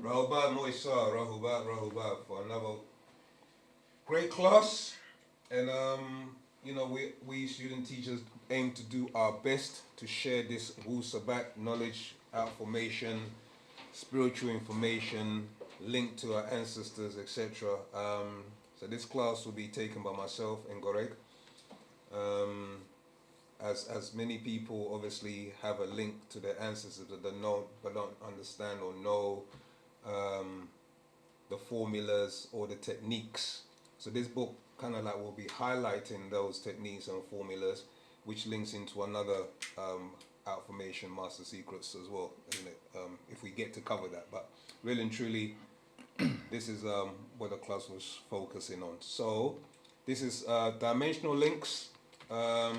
Rahubat Moisa, Rahubat for another great class. And we student teachers aim to do our best to share this Wu-Sabat knowledge, formation, spiritual information, linked to our ancestors, etc. So this class will be taken by myself and Gorek. As many people obviously have a link to their ancestors that they know but don't understand or know the formulas or the techniques. So this book kind of like will be highlighting those techniques and formulas, which links into another Outformation Master Secrets as well, isn't it? If we get to cover that, but really and truly, this is what the class was focusing on. So this is dimensional links. For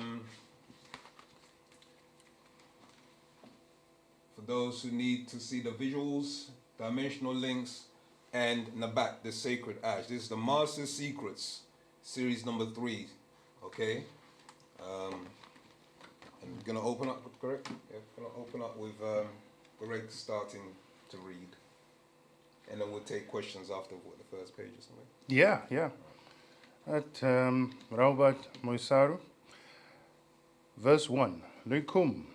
those who need to see the visuals, dimensional links, and Nabat, the sacred ash. This is the Master Secrets, series number 3. Okay? And we're gonna open up, correct? Yeah, we're gonna open up with Greg starting to read. And then we'll take questions after the first page or something. Yeah. At Rahubat Moisaru, verse 1. Lukum,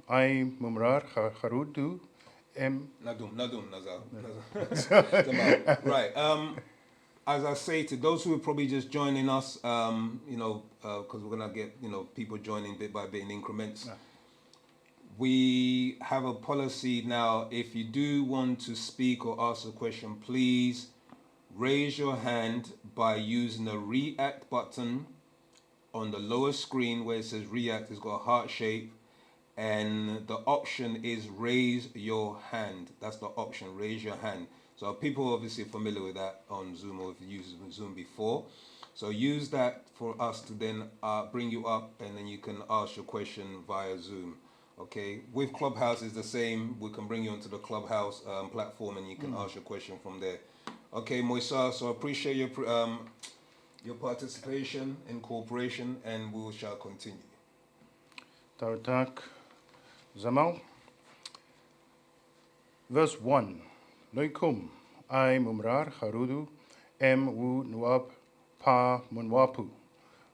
I mumrar harudu Nadum, Nazar. Right. As I say to those who are probably just joining us, because we're gonna get people joining bit by bit in increments. Yeah. We have a policy now. If you do want to speak or ask a question, please raise your hand by using the react button on the lower screen where it says react. It's got a heart shape. And the option is raise your hand. That's the option, raise your hand. So people are obviously familiar with that on Zoom or if you used Zoom before. So use that for us to then bring you up and then you can ask your question via Zoom. Okay, with Clubhouse is the same. We can bring you onto the Clubhouse platform and you can ask your question from there. Okay, Moisa, so I appreciate your participation and cooperation and we shall continue. Tautak Zamal. Verse 1. Noikum, I mumrar harudu wu nuap pa munwapu.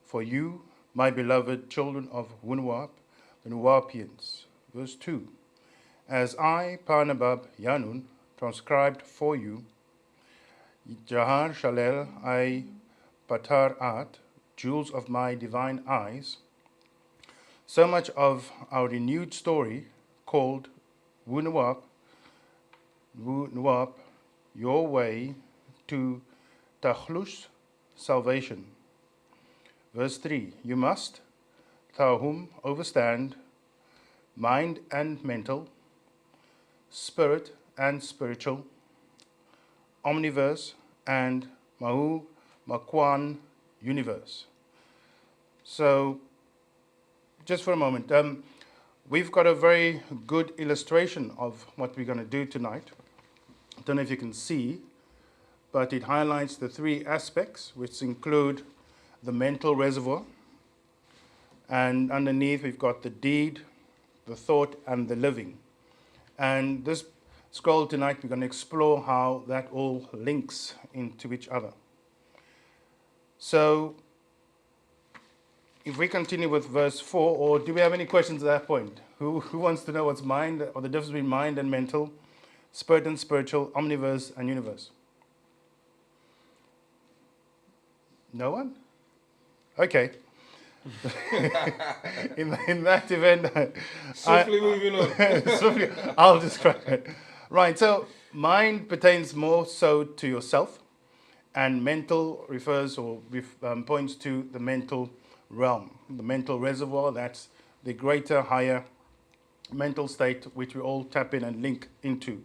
For you, my beloved children of Wunwap, the Nuwapians. Verse 2. As I, Parnabab Yanun, transcribed for you, Jahar Shalel, I Patar At, jewels of my divine eyes, so much of our renewed story called Wu-Nuwap, your way to Tahlush, salvation. Verse 3, you must, Tahum, overstand, mind and mental, spirit and spiritual, omniverse and Mahu Makwan universe. So, just for a moment, we've got a very good illustration of what we're going to do tonight. I don't know if you can see, but it highlights the 3 aspects, which include the mental reservoir, and underneath we've got the deed, the thought, and the living. And this scroll tonight, we're going to explore how that all links into each other. So, if we continue with verse 4, or do we have any questions at that point? Who wants to know what's mind, or the difference between mind and mental, spirit and spiritual, omniverse and universe? No one? Okay. in that event, Swiftly moving on. I'll describe it. Right, so mind pertains more so to yourself, and mental refers or points to the mental realm, the mental reservoir. That's the greater, higher mental state which we all tap in and link into.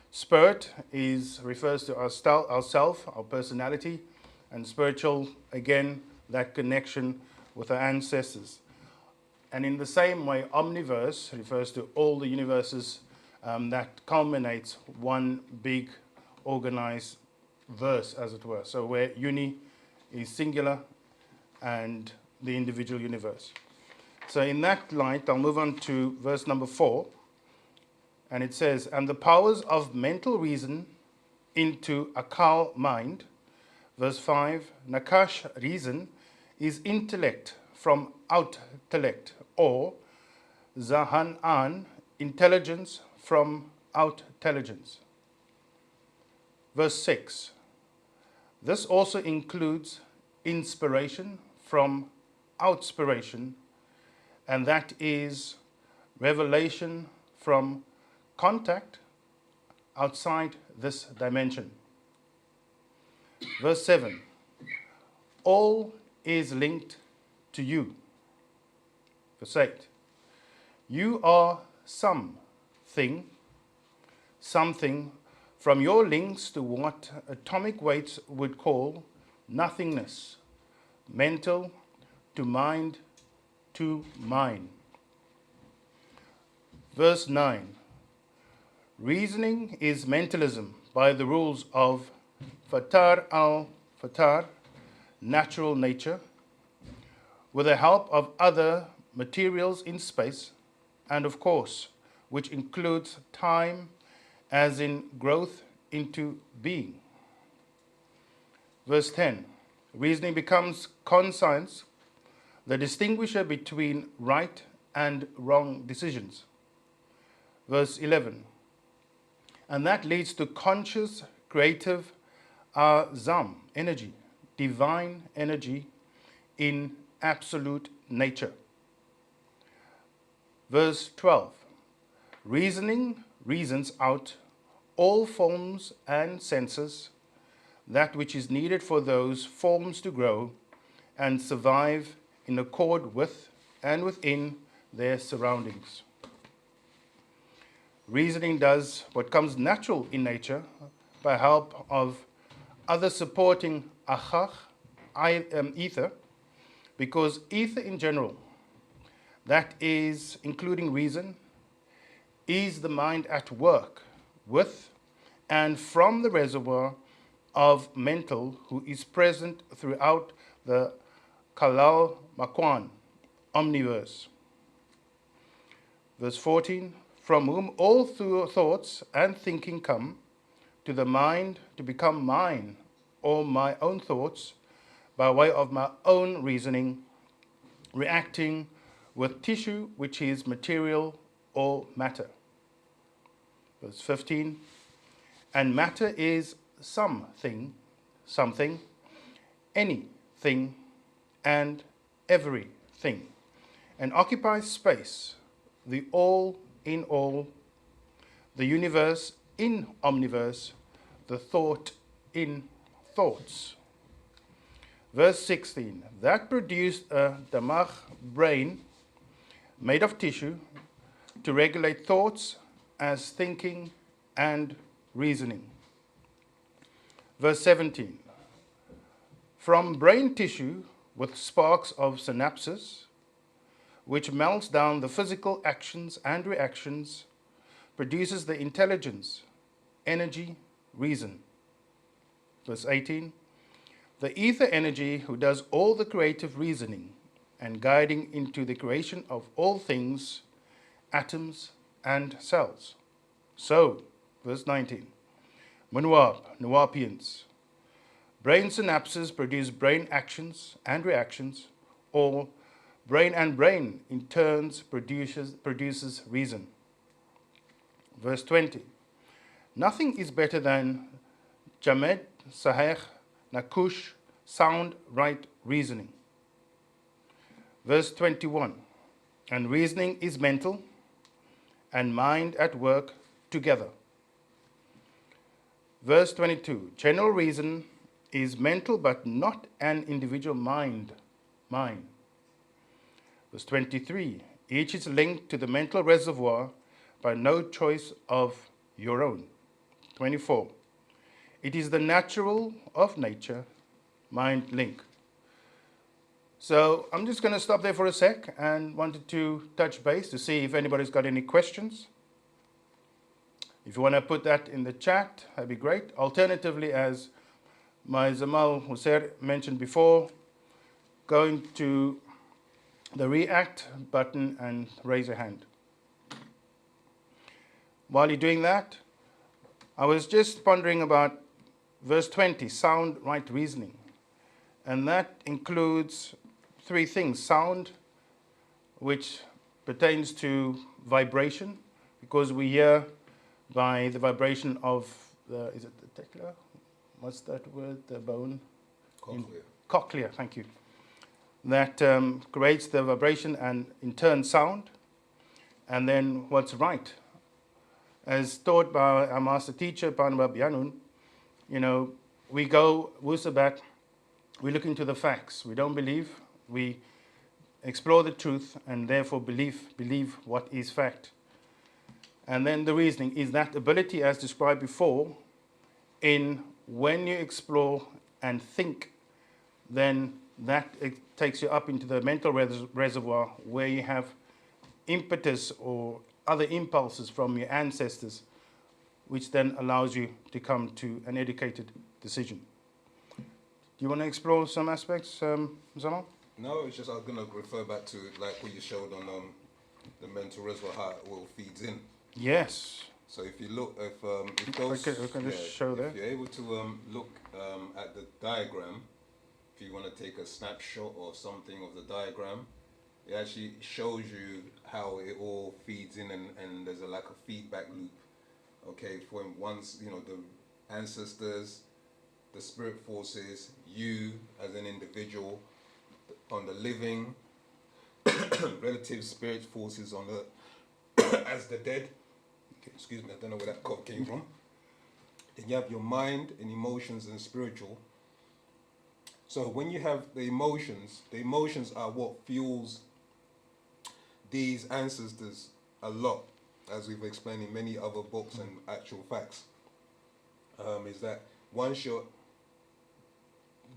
Spirit refers to ourself, our personality, and spiritual, again, that connection with our ancestors. And in the same way, omniverse refers to all the universes that culminates one big organized verse, as it were. So where uni is singular and the individual universe. So in that light, I'll move on to verse number 4. And it says, and the powers of mental reason into akal, mind. Verse 5, nakash, reason, is intellect from outtellect, or zahan-an, intelligence from outintelligence. Verse 6, this also includes inspiration from outspiration, and that is revelation from contact outside this dimension. Verse 7, all is linked to you. Verse 8, you are something from your links to what atomic weights would call nothingness, mental to mind to mind. Verse 9, reasoning is mentalism by the rules of Fatar al-Fatar, natural nature, with the help of other materials in space, and of course, which includes time as in growth into being. Verse 10, reasoning becomes conscience, the distinguisher between right and wrong decisions. Verse 11, and that leads to conscious, creative azam, energy, divine energy in absolute nature. Verse 12, reasoning reasons out all forms and senses, that which is needed for those forms to grow and survive in accord with and within their surroundings. Reasoning does what comes natural in nature by help of other supporting achach, ether, because ether in general, that is including reason, is the mind at work with and from the reservoir of mental who is present throughout the Kalal Makwan, omniverse. Verse 14, from whom all thoughts and thinking come, to the mind to become mine or my own thoughts by way of my own reasoning, reacting with tissue which is material or matter. Verse 15, and matter is something, anything, and everything, and occupies space, the all in all, the universe in omniverse, the thought in thoughts. Verse 16, that produced a damagh, brain, made of tissue, to regulate thoughts as thinking and reasoning. Verse 17, from brain tissue with sparks of synapses, which melts down the physical actions and reactions, produces the intelligence, energy, reason. Verse 18, the ether energy who does all the creative reasoning and guiding into the creation of all things, atoms and cells. So, verse 19, Munwab, Nuwapians, brain synapses produce brain actions and reactions, or brain and brain in turns produces reason. Verse 20, nothing is better than Jamed, Saheh, Nakush, sound, right reasoning. Verse 21, and reasoning is mental and mind at work together. Verse 22, general reason is mental but not an individual mind. Verse 23, each is linked to the mental reservoir by no choice of your own. 24, it is the natural of nature, mind link. So I'm just going to stop there for a sec and wanted to touch base to see if anybody's got any questions. If you want to put that in the chat, that'd be great. Alternatively, as my Zamal Hussein mentioned before, going to the react button and raise a hand. While you're doing that, I was just pondering about verse 20, sound right reasoning. And that includes three things. Sound, which pertains to vibration, because we hear by the vibration of the, is it the tecla? What's that word? The bone? Cochlea. Cochlea, thank you. That creates the vibration and in turn sound. And then what's right? As taught by our master teacher, Panabab Yanun, you know, we go Wu-Sabat, we look into the facts. We don't believe, we explore the truth and therefore believe what is fact. And then the reasoning is that ability, as described before, in when you explore and think, then that it takes you up into the mental reservoir where you have impetus or other impulses from your ancestors, which then allows you to come to an educated decision. Do you want to explore some aspects, Zaman? No, it's just I was going to refer back to like what you showed on the mental reservoir, how it all feeds in. Yes. So if you look, if those, we can just show there. if you're able to look at the diagram, if you want to take a snapshot or something of the diagram, it actually shows you how it all feeds in, and there's like a feedback loop. Okay, for once, you know, the ancestors, the spirit forces, you as an individual, on the living, relative spirit forces on the as the dead. Excuse me, I don't know where that quote came from. Then you have your mind and emotions and spiritual. So when you have the emotions are what fuels these ancestors a lot, as we've explained in many other books and actual facts. Is that once you're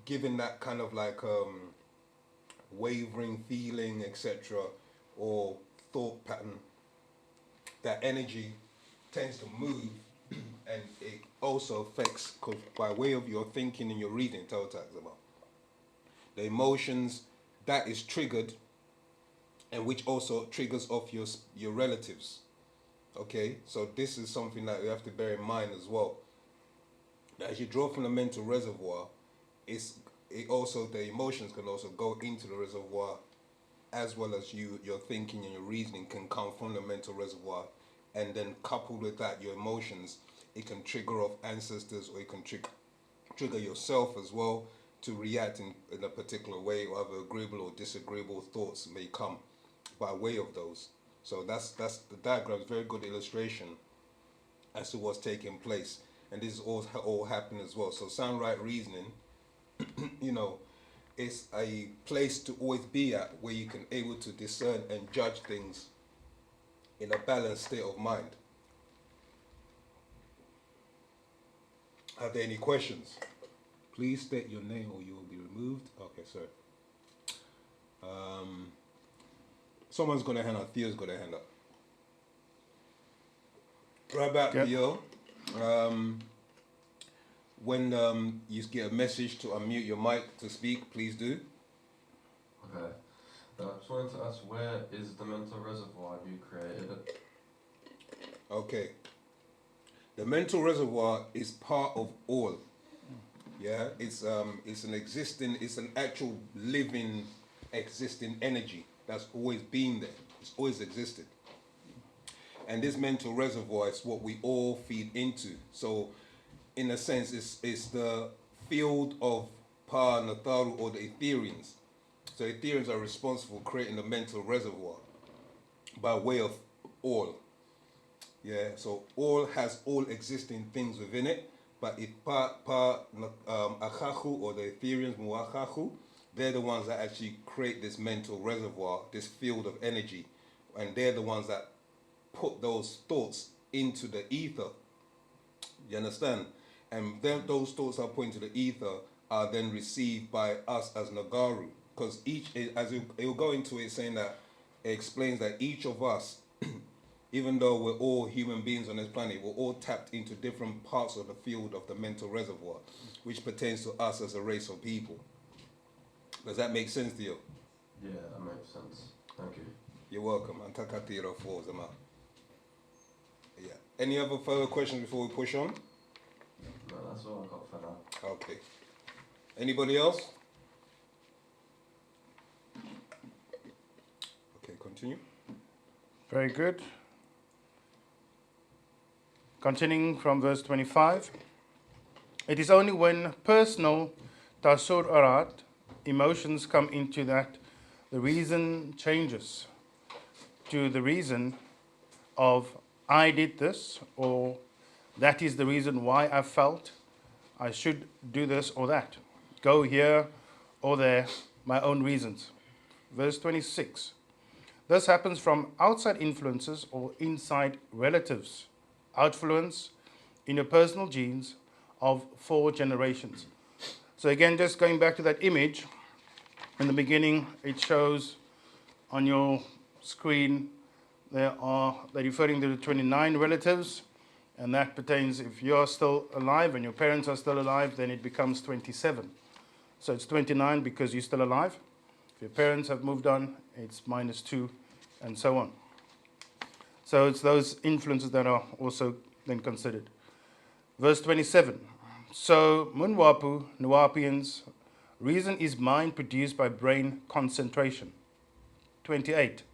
given that kind of like wavering feeling, etc., or thought pattern, that energy tends to move, and it also affects, cause by way of your thinking and your reading, about the emotions that is triggered, and which also triggers off your relatives. Okay, so this is something that you have to bear in mind as well. That as you draw from the mental reservoir, it also, the emotions can also go into the reservoir, as well as your thinking and your reasoning can come from the mental reservoir, and then coupled with that, your emotions, it can trigger off ancestors, or it can trigger yourself as well to react in a particular way, or other agreeable or disagreeable thoughts may come by way of those. So that's the diagram is a very good illustration as to what's taking place, and this is all happening as well. So sound right reasoning, you know, it's a place to always be at where you can able to discern and judge things in a balanced state of mind. Are there any questions? Please state your name or you will be removed. Okay, sir. Someone's got a hand up. Theo's got a hand up. Right back, Yep. Theo. When you get a message to unmute your mic to speak, please do. Okay. I just wanted to ask, where is the mental reservoir? Have you created it? Okay. The mental reservoir is part of all. Yeah, it's an actual living, existing energy that's always been there. It's always existed. And this mental reservoir is what we all feed into. So, in a sense, it's the field of Pa Natharu, or the Etherians. So Etherians are responsible for creating the mental reservoir by way of all. Yeah, so all has all existing things within it, but if Achahu, or the Etherians, Muachahu, they're the ones that actually create this mental reservoir, this field of energy, and they're the ones that put those thoughts into the ether. You understand? And then those thoughts are put into the ether are then received by us as Nagaru, because as it will go into it, saying that it explains that each of us, even though we're all human beings on this planet, we're all tapped into different parts of the field of the mental reservoir, which pertains to us as a race of people. Does that make sense to you? Yeah, that makes sense. Thank you. You're welcome. Antakatira for Zama. Yeah. Any other further questions before we push on? No, that's all I got for now. Okay. Anybody else? Okay, continue. Very good. Continuing from verse 25. It is only when personal tasur arat, emotions come into that, the reason changes to the reason of I did this, or that is the reason why I felt I should do this or that. Go here or there, my own reasons. Verse 26. This happens from outside influences or inside relatives. Outfluence in your personal genes of 4 generations. So again, just going back to that image, in the beginning, it shows on your screen, they're referring to the 29 relatives, and that pertains if you're still alive and your parents are still alive, then it becomes 27. So it's 29 because you're still alive. If your parents have moved on, it's -2, and so on. So it's those influences that are also then considered. Verse 27. So Munwapu, Nuwapians, reason is mind produced by brain concentration. 28.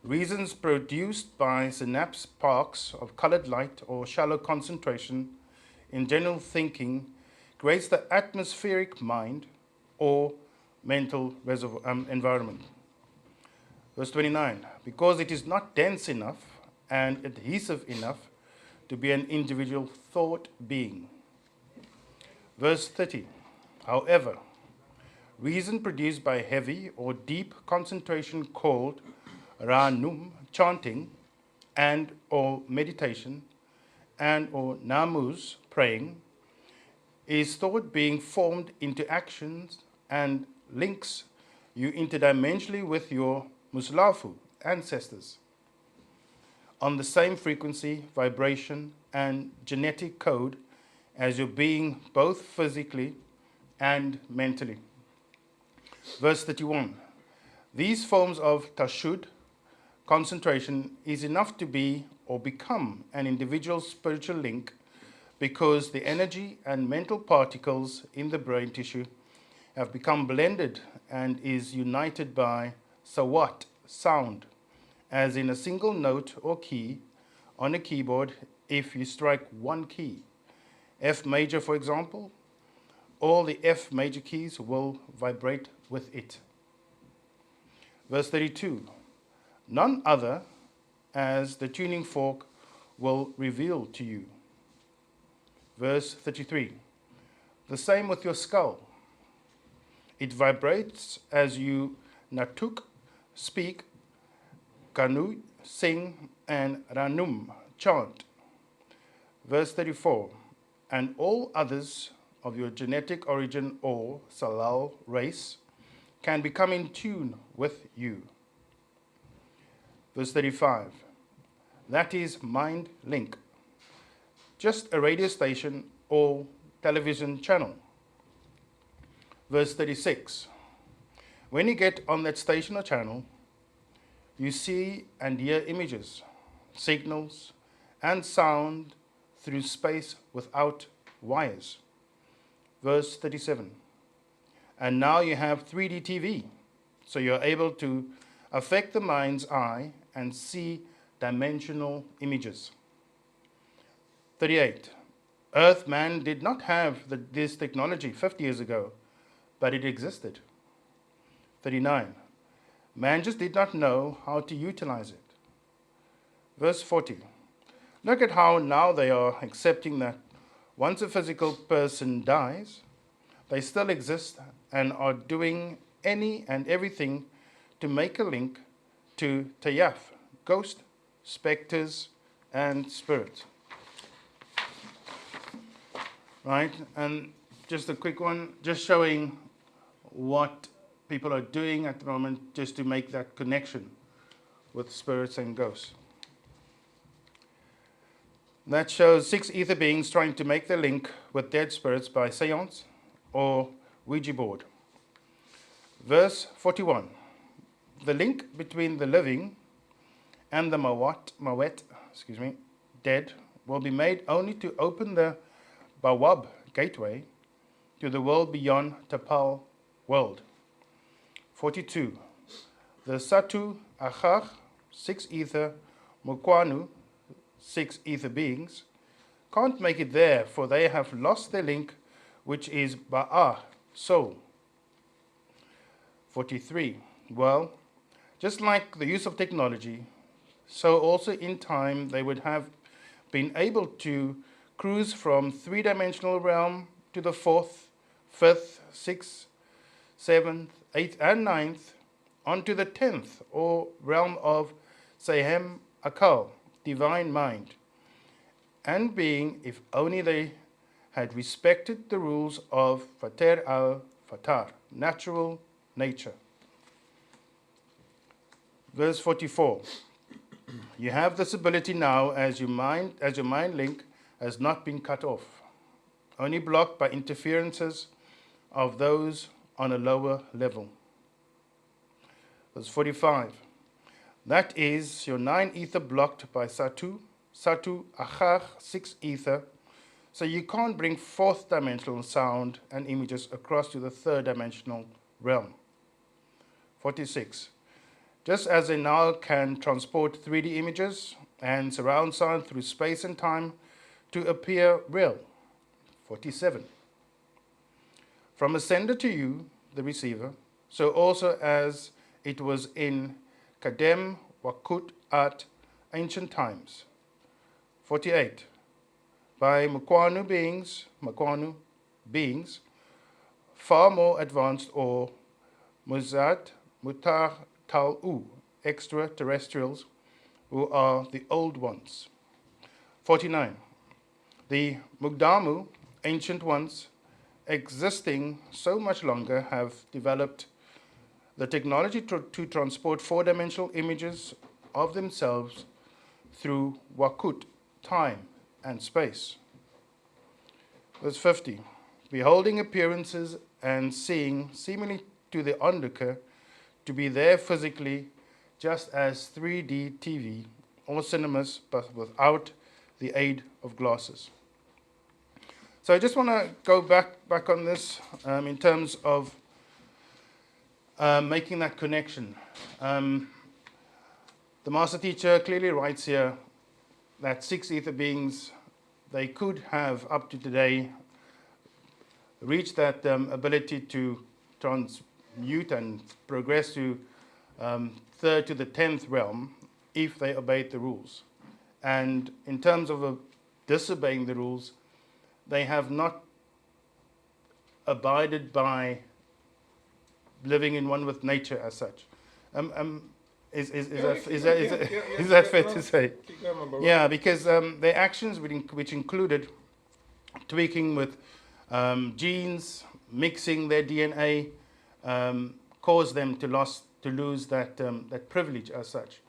Reasons produced by synapse parks of colored light or shallow concentration in general thinking creates the atmospheric mind or mental environment. Verse 29. Because it is not dense enough and adhesive enough to be an individual thought being. Verse 30. However, reason produced by heavy or deep concentration called ranum, chanting, and or meditation, and or namus, praying, is thought being formed into actions and links you interdimensionally with your muslafu, ancestors, on the same frequency, vibration, and genetic code as your being, both physically and mentally. Verse 31. These forms of tashud, concentration, is enough to be or become an individual's spiritual link because the energy and mental particles in the brain tissue have become blended and is united by sawat, sound, as in a single note or key on a keyboard. If you strike one key, F major for example, all the F major keys will vibrate with it. Verse 32, none other as the tuning fork will reveal to you. Verse 33, the same with your skull. It vibrates as you natuk, speak, kanu, sing, and ranum, chant. Verse 34, and all others of your genetic origin or salal race can become in tune with you. Verse 35, that is mind link, just a radio station or television channel. Verse 36, when you get on that station or channel, you see and hear images, signals, and sound through space without wires. Verse 37, and now you have 3D TV, so you're able to affect the mind's eye and see dimensional images. 38, Earth man did not have this technology 50 years ago, but it existed. 39, man just did not know how to utilize it. Verse 40, look at how now they are accepting that once a physical person dies, they still exist and are doing any and everything to make a link to Tayaf, ghost, specters, and spirits. Right? And just a quick one, just showing what people are doing at the moment just to make that connection with spirits and ghosts. That shows 6 ether beings trying to make the link with dead spirits by seance or Ouija board. Verse 41, the link between the living and the mawet, dead, will be made only to open the bawab gateway to the world beyond Tapal world. 42. The Satu Achach, 6 ether, Mukwanu, 6 ether beings, can't make it there, for they have lost their link, which is Ba'ah, soul. 43. Well, just like the use of technology, so also in time they would have been able to cruise from three-dimensional realm to the fourth, fifth, sixth, seventh, eighth, and ninth, onto the 10th, or realm of Sehem Akal, divine mind, and being, if only they had respected the rules of Fater al-Fatar, natural nature. Verse 44. You have this ability now as your mind link has not been cut off, only blocked by interferences of those on a lower level. Verse 45. That is your 9 ether blocked by Satu Achach, 6 ether, so you can't bring fourth dimensional sound and images across to the third dimensional realm. 46. Just as they now can transport 3D images and surround sound through space and time to appear real. 47. From a sender to you, the receiver, so also as it was in Kadem Wakut at ancient times. 48. By Mukwanu beings, far more advanced, or Muzat Mutar Tal-U, extraterrestrials, who are the old ones. 49. The Mugdamu, ancient ones, existing so much longer, have developed the technology to transport four-dimensional images of themselves through Wakut, time and space. Verse 50. Beholding appearances and seeing seemingly to the onlooker to be there physically, just as 3D TV or cinemas, but without the aid of glasses. So I just want to go back on this in terms of making that connection. The master teacher clearly writes here that 6 ether beings, they could have up to today reached that ability to transmute and progress to third to the 10th realm if they obeyed the rules. And in terms of disobeying the rules, they have not abided by living in one with nature as such. Is that fair to say? Yeah, because their actions, which included tweaking with genes, mixing their DNA, caused them to lose that privilege as such.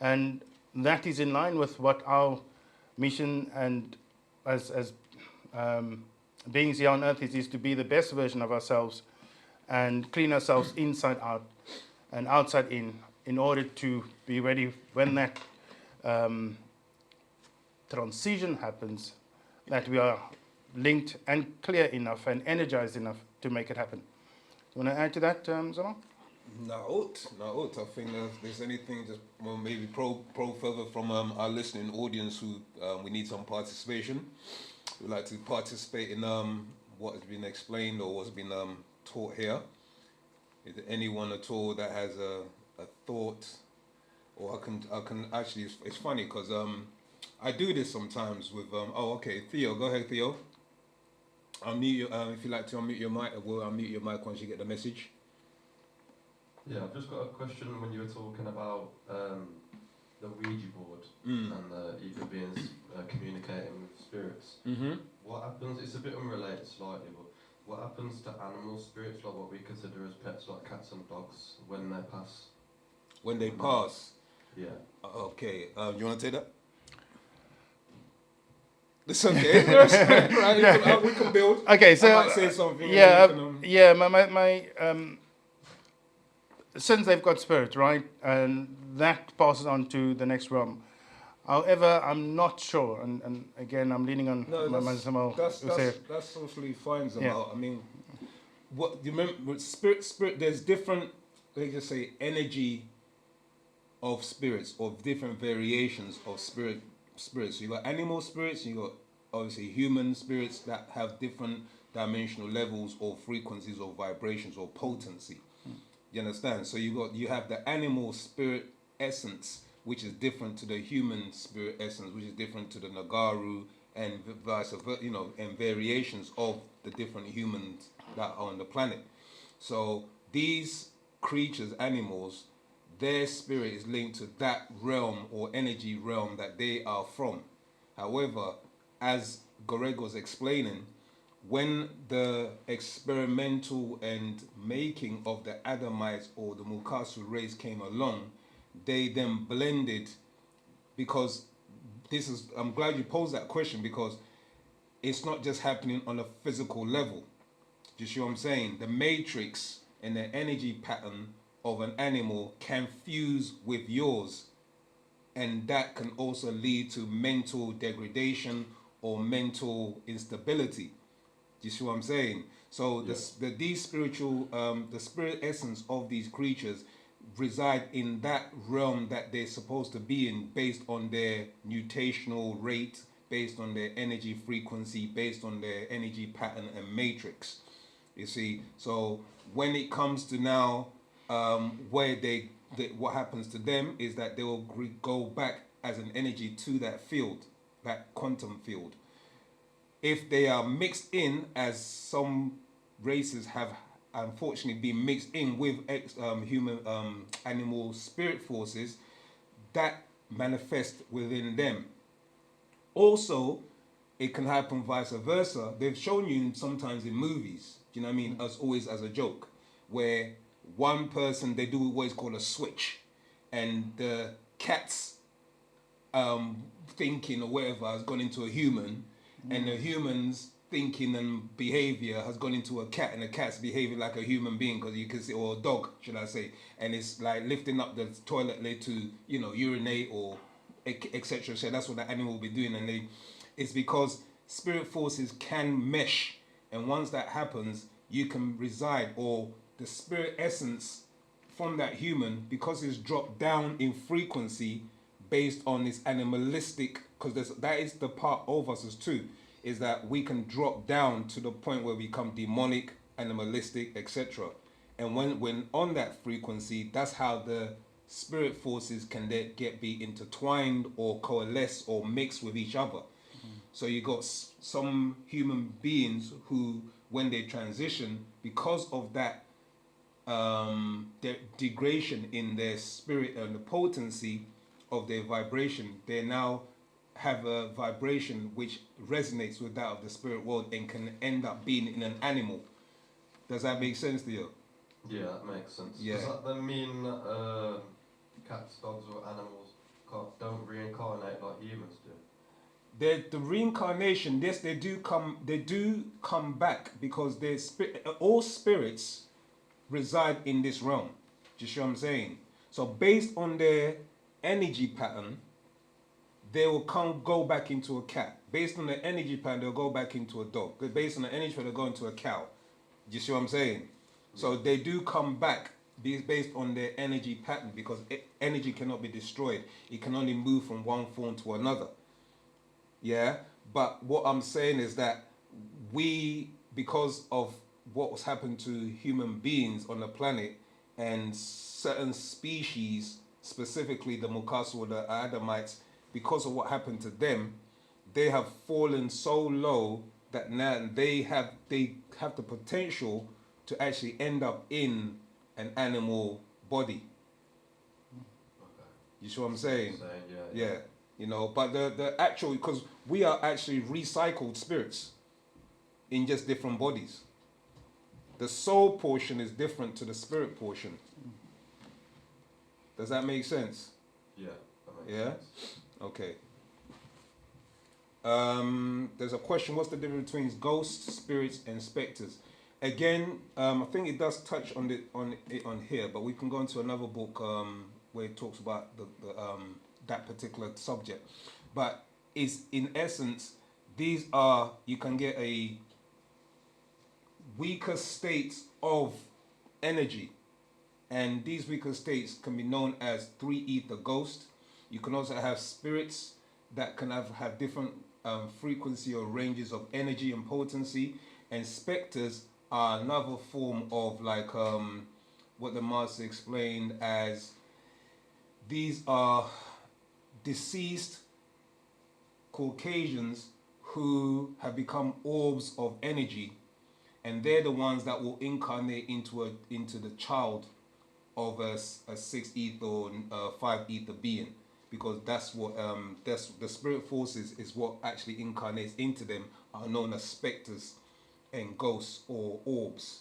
And that is in line with what our mission and as beings here on earth is to be the best version of ourselves and clean ourselves inside out and outside in order to be ready when that transition happens, that we are linked and clear enough and energized enough to make it happen. You want to add to that, Zama? No, I think if there's anything, just maybe pro further from our listening audience who we need some participation. We'd like to participate in what has been explained or what's been taught here. Is there anyone at all that has a thought, or I can actually, it's funny because I do this sometimes with Theo, go ahead, Theo. I'll mute you, if you'd like to unmute your mic, I'll mute your mic once you get the message. Yeah, I've just got a question when you were talking about the Ouija board and the ether beings communicating with spirits. Mm-hmm. What happens, it's a bit unrelated slightly, but what happens to animal spirits, like what we consider as pets, like cats and dogs, when they pass? When they pass? Yeah. Okay, you want to take that? It's okay. Right, we can build. Okay, so I might say something. My since they've got spirit, right, and that passes on to the next realm, However, I'm not sure, and again, I'm leaning on No, Samuel. that's totally fine, Zamal. Yeah. I mean, what you remember? With spirit. There's different. Let's just say energy of spirits, or different variations of spirits. So you got animal spirits. You got obviously human spirits that have different dimensional levels or frequencies or vibrations or potency. You understand? So you have the animal spirit essence, which is different to the human spirit essence, which is different to the Nagaru, and vice versa, and variations of the different humans that are on the planet. So these creatures, animals, their spirit is linked to that realm or energy realm that they are from. However, as Goreg was explaining, when the experimental and making of the Adamites or the Mukasu race came along, they then blended, because I'm glad you posed that question, because it's not just happening on a physical level. Do you see what I'm saying? The matrix and the energy pattern of an animal can fuse with yours, and that can also lead to mental degradation or mental instability. Do you see what I'm saying? So these spiritual, the spirit essence of these creatures reside in that realm that they're supposed to be in, based on their nutational rate, based on their energy frequency, based on their energy pattern and matrix. You see, so when it comes to now, where what happens to them is that they will go back as an energy to that field, that quantum field. If they are mixed in, as some races have unfortunately been mixed in with human animal spirit forces, that manifest within them. Also, it can happen vice versa. They've shown you sometimes in movies, do you know what I mean, as always as a joke, where one person, they do what is called a switch, and the cat's thinking or whatever has gone into a human, and the human's thinking and behavior has gone into a cat, and the cat's behaving like a human being, because you can see, or a dog, should I say, and it's like lifting up the toilet lid to, urinate or etc. So that's what the animal will be doing, and it's because spirit forces can mesh, and once that happens, you can reside, or the spirit essence from that human, because it's dropped down in frequency based on this animalistic, because that is the part of us as too, is that we can drop down to the point where we become demonic, animalistic, etc. And when on that frequency, that's how the spirit forces can be intertwined or coalesce or mix with each other. So you got some human beings who, when they transition, because of that degradation in their spirit and the potency of their vibration, they now have a vibration which resonates with that of the spirit world and can end up being in an animal. Does that make sense to you? Yeah, that makes sense. Yeah. Does that then mean cats, dogs, or animals don't reincarnate like humans do? The reincarnation, yes, they do come back, because all spirits reside in this realm. Do you see what I'm saying? So based on their energy pattern, they will go back into a cat. Based on the energy pattern, they'll go back into a dog. Based on the energy pattern, they'll go into a cow. Do you see what I'm saying? So they do come back based on their energy pattern, because energy cannot be destroyed. It can only move from one form to another. Yeah? But what I'm saying is that because of what was happened to human beings on the planet, and certain species, specifically the Mukasu or the Adamites, because of what happened to them, they have fallen so low that now they have the potential to actually end up in an animal body. Okay. You see what I'm saying? Yeah. But the actual, because we are actually recycled spirits in just different bodies. The soul portion is different to the spirit portion. Does that make sense? Yeah, that makes sense. Okay. There's a question: what's the difference between ghosts, spirits, and specters? Again, I think it does touch on it on here, but we can go into another book where it talks about that particular subject. But is in essence, these are, you can get a weaker states of energy, and these weaker states can be known as three ether ghost. You can also have spirits that can have different frequency or ranges of energy and potency, and specters are another form of like what the master explained as, these are deceased Caucasians who have become orbs of energy, and they're the ones that will incarnate into the child of a six ether or five ether being, because that's what that's the spirit forces is what actually incarnates into them, are known as specters and ghosts or orbs.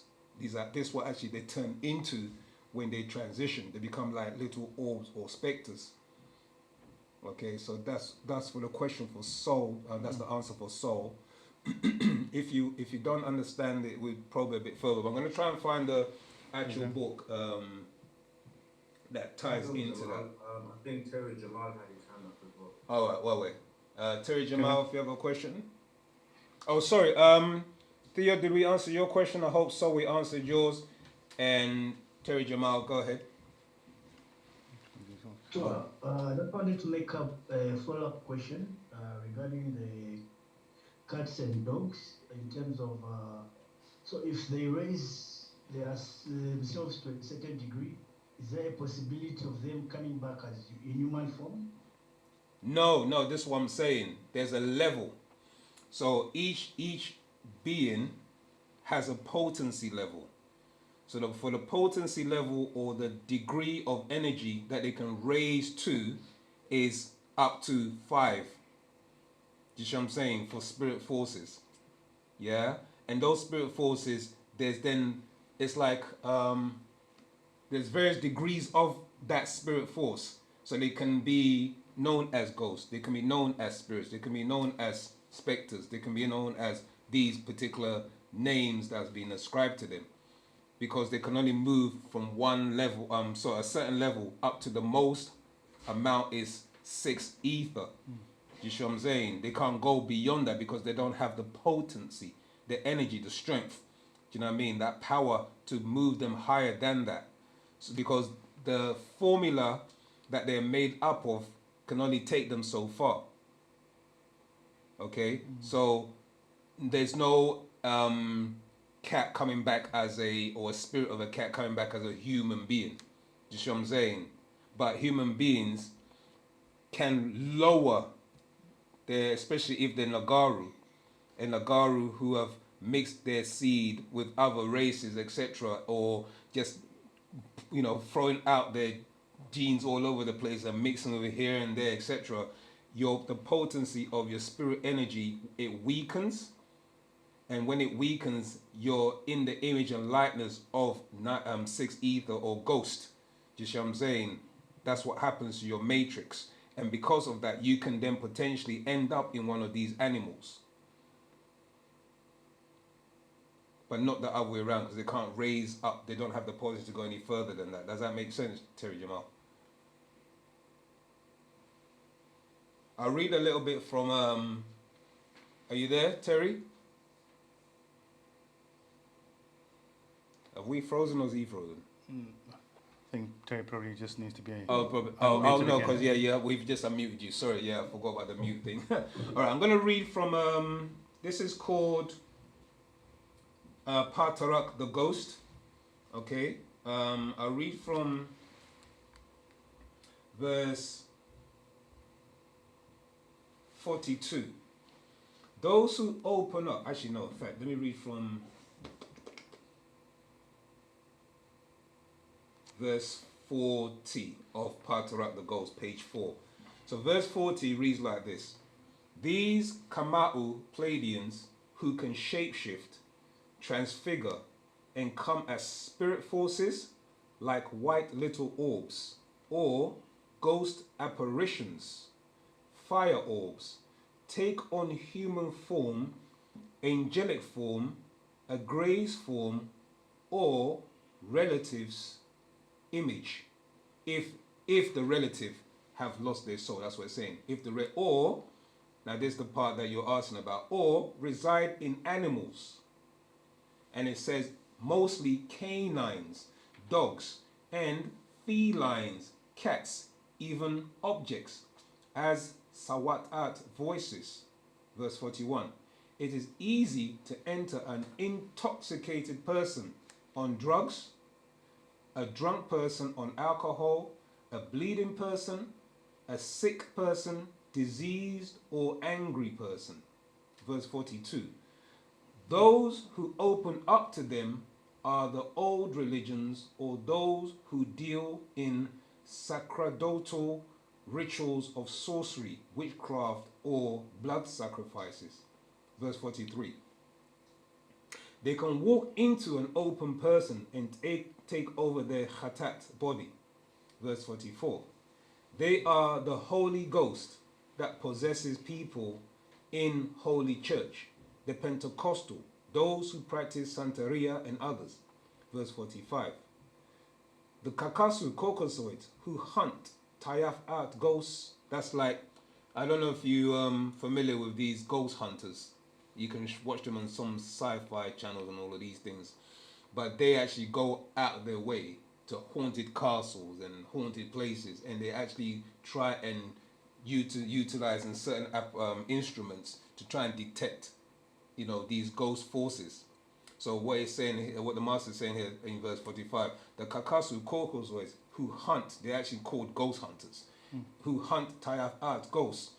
This what actually they turn into when they transition. They become like little orbs or specters. Okay, so that's for the question for soul. That's the answer for soul. If you don't understand it, we probe a bit further. But I'm going to try and find the actual book that ties into that. I think Terry Jamal had his hand up as well. All right, well, wait. Terry Jamal, if you have a question. Oh, sorry. Theo, did we answer your question? I hope so. We answered yours. And Terry Jamal, go ahead. Sure. I just wanted to make up a follow-up question regarding the cats and dogs in terms of, so if they raise themselves to a certain degree, is there a possibility of them coming back as in human form? No, this is what I'm saying. There's a level. So each being has a potency level. So for the potency level or the degree of energy that they can raise to is up to 5. You see what I'm saying? For spirit forces. Yeah? And those spirit forces, it's like, there's various degrees of that spirit force. So they can be known as ghosts. They can be known as spirits. They can be known as specters. They can be known as these particular names that's been ascribed to them, because they can only move from one level, so a certain level up to the most amount is 6 ether. You see what I'm saying? They can't go beyond that because they don't have the potency, the energy, the strength. Do you know what I mean? That power to move them higher than that. So because the formula that they're made up of can only take them so far. Okay? So there's no cat coming back or a spirit of a cat coming back as a human being. You see what I'm saying? But human beings can lower especially if they're Nagaru who have mixed their seed with other races, etc., or just, throwing out their genes all over the place and mixing over here and there, etc. The potency of your spirit energy, it weakens. And when it weakens, you're in the image and likeness of 6 ether or ghost. Do you see what I'm saying? That's what happens to your matrix. And because of that, you can then potentially end up in one of these animals. But not the other way around, because they can't raise up. They don't have the potency to go any further than that. Does that make sense, Terry Jamal? I'll read a little bit from... are you there, Terry? Have we frozen or is he frozen? I think Terry probably just needs to be. Probably. Unmuted No, again. because we've just unmuted you. Sorry, I forgot about the mute thing. All right, I'm gonna read from. This is called Patarak the Ghost. Okay. I'll read from verse 42. Those who open up. Actually, no. In fact, let me read from verse 40 of Patarak the Ghost, page 4. So verse 40 reads like this. These Kama'u Pleiadians who can shapeshift, transfigure, and come as spirit forces like white little orbs, or ghost apparitions, fire orbs, take on human form, angelic form, a grace form, or relatives image, if the relative have lost their soul. That's what it's saying. If the or, now this is the part that you're asking about, or reside in animals. And it says mostly canines, dogs, and felines, cats, even objects, as sawat voices. Verse 41. It is easy to enter an intoxicated person on drugs, a drunk person on alcohol, a bleeding person, a sick person, diseased or angry person. Verse 42. Those who open up to them are the old religions or those who deal in sacerdotal rituals of sorcery, witchcraft, or blood sacrifices. Verse 43. They can walk into an open person and take over their khatat body. Verse 44. They are the Holy Ghost that possesses people in Holy Church, the Pentecostal, those who practice Santeria and others. Verse 45. The Kakasu Caucasoids who hunt, tayaf out ghosts. That's like, I don't know if you familiar with these ghost hunters. You can watch them on some sci-fi channels and all of these things. But they actually go out of their way to haunted castles and haunted places, and they actually try and utilize certain instruments to try and detect, these ghost forces. So what it's saying, what the master is saying here in verse 45, the Kakasu Caucasoids who hunt, they're actually called ghost hunters, who hunt tayaf out ghosts,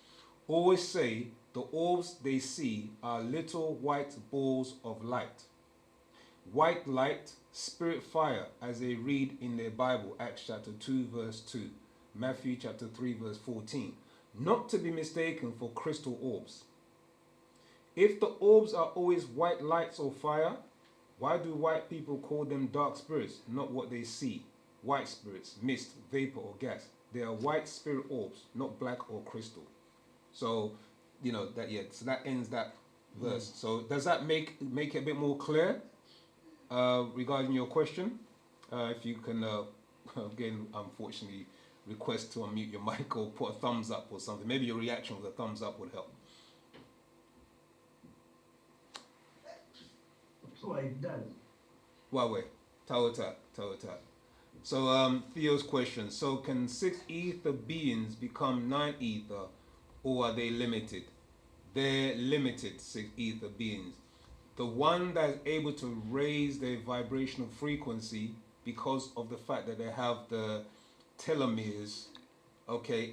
always say the orbs they see are little white balls of light. White light, spirit fire, as they read in their Bible, Acts chapter 2 verse 2, Matthew chapter 3 verse 14, not to be mistaken for crystal orbs. If the orbs are always white lights or fire, why do white people call them dark spirits, not what they see? White spirits, mist, vapor or gas. They are white spirit orbs, not black or crystal. So, so that ends that verse. So does that make it a bit more clear regarding your question? If you can, again, unfortunately, request to unmute your mic or put a thumbs up or something. Maybe your reaction with a thumbs up would help. So it does. Wawe, Tawata. So Theo's question. So can 6 ether beings become 9 ether, or are they limited? They're limited, 6 ether beings. The one that is able to raise their vibrational frequency because of the fact that they have the telomeres,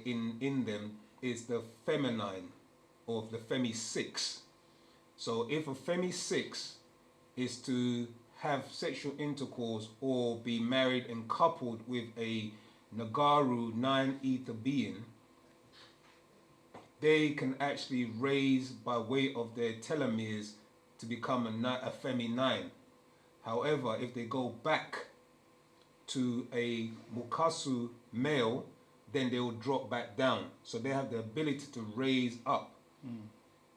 in them, is the feminine, or the Femi 6. So if a Femi 6 is to have sexual intercourse or be married and coupled with a Nagaru 9 ether being, they can actually raise by way of their telomeres to become a Femi 9. However, if they go back to a Mukasu male, then they will drop back down. So they have the ability to raise up.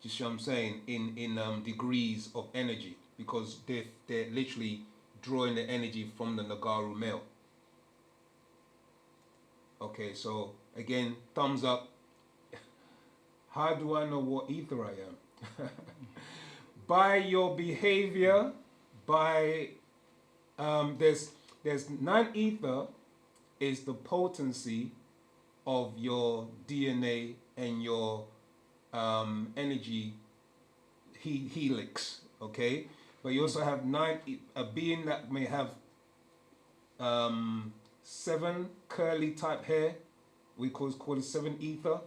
You see what I'm saying? In degrees of energy, because they're literally drawing the energy from the Nagaru male. Okay, so again, thumbs up. How do I know what ether I am? By your behavior, by there's 9 ether is the potency of your DNA and your energy helix, okay? But you also have a being that may have 7 curly type hair, we call it 7 ether,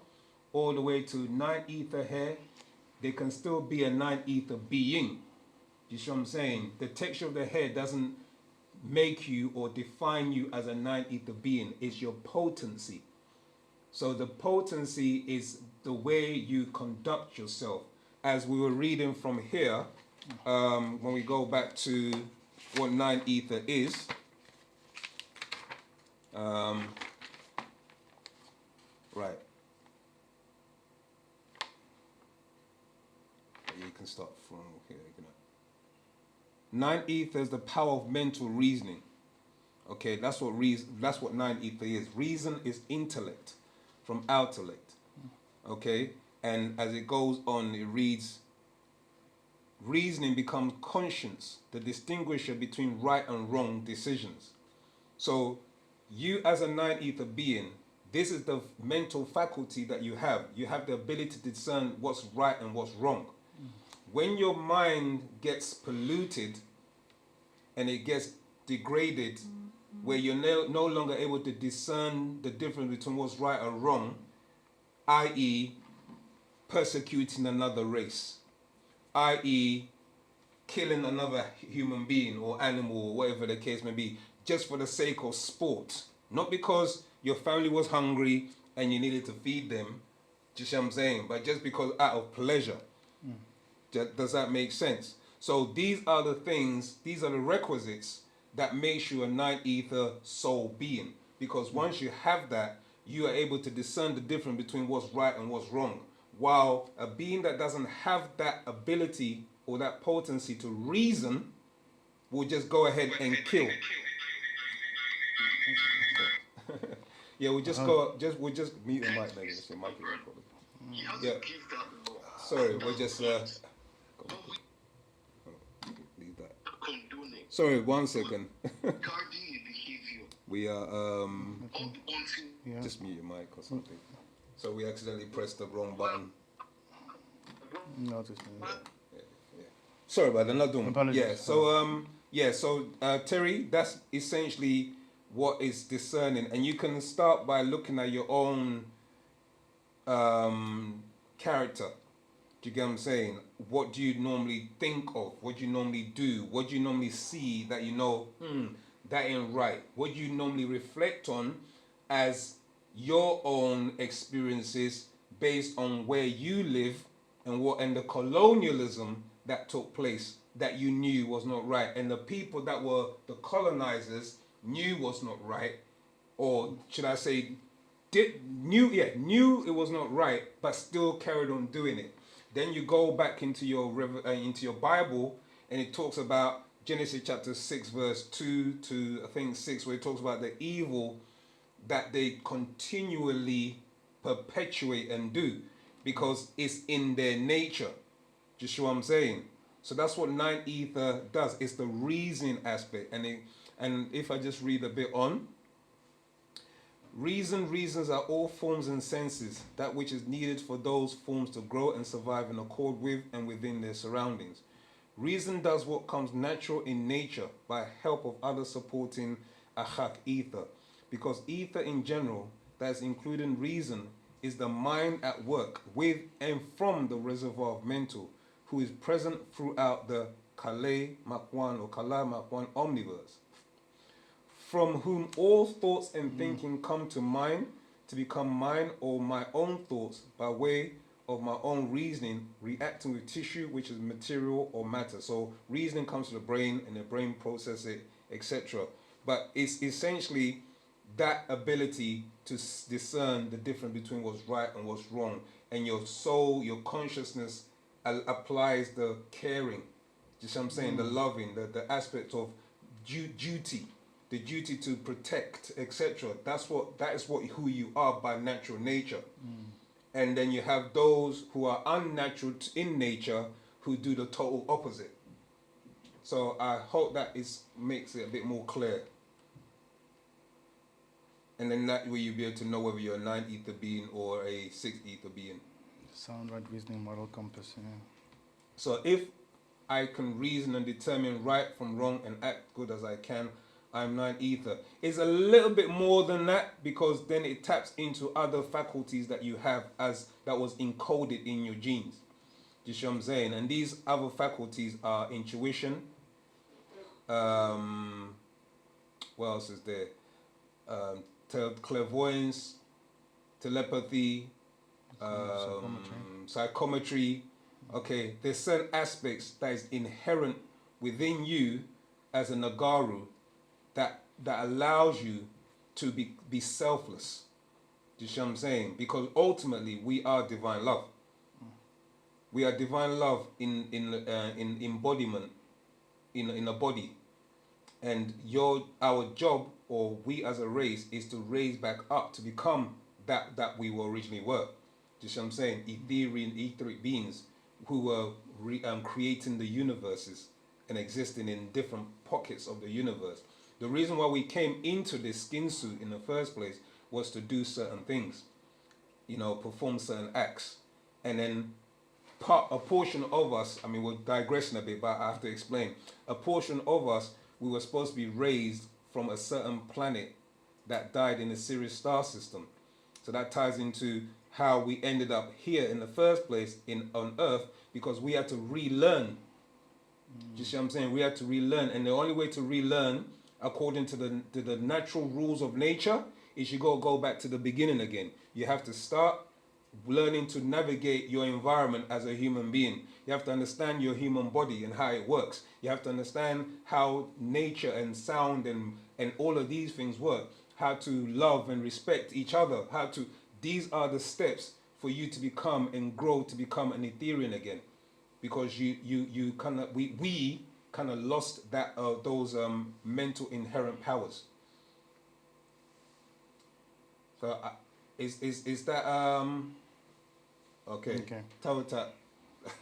all the way to 9 ether hair. They can still be a 9 ether being. You see what I'm saying? The texture of the hair doesn't make you or define you as a 9 ether being. It's your potency. So the potency is the way you conduct yourself. As we were reading from here, when we go back to what 9 ether is, right. You can start from here. 9 ether is the power of mental reasoning. Okay, that's what 9 ether is. Reason is intellect. from intellect. Okay? And as it goes on, it reads, reasoning becomes conscience, the distinguisher between right and wrong decisions. So you as a nine ether being, this is the mental faculty that you have. You have the ability to discern what's right and what's wrong. When your mind gets polluted and it gets degraded, where you're no longer able to discern the difference between what's right or wrong, i.e. persecuting another race, i.e. killing another human being or animal or whatever the case may be, just for the sake of sport, not because your family was hungry and you needed to feed them, just what I'm saying, but just because out of pleasure. Does that make sense? So these are the things, these are the requisites that makes you a nine ether soul being. Because once you have that, you are able to discern the difference between what's right and what's wrong. While a being that doesn't have that ability or that potency to reason will just go ahead and kill. Yeah, we'll just we'll just mute the mic then. It's the mic is on probably. Yeah. Sorry, we're just leave that. Sorry, 1 second. We are just mute your mic or something. So we accidentally pressed the wrong button. No, just Yeah. Sorry about that, not doing. Apologies. So Terry, that's essentially what is discerning, and you can start by looking at your own character. Do you get what I'm saying? What do you normally think of? What do you normally do? What do you normally see that you know, that ain't right? What do you normally reflect on as your own experiences based on where you live and the colonialism that took place that you knew was not right, and the people that were the colonizers knew was not right, or should I say, knew it was not right, but still carried on doing it. Then you go back into your Bible, and it talks about Genesis chapter 6 verse 2 to I think 6, where it talks about the evil that they continually perpetuate and do because it's in their nature. Do you see what I'm saying? So that's what nine ether does. It's the reasoning aspect, and if I just read a bit on. Reasons are all forms and senses, that which is needed for those forms to grow and survive in accord with and within their surroundings. Reason does what comes natural in nature by help of others supporting achak ether, because ether in general, that is including reason, is the mind at work with and from the reservoir of mental, who is present throughout the Kale Makwan or Kala Makwan omniverse, from whom all thoughts and thinking come to mind to become mine or my own thoughts by way of my own reasoning, reacting with tissue which is material or matter. So reasoning comes to the brain and the brain processes it, etc. But it's essentially that ability to discern the difference between what's right and what's wrong. And your soul, your consciousness applies the caring, just what I'm saying, the loving, the aspect of duty, the duty to protect, etc. That is who you are by natural nature. And then you have those who are unnatural in nature who do the total opposite. So I hope that makes it a bit more clear. And then that way you'll be able to know whether you're a 9 ether being or a 6 ether being. Sound, right, reasoning, moral compass. Yeah. So if I can reason and determine right from wrong and act good as I can, I'm 9 ether. It's a little bit more than that, because then it taps into other faculties that you have as that was encoded in your genes. Do you see what I'm saying? And these other faculties are intuition. What else is there? Clairvoyance, telepathy, psychometry. Okay, there's certain aspects that is inherent within you as a Nagaru that allows you to be selfless. Do you see what I'm saying? Because ultimately we are divine love. We are divine love in embodiment, in a body. And our job, or we as a race, is to raise back up to become that we were originally were. Do you see what I'm saying? Etheric beings who were creating the universes and existing in different pockets of the universe. The reason why we came into this skin suit in the first place was to do certain things, perform certain acts, and then a portion of us, I mean, we're digressing a bit, but I have to explain. A portion of us, we were supposed to be raised from a certain planet that died in the Sirius star system. So that ties into how we ended up here in the first place on Earth, because we had to relearn. Do you see what I'm saying? We had to relearn, and the only way to relearn, according to the natural rules of nature, is you go back to the beginning again. You have to start learning to navigate your environment as a human being. You have to understand your human body and how it works. You have to understand how nature and sound and all of these things work. How to love and respect each other. These are the steps for you to become and grow to become an Etherean again. Because we kind of lost those mental inherent powers. So is that okay? Tawata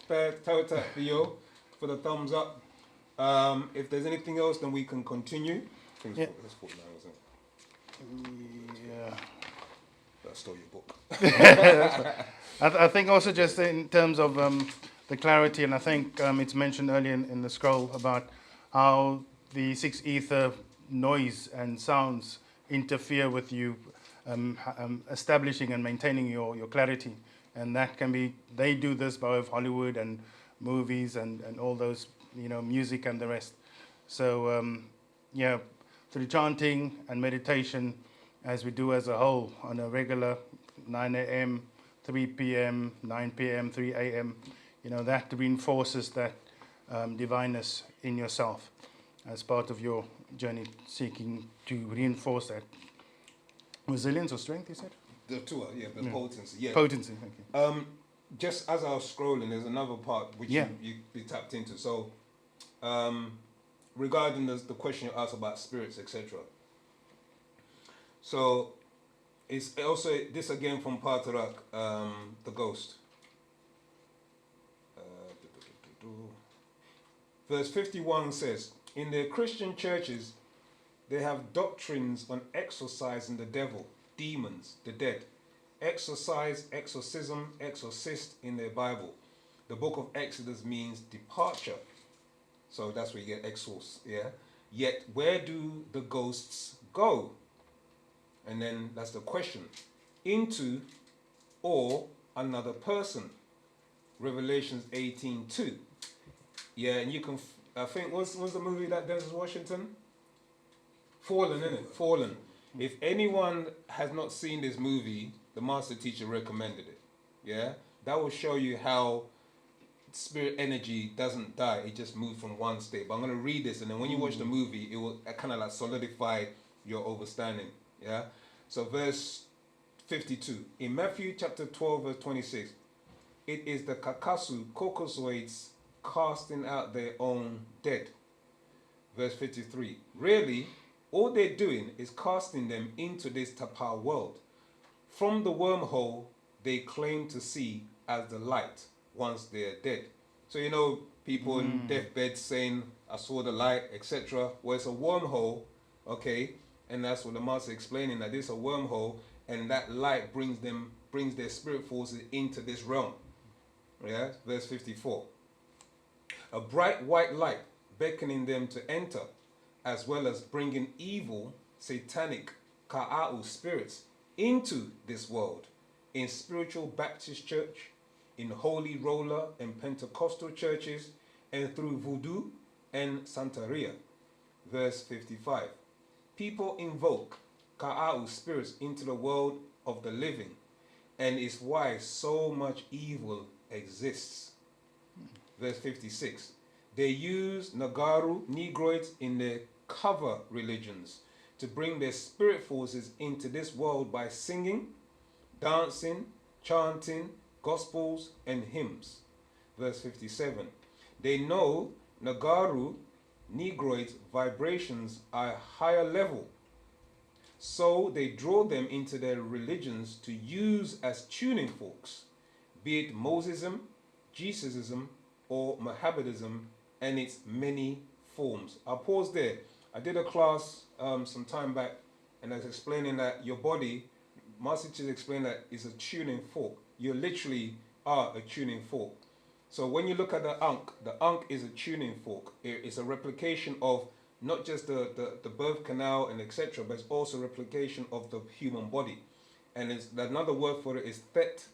for you for the thumbs up. If there's anything else, then we can continue. Yeah. Let's put now, isn't it? Yeah. I stole your book. I think also just in terms of the clarity, and I think it's mentioned earlier in the scroll about how the 6 ether noise and sounds interfere with you establishing and maintaining your clarity. And that can be, they do this by way of Hollywood and movies and all those, music and the rest. So, through chanting and meditation, as we do as a whole on a regular 9 a.m., 3 p.m., 9 p.m., 3 a.m., that reinforces that divineness in yourself as part of your journey, seeking to reinforce that resilience or strength, you said? The two, the potency. Yeah. Potency, thank you. Just as I was scrolling, there's another part which you tapped into. So, regarding the question you asked about spirits, etc. So, it's also this again from Patarak, the ghost. Verse 51 says, in their Christian churches, they have doctrines on exorcising the devil, demons, the dead. Exorcise, exorcism, exorcist in their Bible. The book of Exodus means departure. So that's where you get exorc, yeah? Yet where do the ghosts go? And then that's the question. Into or another person. Revelations 18:2. Yeah, and you can, I think, what's the movie that Denzel Washington? Fallen, isn't it? Fallen. If anyone has not seen this movie, the master teacher recommended it. Yeah? That will show you how spirit energy doesn't die. It just moves from one state. But I'm going to read this, and then when you watch the movie, it will kind of like solidify your understanding. Yeah? So verse 52. In Matthew chapter 12, verse 26, it is the Kakasu, Kokosoids, casting out their own dead. Verse 53. Really, all they're doing is casting them into this Tapa world. From the wormhole they claim to see as the light once they're dead. So people in deathbed saying, I saw the light, etc. Well, it's a wormhole, okay? And that's what the master explaining, that this is a wormhole, and that light brings their spirit forces into this realm. Yeah, verse 54. A bright white light beckoning them to enter, as well as bringing evil, satanic, ka'a'u spirits into this world, in spiritual Baptist church, in holy roller and Pentecostal churches, and through voodoo and Santeria. Verse 55. People invoke ka'a'u spirits into the world of the living, and it's why so much evil exists. Verse 56. They use Nagaru, Negroids, in their cover religions to bring their spirit forces into this world by singing, dancing, chanting, gospels, and hymns. Verse 57. They know Nagaru, Negroids' vibrations are higher level. So they draw them into their religions to use as tuning forks, be it Mosesism, Jesusism, or Mohammedanism and its many forms. I'll pause there. I did a class some time back, and I was explaining that your body, Master Teacher explained that is a tuning fork. You literally are a tuning fork. So when you look at the Ankh is a tuning fork. It's a replication of not just the birth canal and etc., but it's also a replication of the human body. And it's, another word for it is Thet.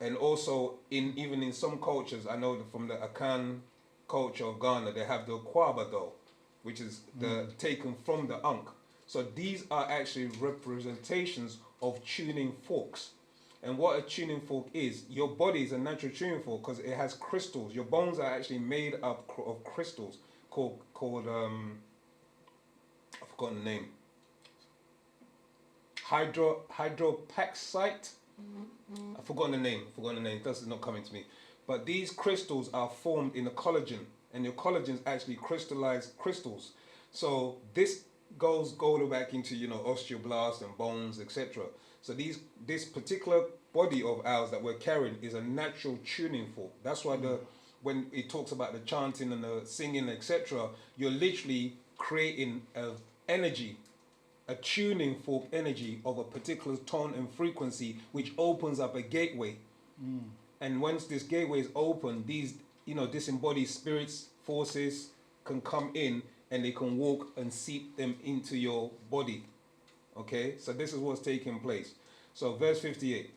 And also, even in some cultures, I know that from the Akan culture of Ghana, they have the Kwaba doll, which is taken from the Ankh. So these are actually representations of tuning forks. And what a tuning fork is, your body is a natural tuning fork because it has crystals. Your bones are actually made up of crystals called I've forgotten the name. Hydropaxite. I've forgotten the name. That's not coming to me. But these crystals are formed in a collagen, and your collagen is actually crystallized crystals. So this goes back into osteoblast and bones, etc. So this particular body of ours that we're carrying is a natural tuning fork. That's why when it talks about the chanting and the singing, etc., you're literally creating a tuning fork energy of a particular tone and frequency, which opens up a gateway. And once this gateway is open, these disembodied spirits, forces can come in and they can walk and seep them into your body. Okay, so this is what's taking place. So verse 58.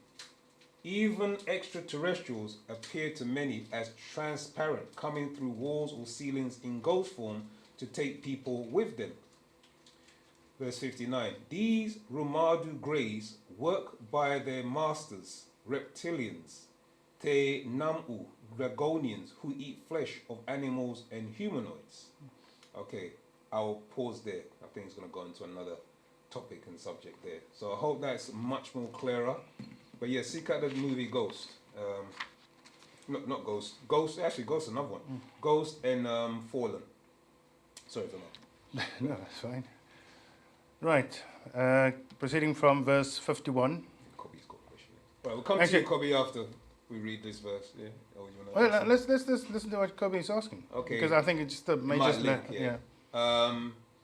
Even extraterrestrials appear to many as transparent, coming through walls or ceilings in ghost form to take people with them. Verse 59. These Rumadu Greys work by their masters, reptilians, Te Namu, Dragonians, who eat flesh of animals and humanoids. Okay, I'll pause there. I think it's going to go into another topic and subject there. So I hope that's much more clearer. But yeah, seek out the movie Ghost. Not Ghost. Actually, Ghost is another one. Ghost and Fallen. Sorry for that. No, that's fine. Right. Proceeding from verse 51. Kobe's got a question. Right, we'll come to you, Kobe, after we read this verse. Yeah. Or you wanna Well, let's listen to what Kobe is asking. Okay. Because I think it's just a major link, yeah.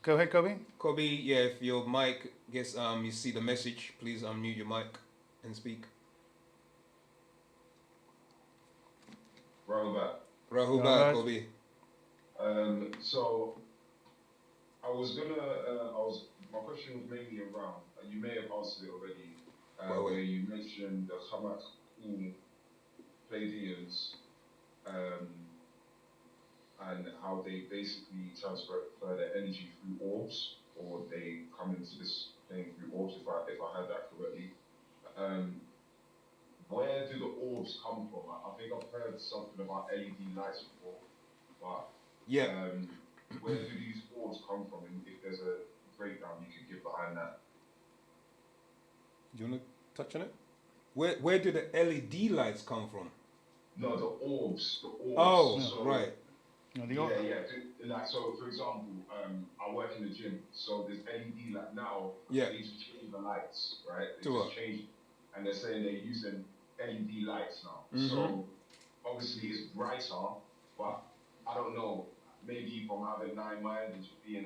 Go ahead, Kobe. Kobe, yeah, if your mic gets you see the message, please unmute your mic and speak. Rahubat. Rahubat, Kobe. So my question was mainly around, you may have answered it already, where you mentioned the Hamak Pleiadians, and how they basically transfer their energy through orbs, or they come into this plane through orbs, if I heard that correctly. Where do the orbs come from? I think I've heard something about LED lights before, but yeah. Where do these orbs come from? And if there's a breakdown you could give behind that. Do you want to touch on it? Where do the LED lights come from? No, the orbs. Oh, so, right. Like, so for example, I work in the gym, so there's LED light now. Yeah. They just change the lights, right? They To just change, and they're saying they're using LED lights now. Mm-hmm. So obviously it's brighter, but I don't know. Maybe from having 9 minds and just being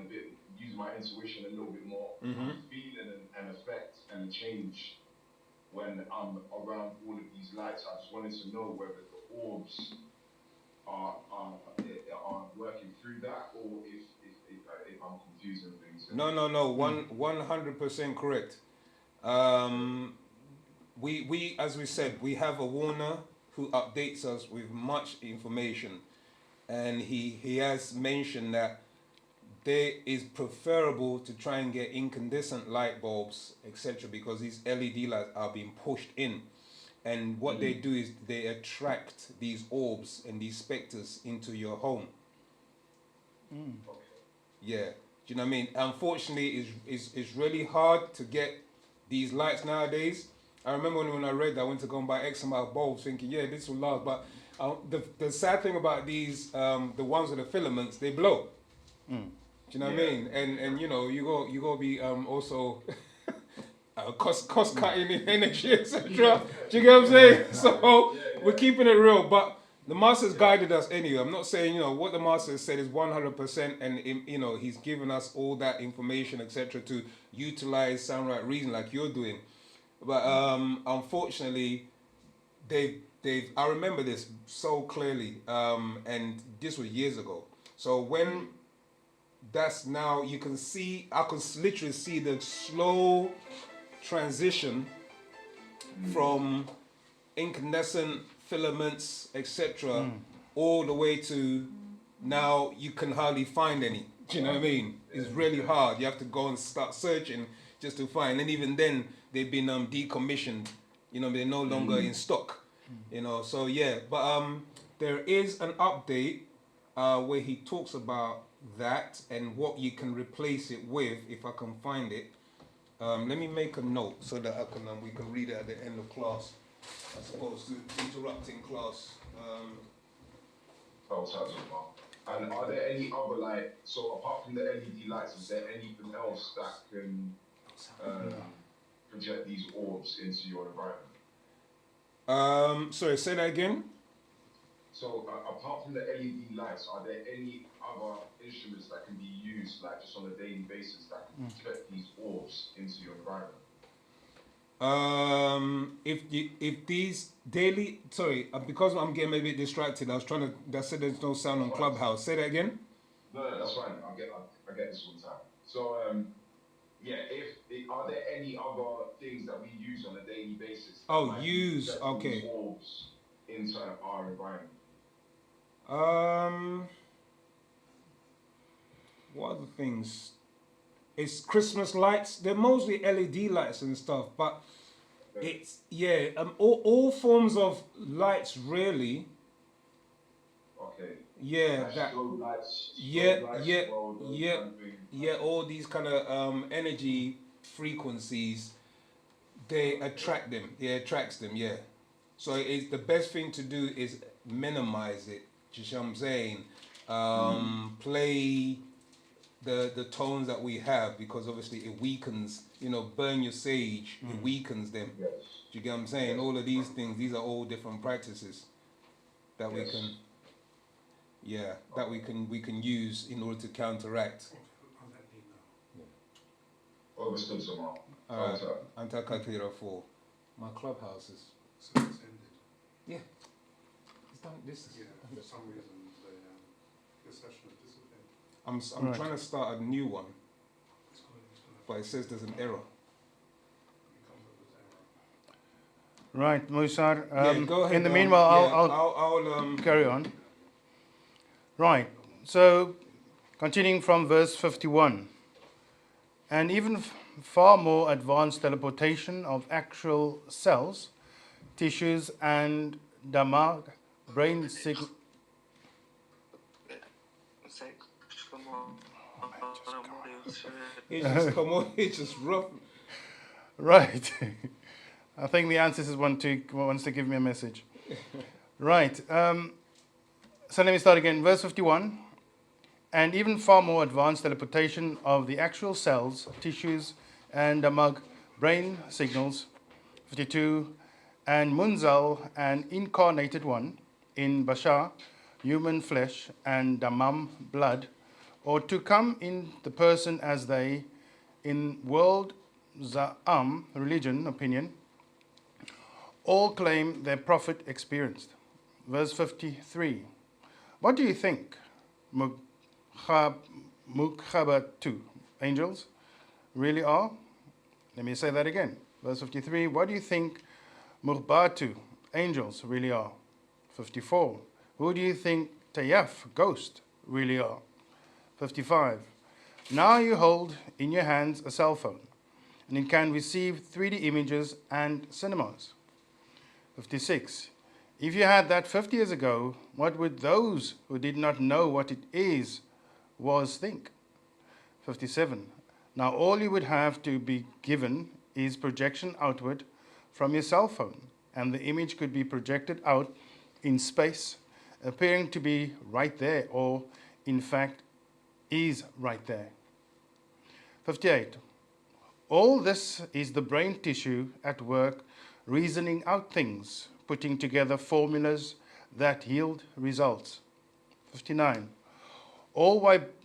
using my intuition a little bit more, I'm feeling an effect and a change when I'm around all of these lights. I just wanted to know whether the orbs are working through that, or if I'm confusing things. No, 100% correct. We as we said, we have a Warner who updates us with much information, and he has mentioned that there is preferable to try and get incandescent light bulbs, etc., because these LED lights are being pushed in. And what they do is they attract these orbs and these specters into your home. Yeah. Do you know what I mean? Unfortunately, it's really hard to get these lights nowadays. I remember when I read that, I went to go and buy X amount of bulbs thinking, yeah, this will last. But the sad thing about these, the ones with the filaments, they blow. Do you know what I mean? And you know, you go be also cost cutting in energy, etc. Do you get what I'm saying? So we're keeping it real, but the master's guided us anyway. I'm not saying what the master said is 100%, and he's given us all that information, etc. to utilize sound right reason like you're doing. But unfortunately, they've I remember this so clearly, and this was years ago. So when that's now you can see, I can literally see the slow transition from incandescent filaments, etc., all the way to now you can hardly find any. Do you know what I mean? It's really hard. You have to go and start searching just to find. And even then, they've been decommissioned. They're no longer in stock. So yeah. But there is an update where he talks about that and what you can replace it with, if I can find it. Let me make a note so that we can read it at the end of class, as opposed to interrupting class. Oh, sorry, and are there any other so apart from the LED lights, is there anything else that can project these orbs into your environment? Sorry, say that again. So apart from the LED lights, are there any other instruments that can be used just on a daily basis that can project these orbs into your environment? If these daily, sorry, because I'm getting a bit distracted. I said there's no sound on Clubhouse. Say that again. No, that's fine. I get this one time. So are there any other things that we use on a daily basis? Okay. Orbs into our environment. What other things? It's Christmas lights. They're mostly LED lights and stuff, but it's all forms of lights really. Okay. Yeah, Strobe lights, all these kind of energy frequencies, they attract them. It attracts them. Yeah. So it's the best thing to do is minimize it. You see what I'm saying? Play the tones that we have, because obviously it weakens, burn your sage, it weakens them. Yes. Do you get what I'm saying? All of these things, these are all different practices that we can use in order to counteract. Understood, Samar. Anti-calculator 4. My clubhouse is. So it's ended. Yeah. It's done. For some reason the session has disappeared. I'm trying to start a new one, It's gonna but it says there's an error. come up with error. Right, Musar. Go ahead. In the meanwhile, I'll carry on. Right, so continuing from verse 51. And even far more advanced teleportation of actual cells, tissues, and damag, brain signal. It's just rough. Right. I think the answers wants to give me a message. Right. So let me start again. Verse 51. And even far more advanced teleportation of the actual cells, tissues, and damag, brain signals. 52. And Munzal, an incarnated one, in Bashar, human flesh, and Damam, blood, or to come in the person as they, in world Za'am, religion, opinion, all claim their prophet experienced. Verse 53. What do you think, Mukhabatu, angels, really are? Let me say that again. Verse 53. What do you think Murbatu, angels, really are? 54. Who do you think Tayaf, ghost, really are? 55. Now you hold in your hands a cell phone, and it can receive 3D images and cinemas. 56. If you had that 50 years ago, what would those who did not know what it was think? 57. Now all you would have to be given is projection outward from your cell phone, and the image could be projected out in space, appearing to be right there, or in fact is right there. 58. All this is the brain tissue at work, reasoning out things, putting together formulas that yield results. 59. All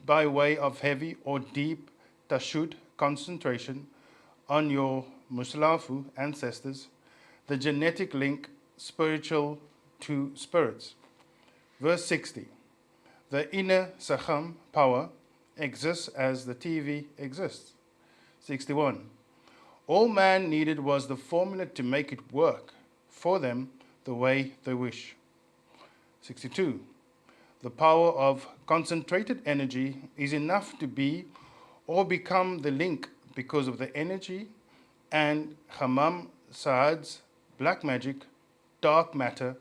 by way of heavy or deep tashud concentration on your Muslafu ancestors, the genetic link spiritual to spirits. Verse 60. The inner Sacham power exists as the TV exists. 61. All man needed was the formula to make it work for them the way they wish. 62. The power of concentrated energy is enough to be or become the link because of the energy and Hammam Saad's black magic, dark matter,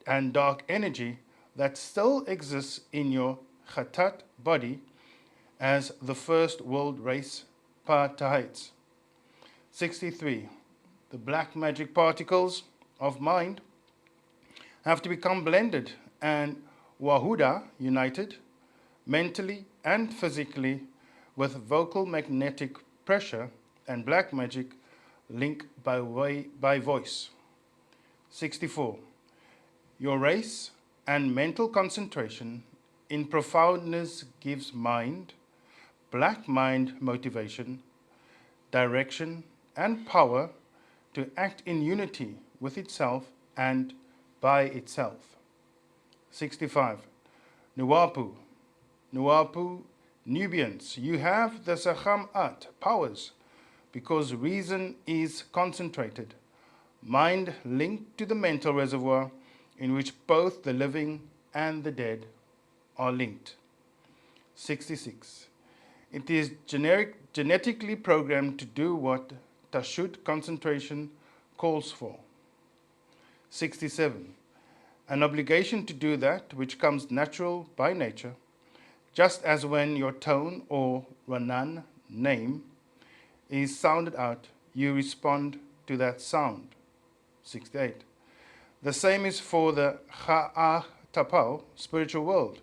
and dark energy that still exists in your Khatat body as the first world race Partahites. 63. The black magic particles of mind have to become blended and Wahuda united mentally and physically with vocal magnetic pressure and black magic link by voice. 64. Your race and mental concentration in profoundness gives mind, black mind motivation, direction, and power to act in unity with itself and by itself. 65. Nuwapu, Nubians, you have the Sacham-at powers because reason is concentrated, mind linked to the mental reservoir in which both the living and the dead are linked. 66. It is genetically programmed to do what Tashud concentration calls for. 67. An obligation to do that which comes natural by nature, just as when your tone or Ranan name is sounded out, you respond to that sound. 68. The same is for the Cha'ah Tapao, spiritual world.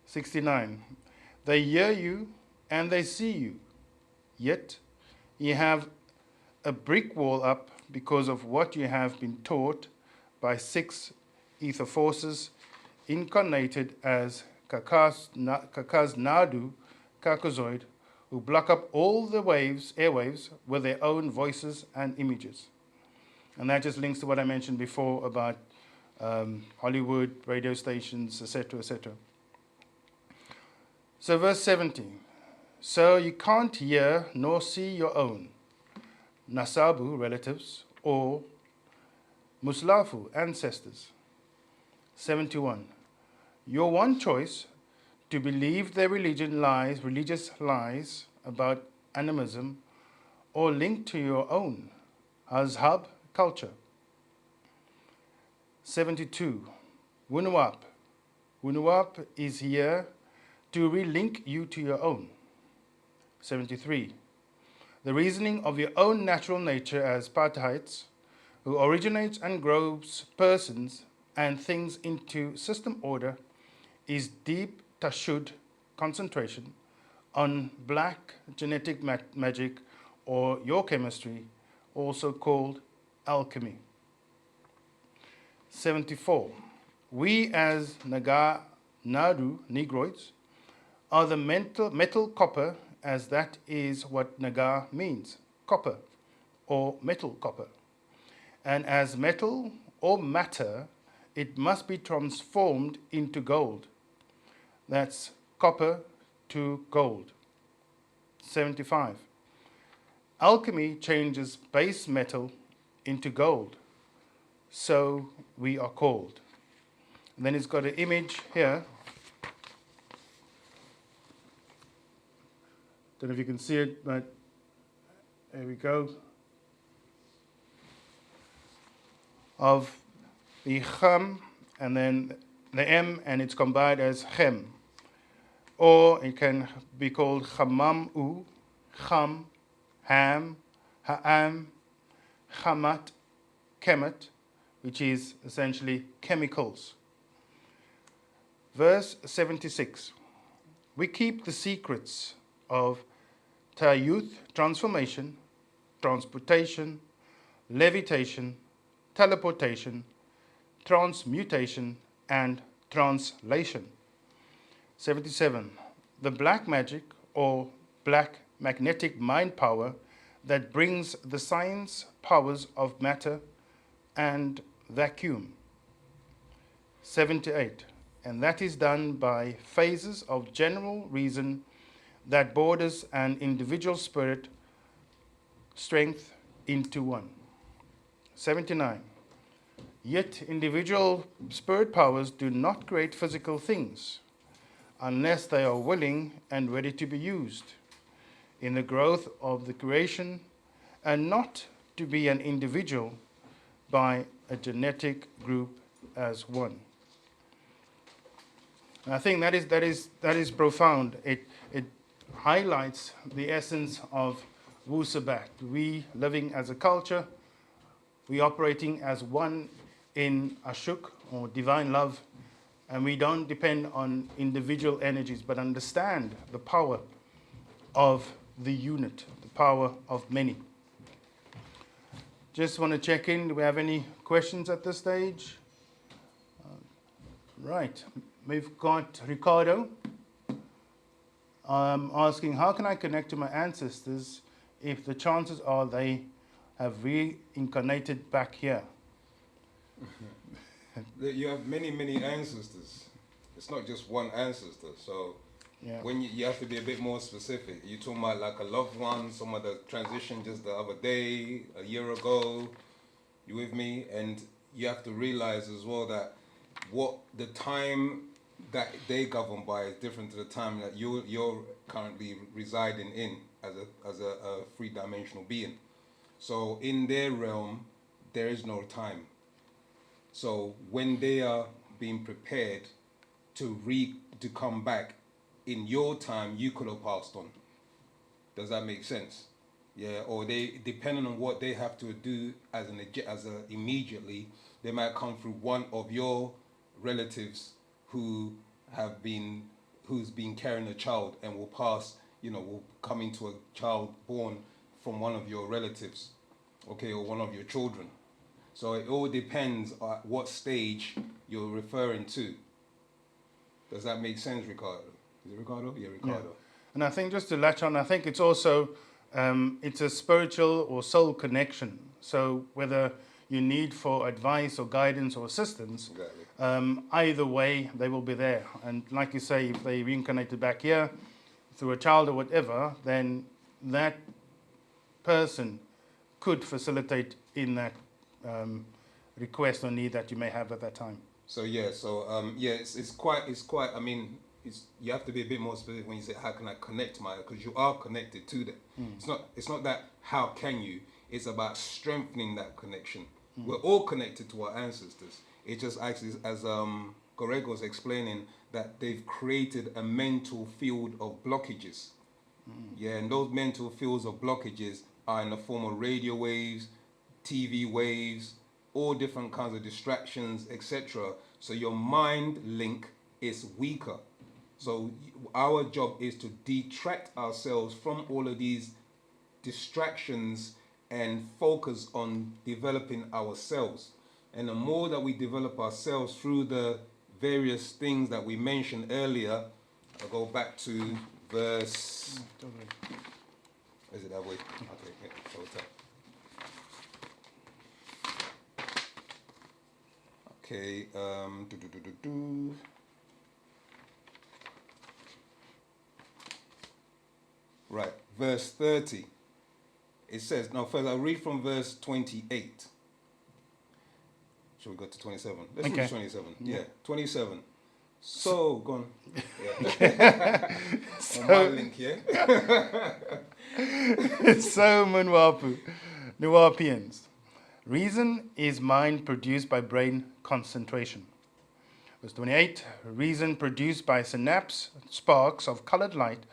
69. They hear you and they see you, yet you have a brick wall up because of what you have been taught by 6 ether forces incarnated as Kakas Nadu, Kakozoid, who block up all the airwaves with their own voices and images. And that just links to what I mentioned before about Hollywood, radio stations, etc., etc. So verse 70. So you can't hear nor see your own Nasabu, relatives, or Muslafu, ancestors. 71. Your one choice to believe their religious lies about animism, or linked to your own Azhab culture. 72. Wunuwap. Wunuwap is here to relink you to your own. 73. The reasoning of your own natural nature as Partahites, who originates and grows persons and things into system order, is deep tashud concentration on black genetic magic or your chemistry, also called alchemy. 74. We as Nadu, Negroids, are the metal copper, as that is what Naga means, copper or metal copper. And as metal or matter, it must be transformed into gold. That's copper to gold. 75. Alchemy changes base metal into gold. So we are called. And then it's got an image here. Don't know if you can see it, but there we go. Of the Cham and then the M, and it's combined as Chem. Or it can be called Chamam-U, Cham, Ham, Ha'am, Chamat, Kemet, which is essentially chemicals. Verse 76. We keep the secrets of youth transformation, transportation, levitation, teleportation, transmutation, and translation. 77. The black magic or black magnetic mind power that brings the science powers of matter and vacuum. 78. And that is done by phases of general reason that borders an individual spirit strength into one. 79. Yet individual spirit powers do not create physical things unless they are willing and ready to be used in the growth of the creation, and not to be an individual by a genetic group as one. And I think that is profound. It highlights the essence of Wu-Sabat. We living as a culture, we operating as one in Ashuk or divine love, and we don't depend on individual energies, but understand the power of the unit, the power of many. Just want to check in. Do we have any questions at this stage? Right. We've got Ricardo asking, how can I connect to my ancestors if the chances are they have reincarnated back here? You have many, many ancestors. It's not just one ancestor. So Yeah. when you have to be a bit more specific. You're talking about like a loved one, someone that transitioned just the other day, a year ago. You with me? And you have to realize as well that what the time that they govern by is different to the time that you're currently residing in as a three-dimensional being. So in their realm, there is no time. So when they are being prepared to come back, in your time, you could have passed on. Does that make sense? Yeah, or they, depending on what they have to do immediately, they might come through one of your relatives who's been carrying a child and will pass, will come into a child born from one of your relatives, okay, or one of your children. So it all depends on what stage you're referring to. Does that make sense, Ricardo? Is it Ricardo? Yeah, Ricardo. Yeah. And I think just to latch on, I think it's also, it's a spiritual or soul connection. So whether you need for advice or guidance or assistance, Exactly. either way, they will be there. And like you say, if they reincarnated back here through a child or whatever, then that person could facilitate in that request or need that you may have at that time. So yeah, it's quite. I mean, you have to be a bit more specific when you say how can I connect because you are connected to them. It's not that how can you. It's about strengthening that connection. We're all connected to our ancestors. It just actually, as Goreg was explaining, that they've created a mental field of blockages. Yeah, and those mental fields of blockages are in the form of radio waves, TV waves, all different kinds of distractions, etc. So your mind link is weaker. So our job is to detract ourselves from all of these distractions and focus on developing ourselves. And the more that we develop ourselves through the various things that we mentioned earlier, I'll go back to verse... Is it that way? Okay, yeah, so it's that. Okay, Right, verse 30. It says, now first I'll read from verse 28. Shall we go to 27? Let's read 27. Yeah, 27. So, go on. Yeah. On my link here. So, Nuwapians. Reason is mind produced by brain concentration. Verse 28. Reason produced by synapse, sparks of colored light,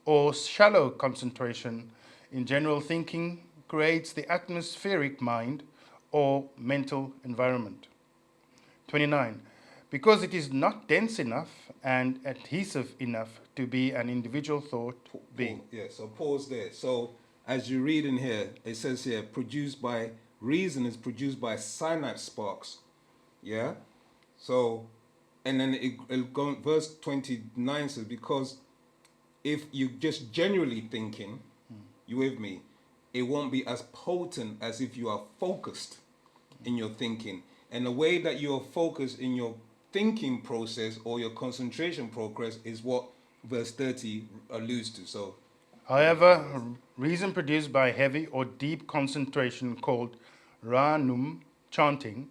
or shallow concentration in general thinking creates the atmospheric mind or mental environment. 29. Because it is not dense enough and adhesive enough to be an individual thought being. Yeah, so pause there. So as you read in here, it says here, reason is produced by synapse sparks. Yeah? So, and then it go, verse 29 says, because if you just genuinely thinking, you with me, it won't be as potent as if you are focused in your thinking. And the way that you are focused in your thinking process or your concentration progress is what verse 30 alludes to. So, However, reason produced by heavy or deep concentration called ranum, chanting,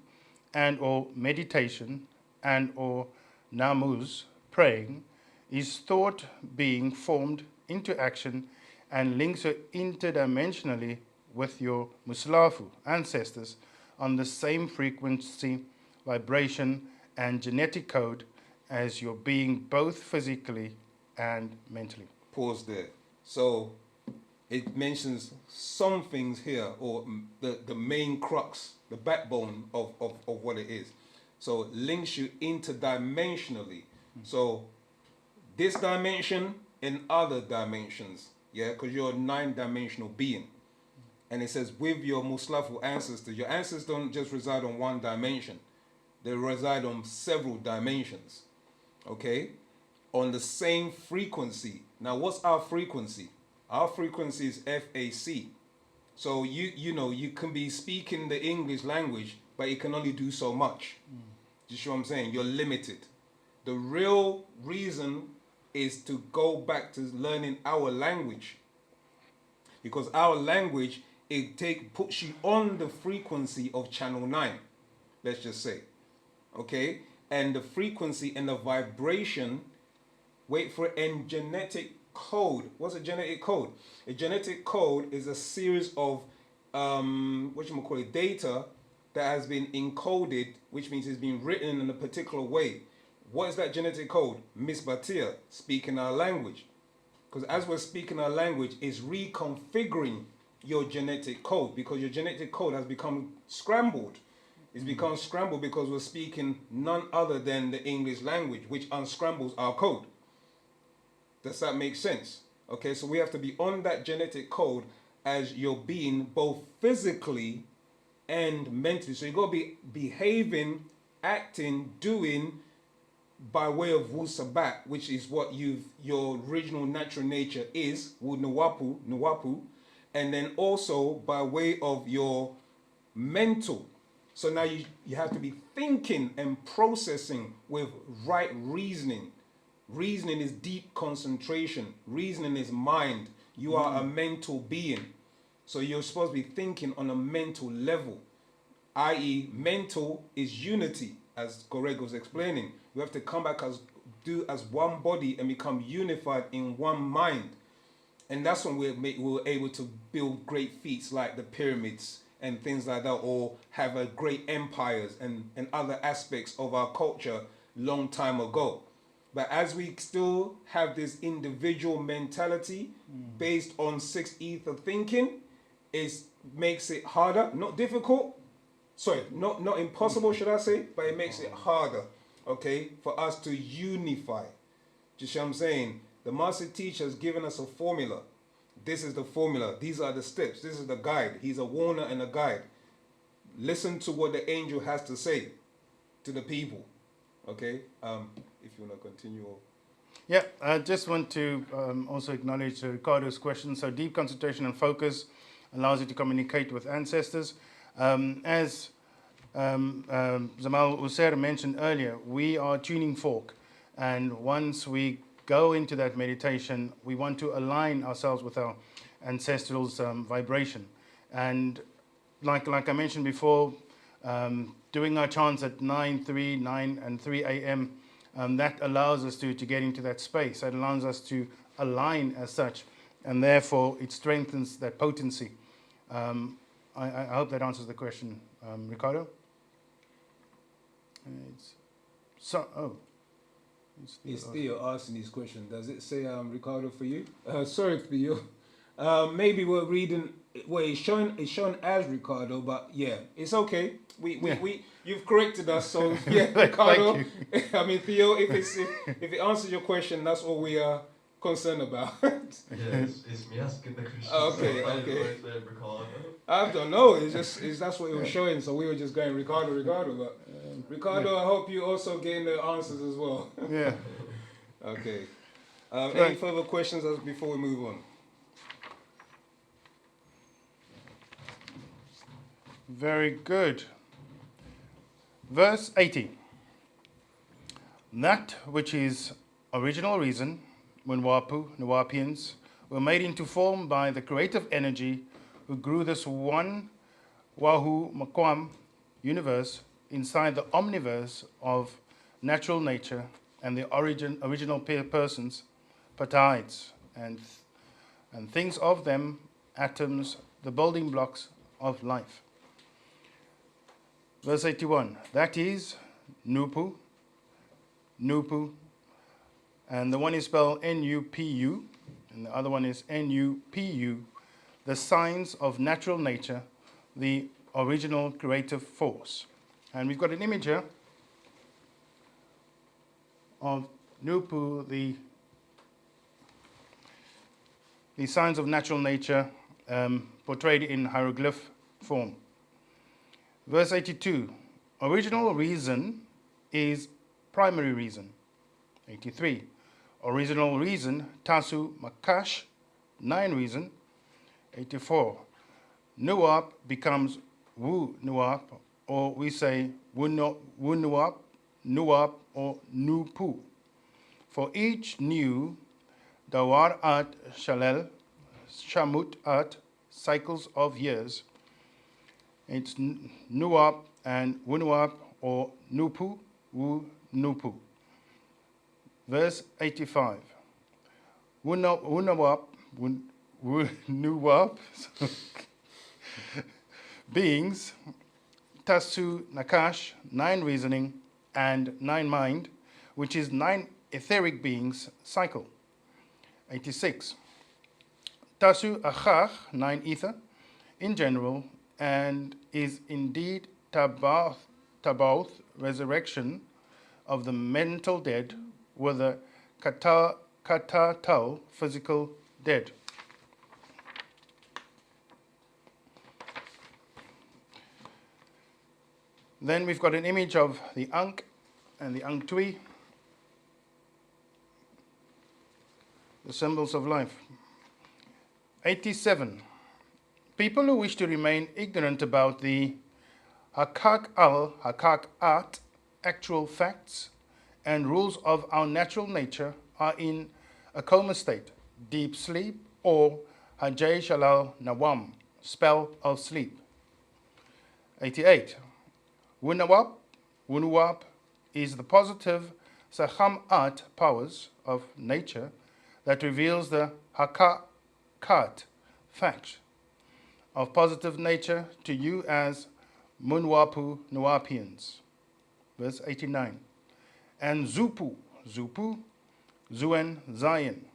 and or meditation, and or namuz, praying, is thought being formed into action and links her interdimensionally with your muslafu ancestors on the same frequency, vibration, and genetic code as your being, both physically and mentally. pause there. So it mentions some things here, or the main crux, the backbone of what it is. So it links you interdimensionally. So this dimension and other dimensions, yeah, because you're a 9-dimensional being. And it says with your Muslafu ancestors, your ancestors don't just reside on one dimension. They reside on several dimensions, okay? On the same frequency. Now, what's our frequency? Our frequency is FAC. So you know, you can be speaking the English language, but you can only do so much. Do you see what I'm saying? You're limited. The real reason is to go back to learning our language. Because our language, puts you on the frequency of channel 9, let's just say. Okay? And the frequency and the vibration, wait for it, and genetic code. What's a genetic code? A genetic code is a series of data that has been encoded, which means it's been written in a particular way. What is that genetic code? Miss Batia, speaking our language. Because as we're speaking our language, it's reconfiguring your genetic code, because your genetic code has become scrambled. It's become scrambled because we're speaking none other than the English language, which unscrambles our code. Does that make sense? Okay, so we have to be on that genetic code as your being, both physically and mentally. So you got to be behaving, acting, doing by way of Wu-Sabat, which is what your original natural nature is, Wu-Nuwapu, and then also by way of your mental. So now you have to be thinking and processing with right reasoning. Reasoning is deep concentration. Reasoning is mind. You are a mental being. So you're supposed to be thinking on a mental level, i.e. mental is unity, as Goreg was explaining. We have to come back as one body and become unified in one mind. And that's when we're able to build great feats like the pyramids and things like that, or have a great empires and other aspects of our culture long time ago. But as we still have this individual mentality based on 6 ether thinking, it makes it harder, not difficult, not impossible, should I say, but it makes it harder, okay, for us to unify. Do you see what I'm saying? The master teacher has given us a formula. This is the formula. These are the steps. This is the guide. He's a warner and a guide. Listen to what the angel has to say to the people. Okay? If you want to continue. Yeah, I just want to also acknowledge Ricardo's question. So deep concentration and focus allows you to communicate with ancestors. As Zamal Usair mentioned earlier, we are tuning fork. And once we go into that meditation, we want to align ourselves with our ancestral's vibration. And like I mentioned before, doing our chants at 9, 3, 9, and 3 a.m., that allows us to get into that space. That allows us to align as such. And therefore, it strengthens that potency. I hope that answers the question, Ricardo. It's Theo asking this question. Does it say Ricardo for you? Sorry for you. Maybe we're reading. Well, it's shown as Ricardo, but yeah, it's okay. You've corrected us, so yeah, Ricardo. I mean, Theo. If it answers your question, that's all we are concerned about? Yeah, it's me asking the question. Okay, so okay. I say Ricardo. I don't know. It's that's what it was showing. So we were just going Ricardo. But Ricardo, I hope you also getting the answers as well. Yeah. Okay. Any Right. further questions before we move on? Very good. Verse 80. That which is original reason, Munwapu, Nuwapians, were made into form by the creative energy who grew this one Wahu Makwam universe inside the omniverse of natural nature and the original persons, pataids, and things of them, atoms, the building blocks of life. Verse 81, that is Nupu, Nupu, and the one is spelled N-U-P-U, and the other one is N-U-P-U, the signs of natural nature, the original creative force. And we've got an image here of Nupu, the signs of natural nature portrayed in hieroglyph form. Verse 82, original reason is primary reason. 83, original reason, Tasu Makash, 9 reason. 84, Nuap becomes Wu Nuap, or we say Wu Nuap, Nuap, or Nupu. For each new, Dawar at Shalel, Shamut at cycles of years, it's Nuap and Wunuap, or Nupu, Wu Nupu. Verse 85. Wunuap, Wunuap, beings, Tasu Nakash, 9 reasoning, and 9 mind, which is 9 etheric beings cycle. 86. Tasu Achach, 9 ether, in general, and is indeed Tabaoth, resurrection of the mental dead, with the Katatal, physical dead. Then we've got an image of the Ankh and the Ankh Tui, the symbols of life. 87. People who wish to remain ignorant about the Hakak At, actual facts, and rules of our natural nature are in a coma state, deep sleep, or Hajay Shalal Nawam, spell of sleep. 88. Wunuwap is the positive Sahamat powers of nature that reveals the Hakakat fact of positive nature to you as Munwapu Nuwapians. Verse 89. And Zupu, Zuen, Zion.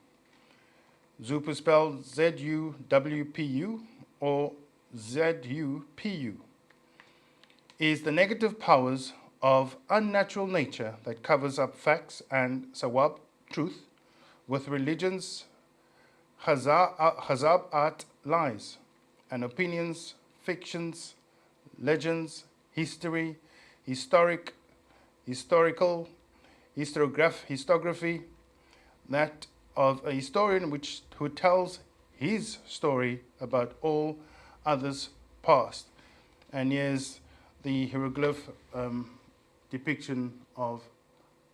Zupu spelled Z-U-W-P-U or Z-U-P-U, is the negative powers of unnatural nature that covers up facts and sawab, truth, with religion's hazab lies, and opinions, fictions, legends, history, historical, historiography, that of a historian who tells his story about all others past. And here's the hieroglyph depiction of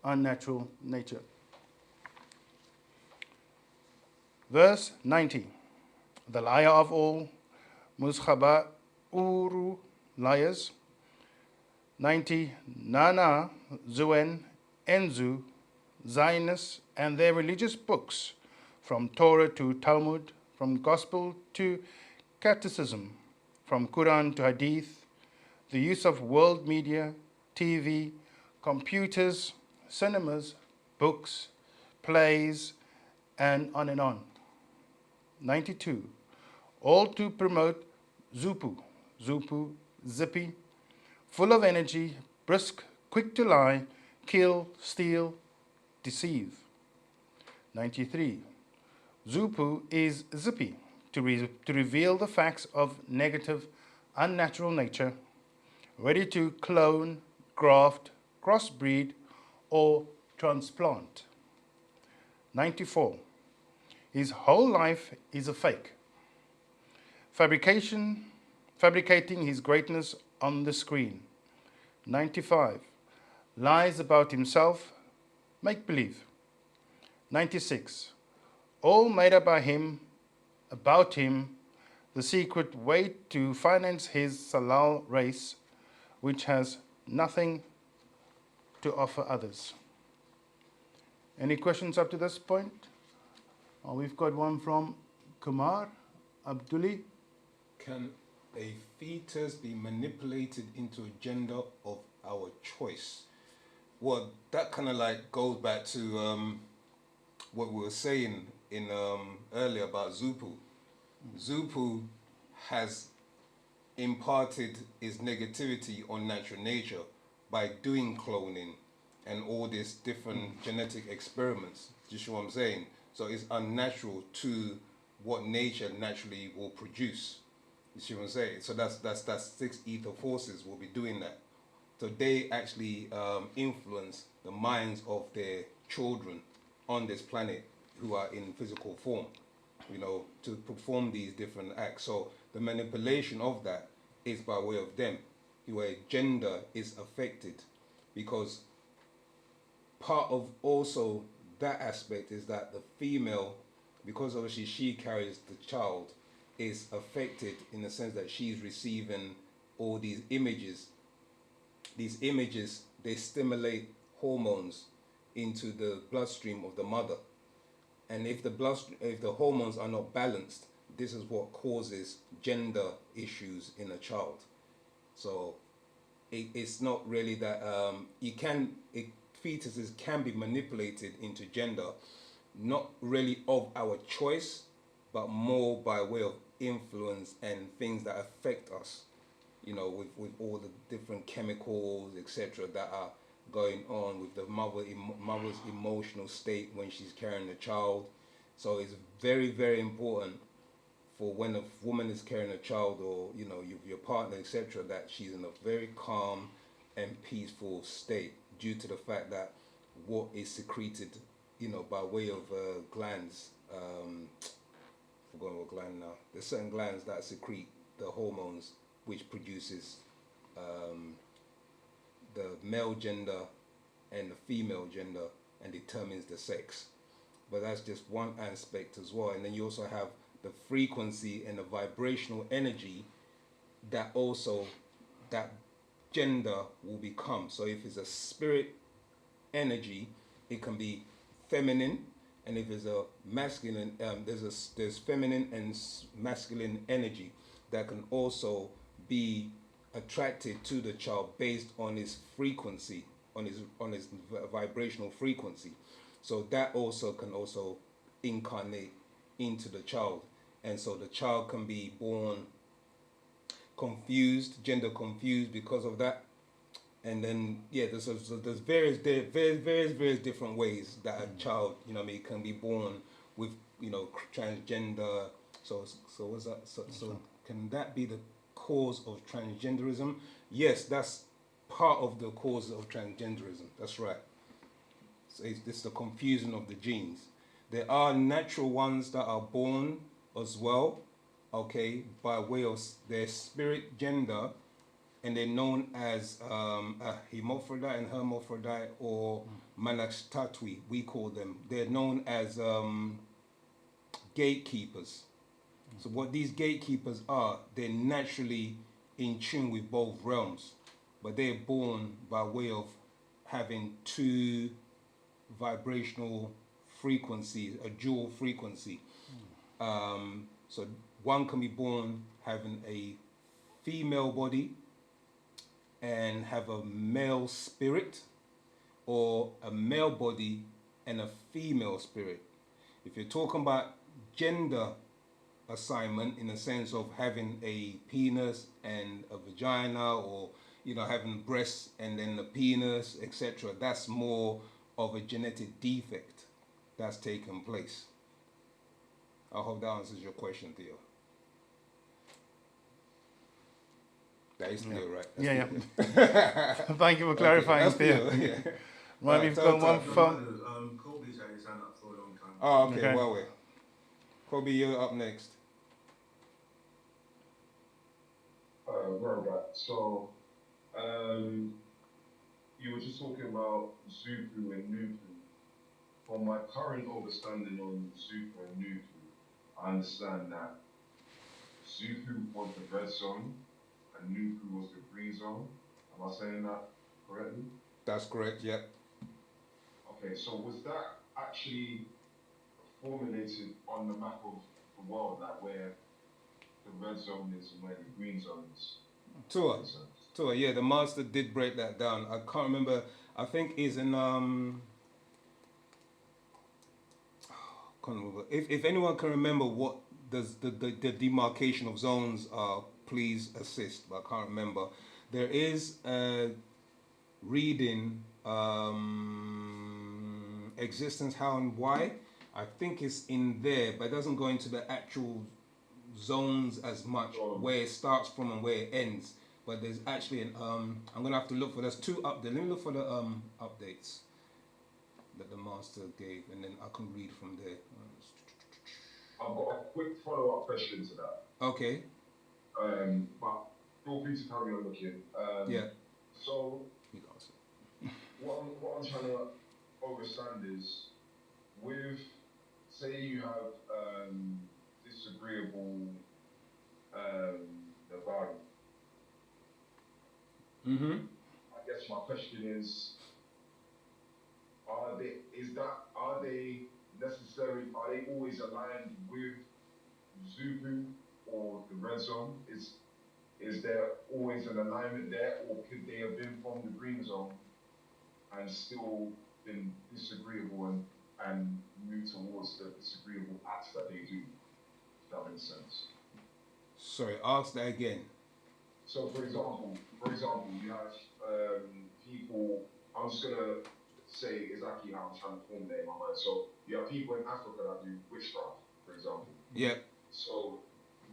unnatural nature. Verse 90. The liar of all, Wu-Sabat, Uru, liars. 90. Nana, Zuen, Enzu, Zionists, and their religious books, from Torah to Talmud, from Gospel to Catechism, from Quran to Hadith, the use of world media, TV, computers, cinemas, books, plays, and on and on. 92. All to promote Zupu, zippy, full of energy, brisk, quick to lie, kill, steal, deceive. 93. Zupu is zippy, to reveal the facts of negative, unnatural nature, ready to clone, graft, crossbreed, or transplant. 94. His whole life is a fake. Fabricating his greatness on the screen. 95. Lies about himself, make believe. 96. All made up by him, about him, the secret way to finance his Salal race, which has nothing to offer others. Any questions up to this point? Oh, we've got one from Kumar Abduli. Can a fetus be manipulated into a gender of our choice? Well, that kind of like goes back to what we were saying in earlier about Zupu. Zupu has imparted his negativity on natural nature by doing cloning and all these different genetic experiments. Do you see what I'm saying? So it's unnatural to what nature naturally will produce. You see what I'm saying? So that's six ether forces will be doing that. So they actually influence the minds of their children on this planet who are in physical form, you know, to perform these different acts. So the manipulation of that is by way of them, where gender is affected, because part of also that aspect is that the female, because obviously she carries the child, is affected in the sense that she's receiving all these images. These images, they stimulate hormones into the bloodstream of the mother. And if the hormones are not balanced, this is what causes gender issues in a child. So it's not really that fetuses can be manipulated into gender, not really of our choice, but more by way of influence and things that affect us, you know, with all the different chemicals, etc., that are going on with the mother's emotional state when she's carrying the child. So it's very, very important for when a woman is carrying a child, or you know, your partner, etc., that she's in a very calm and peaceful state, due to the fact that what is secreted, you know, by way of glands. Forgotten what gland now. There's certain glands that secrete the hormones, which produces the male gender and the female gender, and determines the sex. But that's just one aspect as well. And then you also have the frequency and the vibrational energy that also that gender will become. So if it's a spirit energy, it can be feminine, and if it's a masculine, there's feminine and masculine energy that can also be attracted to the child based on his frequency, on his vibrational frequency. So that also can also incarnate into the child, and so the child can be born confused, gender confused because of that. And then there's various different ways that a child, you know, can be born with, you know, transgender. So what's that? So can that be the cause of transgenderism? Yes, that's part of the cause of transgenderism. That's right. So it's the confusion of the genes. There are natural ones that are born as well, okay, by way of their spirit gender, and they're known as a hermaphrodite and hermaphrodite, or manakstatwi, we call them. They're known as gatekeepers. So what these gatekeepers are, they're naturally in tune with both realms, but they're born by way of having two vibrational frequencies, a dual frequency. So one can be born having a female body and have a male spirit, or a male body and a female spirit. If you're talking about gender assignment in the sense of having a penis and a vagina, or you know, having breasts and then the penis, etc., that's more of a genetic defect that's taken place. I hope that answers your question, Theo. That is Theo, right? That's Yeah, Theo. yeah. Thank you for clarifying, That's Theo. Theo. Yeah. Right, Right, we've tell- got one tell- phone. Kobe's had his hand up for a long time. Oh, okay. Okay. Well, wait. Kobe, you're up next. Right. So, you were just talking about Zupu and Nupu. From my current understanding on Zupu and Nupu, I understand that Zupu was the red zone and Nupu was the green zone. Am I saying that correctly? That's correct. Yep. Okay, so was that actually formulated on the map of the world, like where the red zone is and where the green zone is? Tua. Makes sense. Tua. Yeah, the master did break that down. I can't remember. I think is in can't remember. If anyone can remember what does the demarcation of zones are, please assist. But I can't remember. There is a reading existence, how and why. I think it's in there, but it doesn't go into the actual zones as much, where it starts from and where it ends. But there's actually an I'm gonna have to look for. There's two updates. Let me look for the updates that the master gave, and then I can read from there. I've got a quick follow-up question to that. Okay. But feel free to carry on looking. Yeah. So You can answer. what I'm trying to understand is, with, say you have disagreeable Nagari. Mm-hmm. I guess my question is, are they necessary? Are they always aligned with Zubu or the red zone? Is there always an alignment there, or could they have been from the green zone and still been disagreeable and move towards the disagreeable acts that they do? If that makes sense. Sorry, ask that again. So, for example, you have people. I'm just gonna say exactly how I'm trying to formulate in my mind. So, you have people in Africa that do witchcraft, for example. Yeah. So,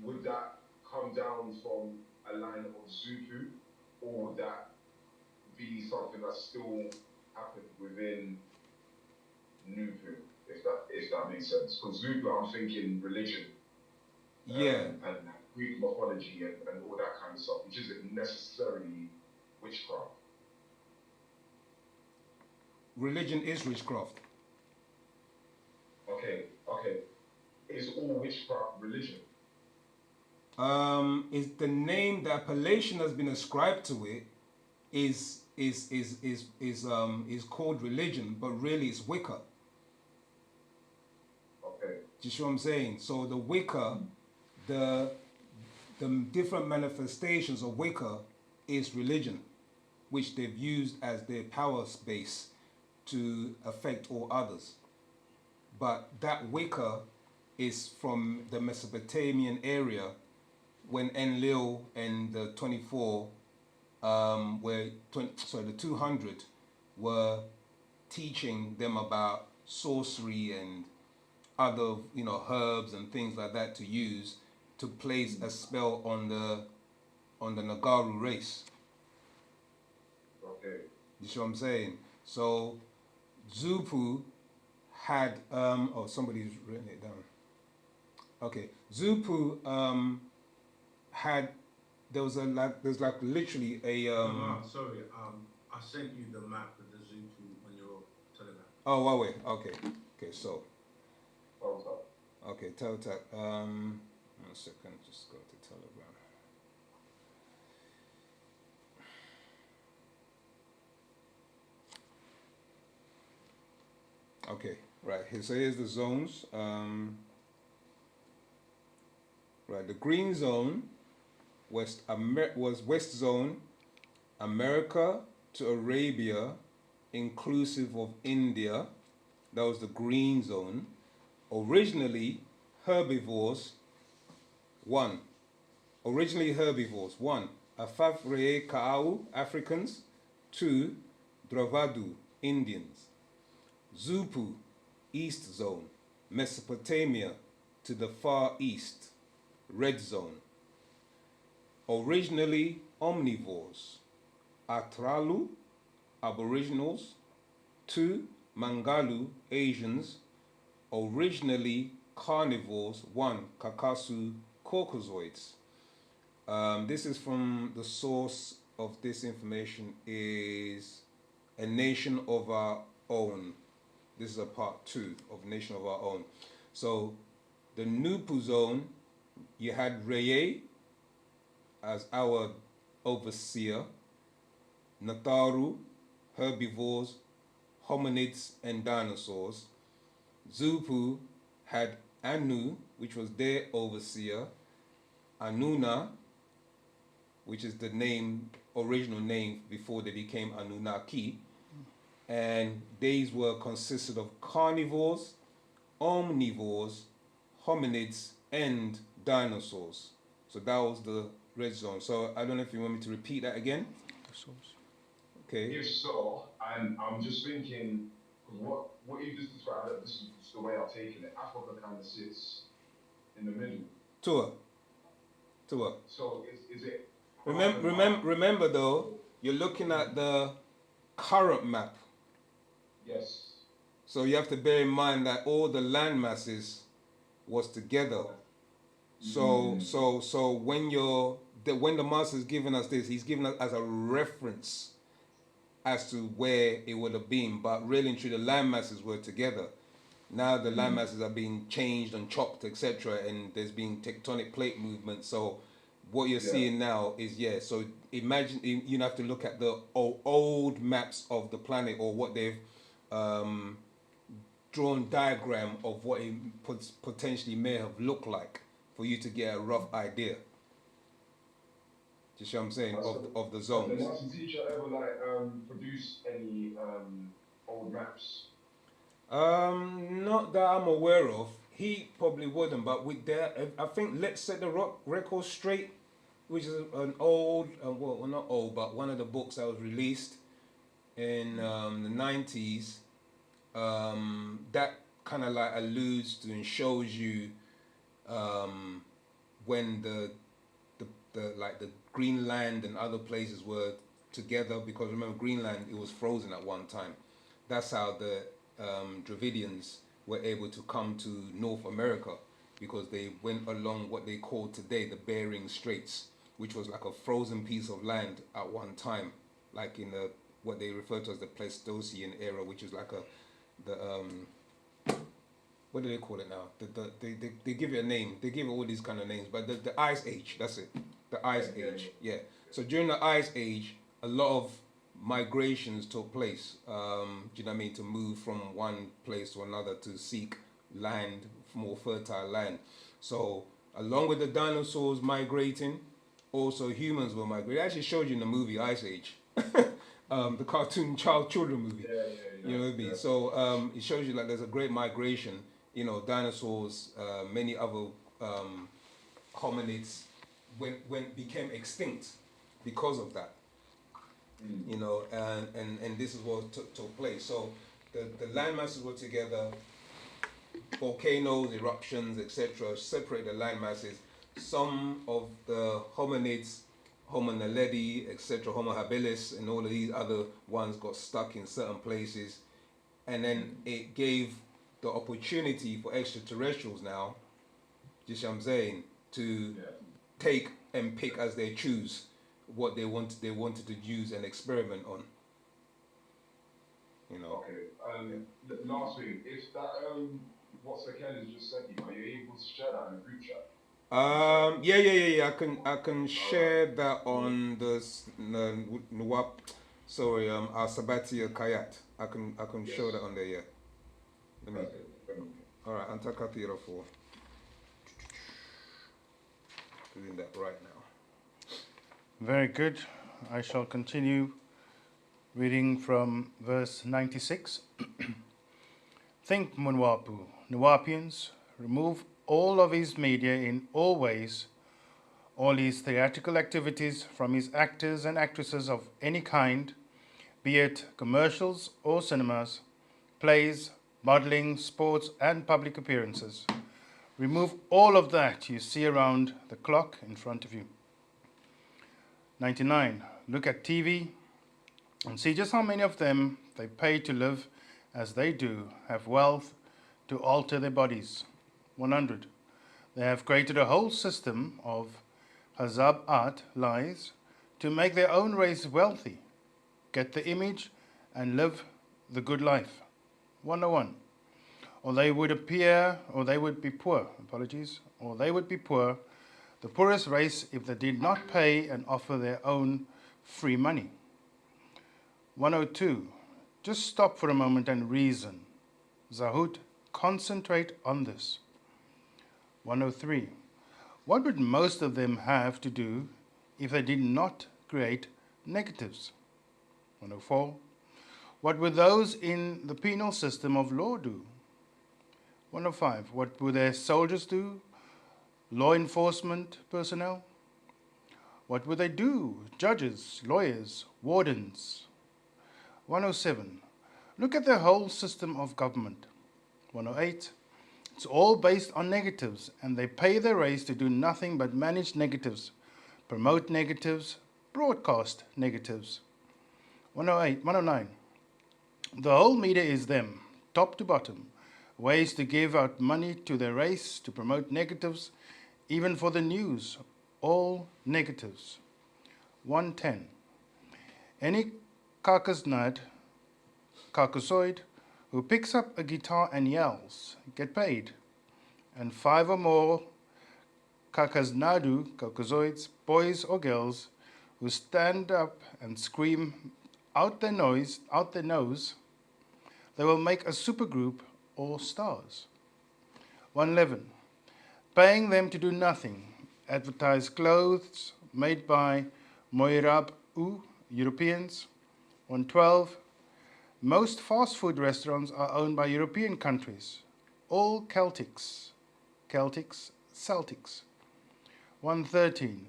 would that come down from a line of Zupu, or would that be something that still happened within Nupu, if that makes sense? Because Zupu, I'm thinking religion. Yeah. And Greek mythology and all that kind of stuff, which isn't necessarily witchcraft. Religion is witchcraft. Okay. Is all witchcraft religion? Is the name, the appellation that's been ascribed to it is called religion, but really it's Wicca. Okay. Do you see what I'm saying? So the Wicca, the different manifestations of Wicca is religion, which they've used as their power base to affect all others. But that Wicca is from the Mesopotamian area, when Enlil and the 24 the 200 were teaching them about sorcery and other, herbs and things like that to use to place a spell on the Nagaru race. Okay. You see what I'm saying? So Zupu had somebody's written it down. Okay, Zupu there's literally a Sorry, I sent you the map of the Zupu on your Telegram. Oh, wait. Okay, so. Teletype. Okay, Teletype. 1 second, just go to Telegram. Okay, right. So here's the zones. Right, the green zone was West Zone, America to Arabia, inclusive of India. That was the green zone. Originally herbivores. 1. Afafre Kaau, Africans. 2. Dravadu, Indians. Zupu, East Zone, Mesopotamia, to the far east, red zone. Originally omnivores. Atralu, aboriginals. 2. Mangalu, Asians. Originally carnivores. 1. Kakasu, Caucasoids. This is from the source of this information is A Nation of Our Own. This is a part 2 of Nation of Our Own. So the Nupu zone, you had Reye as our overseer, Nataru, herbivores, hominids, and dinosaurs. Zupu had Anu, which was their overseer, Anuna, which is the name, original name before they became Anunnaki, and these were consisted of carnivores, omnivores, hominids, and dinosaurs. So that was the red zone. So I don't know if you want me to repeat that again. Okay. If so, and I'm just thinking, because what you just described, this is the way I've taken it. Africa kind of sits in the middle. Tour. So is it? Remember though, you're looking at the current map. Yes. So you have to bear in mind that all the land masses was together. So when the master's giving us this, he's giving us as a reference as to where it would have been, but really and truly the land masses were together. Now the land masses are being changed and chopped, etc., and there's been tectonic plate movement. So what you're seeing now is so imagine you have to look at the old maps of the planet, or what they've drawn diagram of what it potentially may have looked like, for you to get a rough idea. Do you see what I'm saying? Of the zones. Did the master teacher ever produce any old maps? Not that I'm aware of. He probably wouldn't, but with that, I think Let's Set the Record Straight, which is an old, well, not old, but one of the books that was released in the 90s. That kind of like alludes to and shows you when the Greenland and other places were together, because remember Greenland, it was frozen at one time. That's how the Dravidians were able to come to North America, because they went along what they call today the Bering Straits, which was like a frozen piece of land at one time, like in what they refer to as the Pleistocene era, which is like what do they call it now? They give it a name. They give it all these kind of names, but the Ice Age, that's it. The Ice Age, yeah. So during the Ice Age, a lot of migrations took place. Do you know what I mean? To move from one place to another to seek land, more fertile land. So along with the dinosaurs migrating, also humans were migrating. It actually showed you in the movie Ice Age, the cartoon children movie. You know what I mean? So it shows you like there's a great migration. You know, dinosaurs, many other hominids became extinct because of that. You know, and this is what took place. So the land masses were together, volcanoes, eruptions, etc., separate the land masses. Some of the hominids, Homo naledi, etc., Homo habilis, and all of these other ones got stuck in certain places, and then it gave the opportunity for extraterrestrials now, just what I'm saying, to take and pick as they choose what they wanted to use and experiment on. You know. Okay. Last thing, if that what Sir Ken has just said, are you able to share that in the group chat? Yeah. I can share that on the Nwap. Sorry, our Sabatia Kayat. I can show that on there. Yeah. Let me. All right, Antakatira for doing that right now. Very good. I shall continue reading from verse 96. Think, Munwapu, Nuwapians, remove all of his media in all ways, all his theatrical activities from his actors and actresses of any kind, be it commercials or cinemas, plays, modeling, sports, and public appearances. Remove all of that you see around the clock in front of you. 99. Look at TV and see just how many of them they pay to live as they do, have wealth to alter their bodies. 100. They have created a whole system of Wu-Sabat lies to make their own race wealthy, get the image, and live the good life. 101. Or they would be poor, or they would be poor, the poorest race, if they did not pay and offer their own free money. 102. Just stop for a moment and reason. Zahut, concentrate on this. 103. What would most of them have to do if they did not create negatives? 104. What would those in the penal system of law do? 105. What would their soldiers do? Law enforcement personnel? What would they do? Judges, lawyers, wardens? 107. Look at the whole system of government. 108. It's all based on negatives, and they pay their race to do nothing but manage negatives, promote negatives, broadcast negatives. 108, 109. The whole media is them, top to bottom. Ways to give out money to their race, to promote negatives, even for the news, all negatives. 110. Any Caucasoid who picks up a guitar and yells, get paid. And 5 or more Caucasoids, boys or girls, who stand up and scream out their nose, they will make a supergroup or stars. 111. Paying them to do nothing, advertise clothes made by Moirab Europeans. 112. Most fast food restaurants are owned by European countries, all Celtics. 113.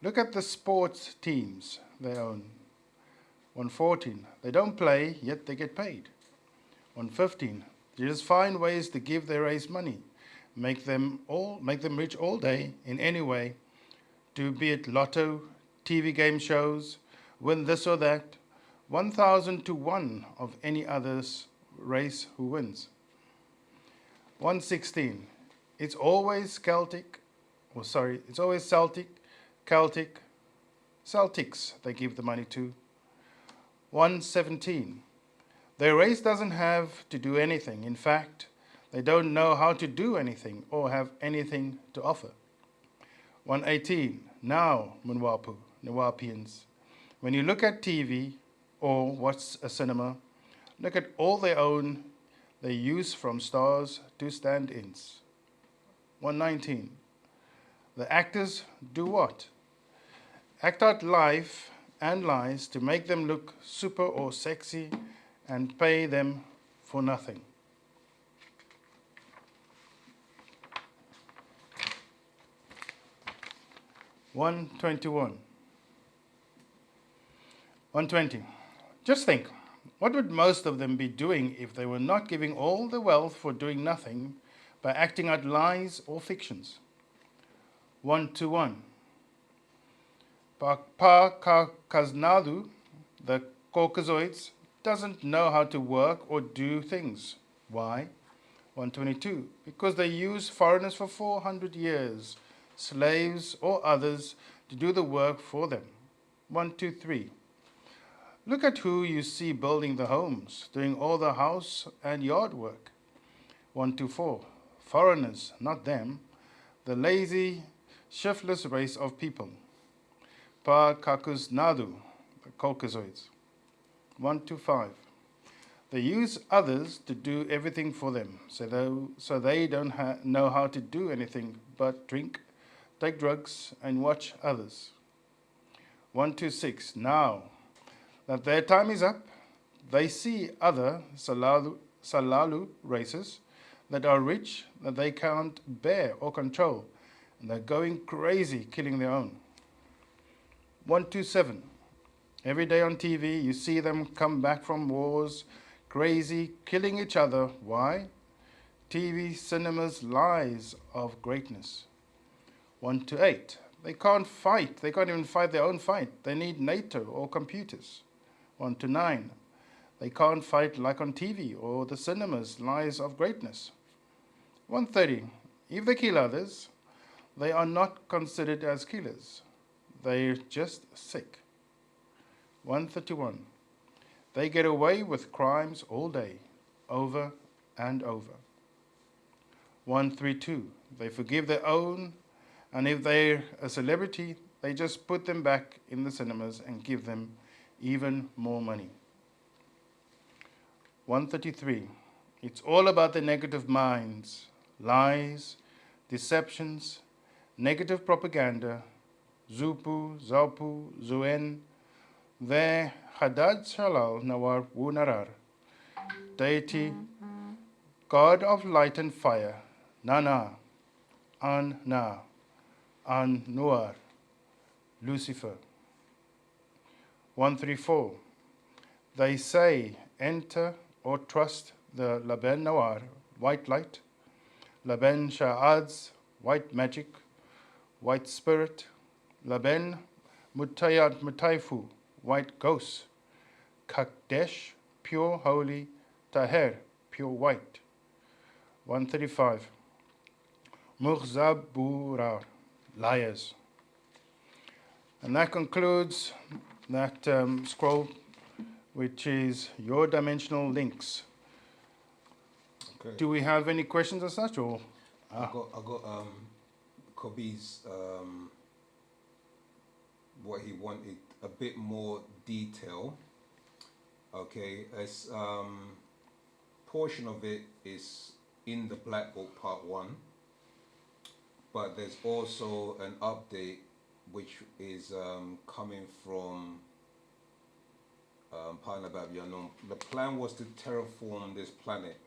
Look at the sports teams they own. 114. They don't play, yet they get paid. 115. They just find ways to give their race money, make them rich all day in any way, to be it lotto, TV game shows, win this or that, 1,000 to 1 of any other's race who wins. 116. It's always Celtic, Celtics they give the money to. 117. Their race doesn't have to do anything. In fact, they don't know how to do anything or have anything to offer. 118. Now, Nwapians, when you look at TV or watch a cinema, look at all they use from stars to stand-ins. 119. The actors do what? Act out life and lies to make them look super or sexy and pay them for nothing. $121. 120. Just think, what would most of them be doing if they were not giving all the wealth for doing nothing by acting out lies or fictions? 121. Kaznadu, the Caucasoids, doesn't know how to work or do things. Why? 122. Because they used foreigners for 400 years, slaves or others, to do the work for them. 123. Look at who you see building the homes, doing all the house and yard work. 124. Foreigners, not them, the lazy, shiftless race of people. Kakusnadu, the Caucasoids. 125. They use others to do everything for them, so they don't know how to do anything but drink, take drugs, and watch others. 126. Now that their time is up, they see other Salalu races that are rich, that they can't bear or control, and they're going crazy, killing their own. 127. Every day on TV, you see them come back from wars, crazy, killing each other. Why? TV, cinemas, lies of greatness. 1 to 8. They can't fight. They can't even fight their own fight. They need NATO or computers. 1 to 9. They can't fight like on TV or the cinemas, lies of greatness. 130. If they kill others, they are not considered as killers. They're just sick. 131. They get away with crimes all day, over and over. 132. They forgive their own, and if they're a celebrity, they just put them back in the cinemas and give them even more money. 133. It's all about the negative minds, lies, deceptions, negative propaganda, Zupu, Zapu, Zuen, the Hadad Shalal Nawar Wunarar, deity, God of light and fire, Nana, An-Na, An-Nuar, Lucifer. 134. They say, enter or trust the Laben Nawar, white light, Laben Sha'ad's white magic, white spirit, Laben Mutayat Mutaifu, white ghost, Kakdesh, pure holy, Taher, pure white. 135. Mughzaburar, liars. And that concludes that scroll, which is your dimensional links. Okay. Do we have any questions as such, or? I got Kobe's what he wanted, a bit more detail. Okay, as portion of it is in the Black Book Part 1, but there's also an update which is coming from Partner Babylon. The plan was to terraform this planet.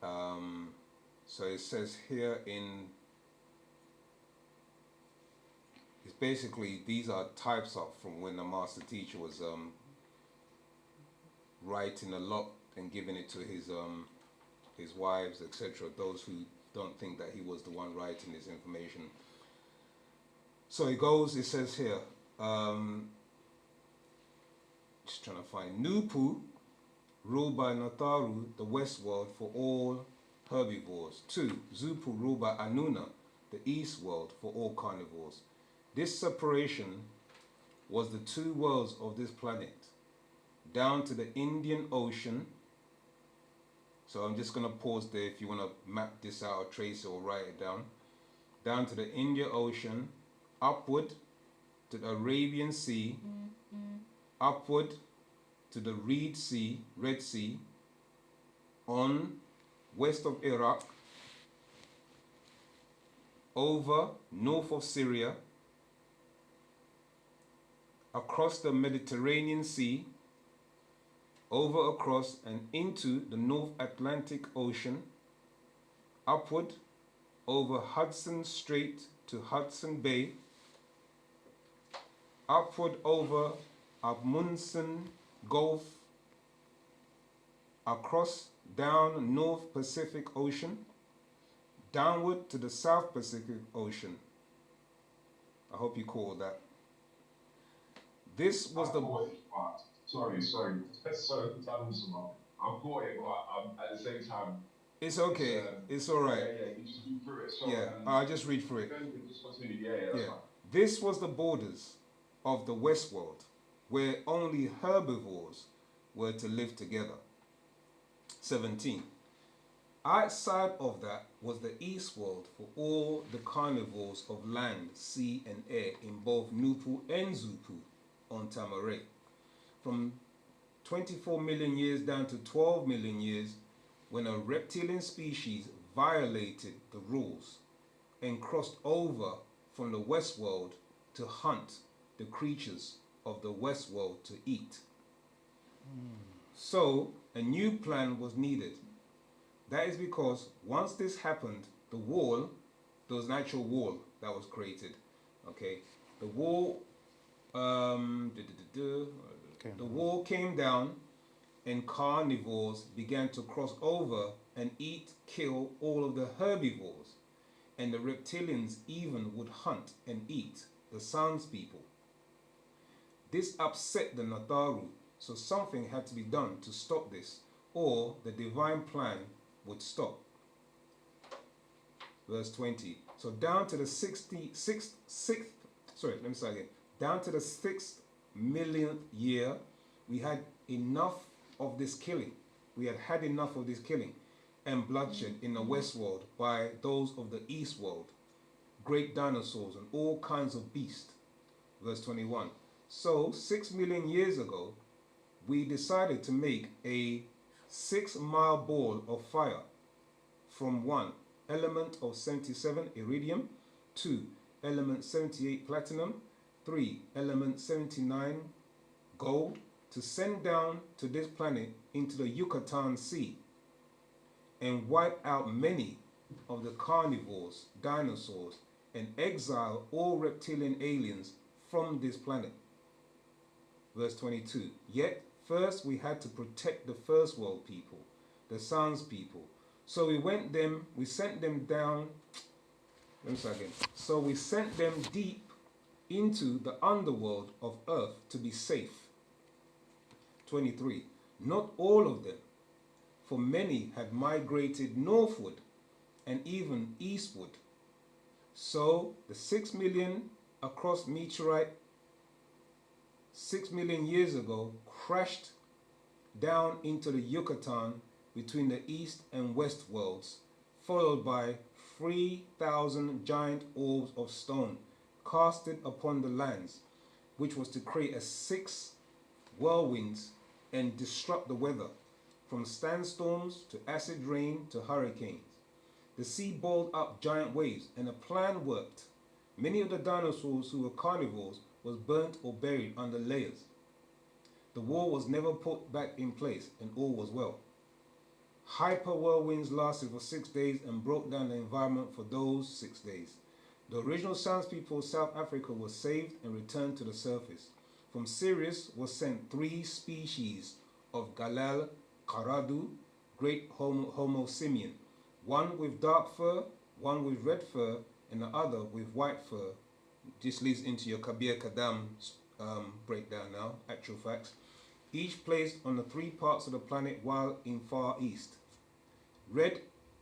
So it says here it's basically, these are types up from when the master teacher was writing a lot and giving it to his wives, etc. Those who don't think that he was the one writing this information. So it says here, just trying to find, Nupu, ruled by Nataru, the west world for all herbivores. 2. Zupu, ruled by Anuna, the east world for all carnivores. This separation was the two worlds of this planet, down to the Indian Ocean. So I'm just going to pause there if you want to map this out or trace it or write it down. Down to the Indian Ocean, upward to the Arabian Sea, upward to the Red Sea, on west of Iraq, over north of Syria, across the Mediterranean Sea, over across and into the North Atlantic Ocean, upward over Hudson Strait to Hudson Bay, upward over Amundsen Gulf, across down North Pacific Ocean, downward to the South Pacific Ocean. I hope you caught that. This was the... Sorry, sorry, I've got it, but at the same time... It's okay, it's alright. Yeah, you just read through it. So, yeah, I'll just read through it. Just continue. Yeah, that's fine. This was the borders of the West World, where only herbivores were to live together. 17. Outside of that was the East World for all the carnivores of land, sea and air in both Nupu and Zupu on Tamaray. From 24 million years down to 12 million years, when a reptilian species violated the rules and crossed over from the West World to hunt the creatures of the West World to eat. So a new plan was needed. That is because once this happened, the wall, there was an actual wall that was created. Okay, the wall, the wall came down, and carnivores began to cross over and kill all of the herbivores, and the reptilians even would hunt and eat the Sans people. This upset the Nataru, so something had to be done to stop this, or the divine plan would stop. Verse 20. So down to the 66th, down to the 6th millionth year, we had enough of this killing. We had enough of this killing and bloodshed in the West World by those of the East World, great dinosaurs and all kinds of beasts. Verse 21. So 6 million years ago, we decided to make a 6-mile ball of fire from 1 element of 77 iridium, 2 element 78 platinum, 3 element 79 gold, to send down to this planet into the Yucatan Sea and wipe out many of the carnivores, dinosaurs, and exile all reptilian aliens from this planet. Verse 22. Yet first we had to protect the first world people, the Sans people. So we sent them down. So we sent them deep into the underworld of Earth to be safe. 23. Not all of them, for many had migrated northward and even eastward. So the 6 million across meteorite 6 million years ago crashed down into the Yucatan between the east and west worlds, followed by 3,000 giant orbs of stone casted upon the lands, which was to create 6 whirlwinds and disrupt the weather, from sandstorms to acid rain to hurricanes. The sea balled up giant waves, and a plan worked. Many of the dinosaurs who were carnivores was burnt or buried under layers. The wall was never put back in place, and all was well. Hyper whirlwinds lasted for 6 days and broke down the environment for those 6 days. The original Sans people of South Africa were saved and returned to the surface. From Sirius was sent 3 species of Galal Karadu, great Homo simian, one with dark fur, one with red fur, and the other with white fur. This leads into your Kabir Kadam breakdown now, actual facts. Each placed on the 3 parts of the planet while in Far East. Red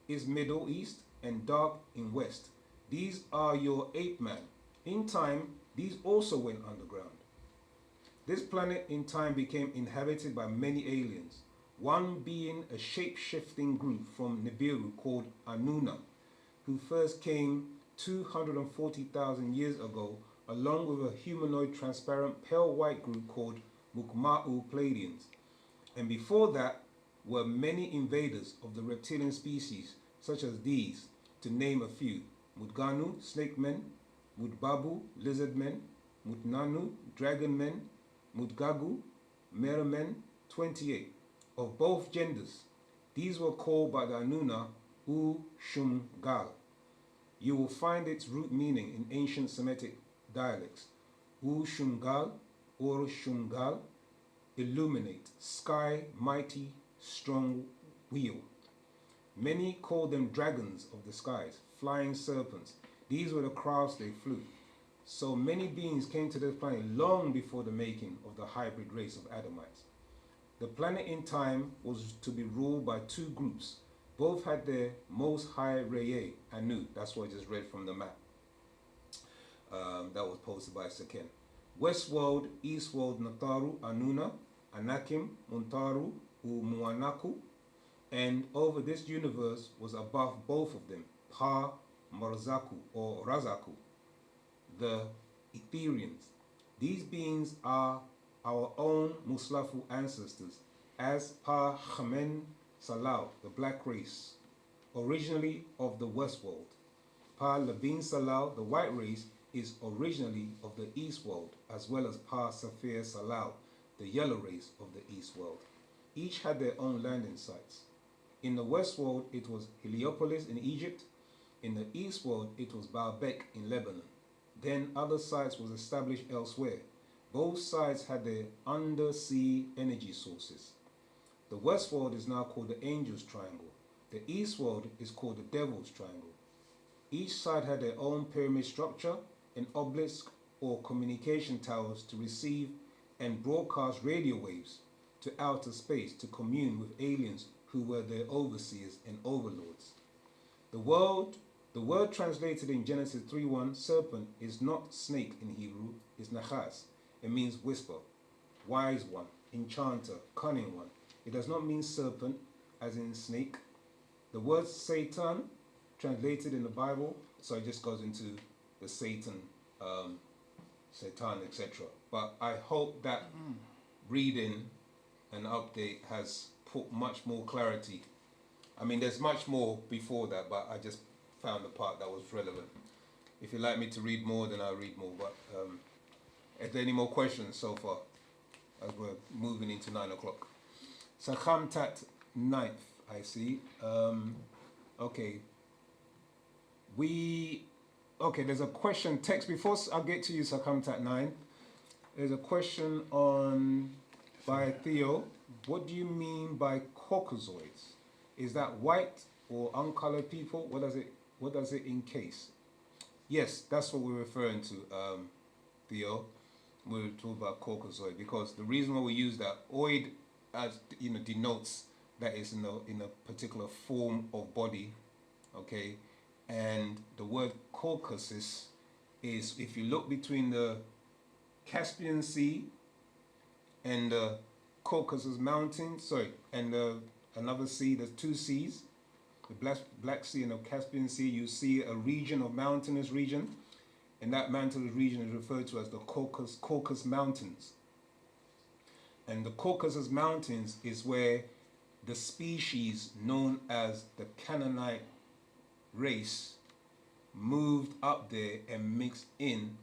is Middle East and dark in West. These are your ape man. In time, these also went underground. This planet in time became inhabited by many aliens, one being a shape-shifting group from Nibiru called Anuna, who first came 240,000 years ago, along with a humanoid transparent pale white group called Mukma'u Pleiadians. And before that were many invaders of the reptilian species, such as these, to name a few: Mudganu, snake men; Mudbabu, lizard men; Mutnanu, dragon men; Mudgagu, mare men, 28, of both genders. These were called by the Anuna U-Shumgal. You will find its root meaning in ancient Semitic dialects. U-Shumgal or Shumgal, illuminate, sky, mighty, strong wheel. Many called them dragons of the skies, flying serpents. These were the crafts they flew. So many beings came to this planet long before the making of the hybrid race of Adamites. The planet in time was to be ruled by 2 groups. Both had their most high Reye, Anu. That's what I just read from the map. That was posted by Seken. Westworld, Eastworld, Nataru, Anuna, Anakim, Muntaru, Umuanaku, and over this universe was above both of them, Pa Marzaku or Razaku, the Etherians. These beings are our own Muslafu ancestors, as Pa Khamen Salau, the black race, originally of the Westworld. Pa Labin Salau, the white race, is originally of the East World, as well as Pa Safir Salau, the yellow race of the East World. Each had their own landing sites. In the West World, it was Heliopolis in Egypt. In the East World, it was Baalbek in Lebanon. Then other sites was established elsewhere. Both sides had their undersea energy sources. The West World is now called the Angels Triangle. The east world is called the Devil's Triangle. Each side had their own pyramid structure, an obelisk or communication towers to receive and broadcast radio waves to outer space to commune with aliens who were their overseers and overlords. The word translated in Genesis 3:1, serpent, is not snake in Hebrew, it's nachas. It means whisper, wise one, enchanter, cunning one. It does not mean serpent, as in snake. The word Satan, translated in the Bible, so it just goes into the Satan, Satan, etc. But I hope that reading and update has put much more clarity. I mean, there's much more before that, but I just found the part that was relevant. If you'd like me to read more, then I'll read more. But is there any more questions so far as we're moving into 9 o'clock? Sakhamtat 9th, I see. Okay. There's a question text. Before I get to you, Sakhamtat 9, there's a question by Theo. What do you mean by Caucasoids? Is that white or uncolored people? What does it encase? Yes, that's what we're referring to, Theo. We're talking about Caucasoid because the reason why we use that oid as denotes that is in a particular form of body, okay? And the word Caucasus is, if you look between the Caspian Sea and the Caucasus Mountains, and another sea, there's two seas, the Black Sea and the Caspian Sea, you see a region of mountainous region, and that mountainous region is referred to as the Caucasus Mountains. And the Caucasus Mountains is where the species known as the Canaanite race moved up there and mixed in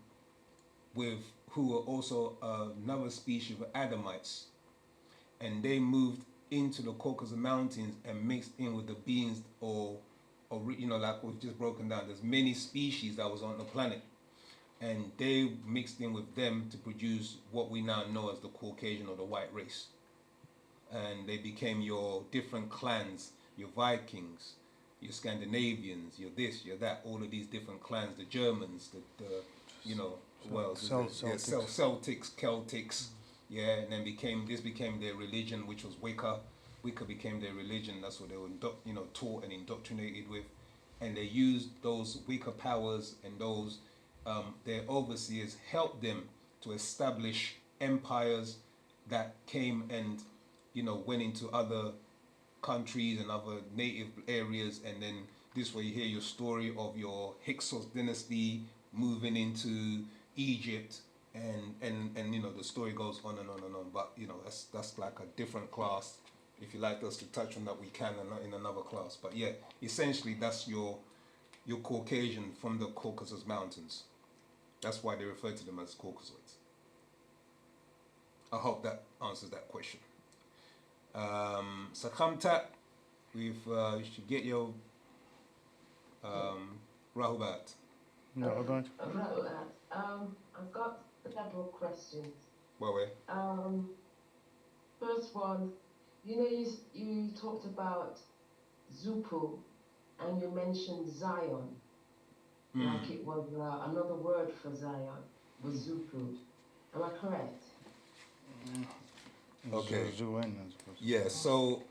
with who were also another species of Adamites, and they moved into the Caucasus Mountains and mixed in with the beings or like we've just broken down. There's many species that was on the planet, and they mixed in with them to produce what we now know as the Caucasian or the white race. And they became your different clans, your Vikings, your Scandinavians, your this, your that, all of these different clans, the Germans, Celtics, Celtics, yeah, and then this became their religion, which was Wicca. Wicca became their religion. That's what they were, taught and indoctrinated with, and they used those Wicca powers and those their overseers helped them to establish empires that came and went into other countries and other native areas, and then this way you hear your story of your Hyksos dynasty moving into Egypt, and the story goes on and on and on. But that's like a different class. If you like us to touch on that, we can in another class. But yeah, essentially that's your Caucasian from the Caucasus Mountains. That's why they refer to them as Caucasoids. I hope that answers that question. Sakhamtat, you should get your Rahubat. No, I'm going to. I've got several questions. Well, First one, you talked about Zupu, and you mentioned Zion, like it was another word for Zion was Zupu. Am I correct? Okay. Yeah. So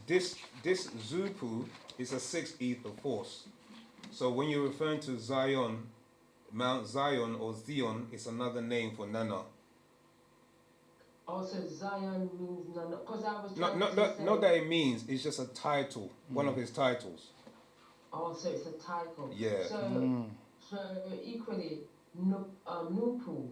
this Zupu is a 6th ether force. So when you're referring to Zion, Mount Zion or Zion, it's another name for Nana. Also, Zion means Nana, because I was Not that it means. It's just a title, one of his titles. Oh, so it's a title. Yeah. So equally, Nupu,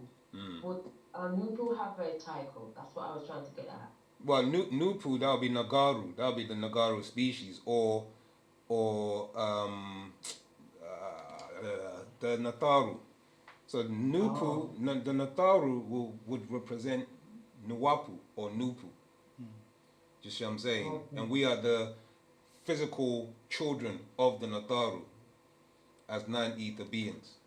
would Nupu have a title? That's what I was trying to get at. Well, Nupu, that would be Nagaru. That would be the Nagaru species, or the Nataru. So Nupu, the Nataru would represent Nuwapu or Nupu. You see what I'm saying? Okay. And we are the physical children of the Nataru as 9 ether beings.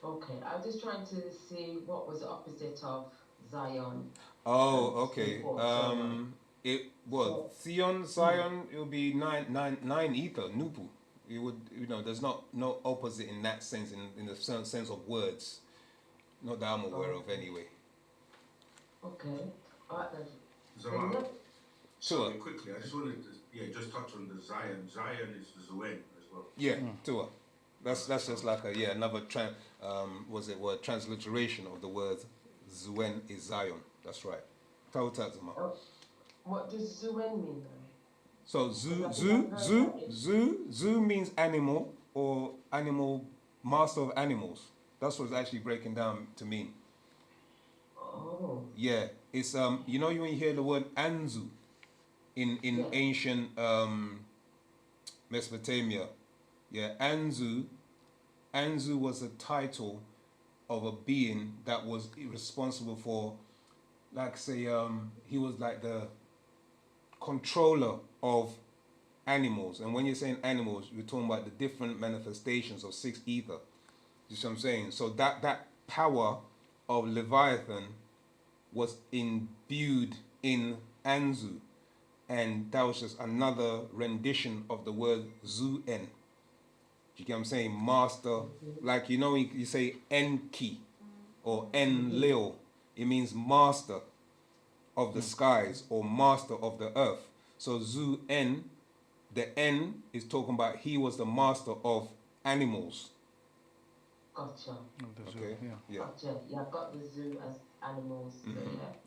Okay, I was just trying to see what was the opposite of Zion. Oh, okay. Well, Zion, it would be nine ether, nupu. It would, there's no opposite in that sense, in the sense of words. Not that I'm aware of, anyway. Okay. Alright then. Zaman, next- Tua. quickly, I just wanted to just touch on the Zion. Zion is the Zuen as well. Yeah, Tua. That's just like another transliteration of the word Zuen is Zion. That's right. Tautazama. Oh, what does Zuen mean then? So zoo means animal or animal, master of animals. That's what it's actually breaking down to mean. Oh. Yeah, it's when you hear the word Anzu in Yeah. ancient Mesopotamia. Yeah, Anzu was a title of a being that was responsible for, like say, he was like the controller of animals. And when you're saying animals, you're talking about the different manifestations of six ether. You see what I'm saying? So that power of Leviathan was imbued in Anzu. And that was just another rendition of the word Zu-En. You get what I'm saying? Master. Like, you say Enki or Enlil. It means master of the skies or master of the earth. So Zu-En, the N is talking about he was the master of animals. Gotcha. Okay? Yeah. Gotcha. Yeah, I've got the zoo as animals. So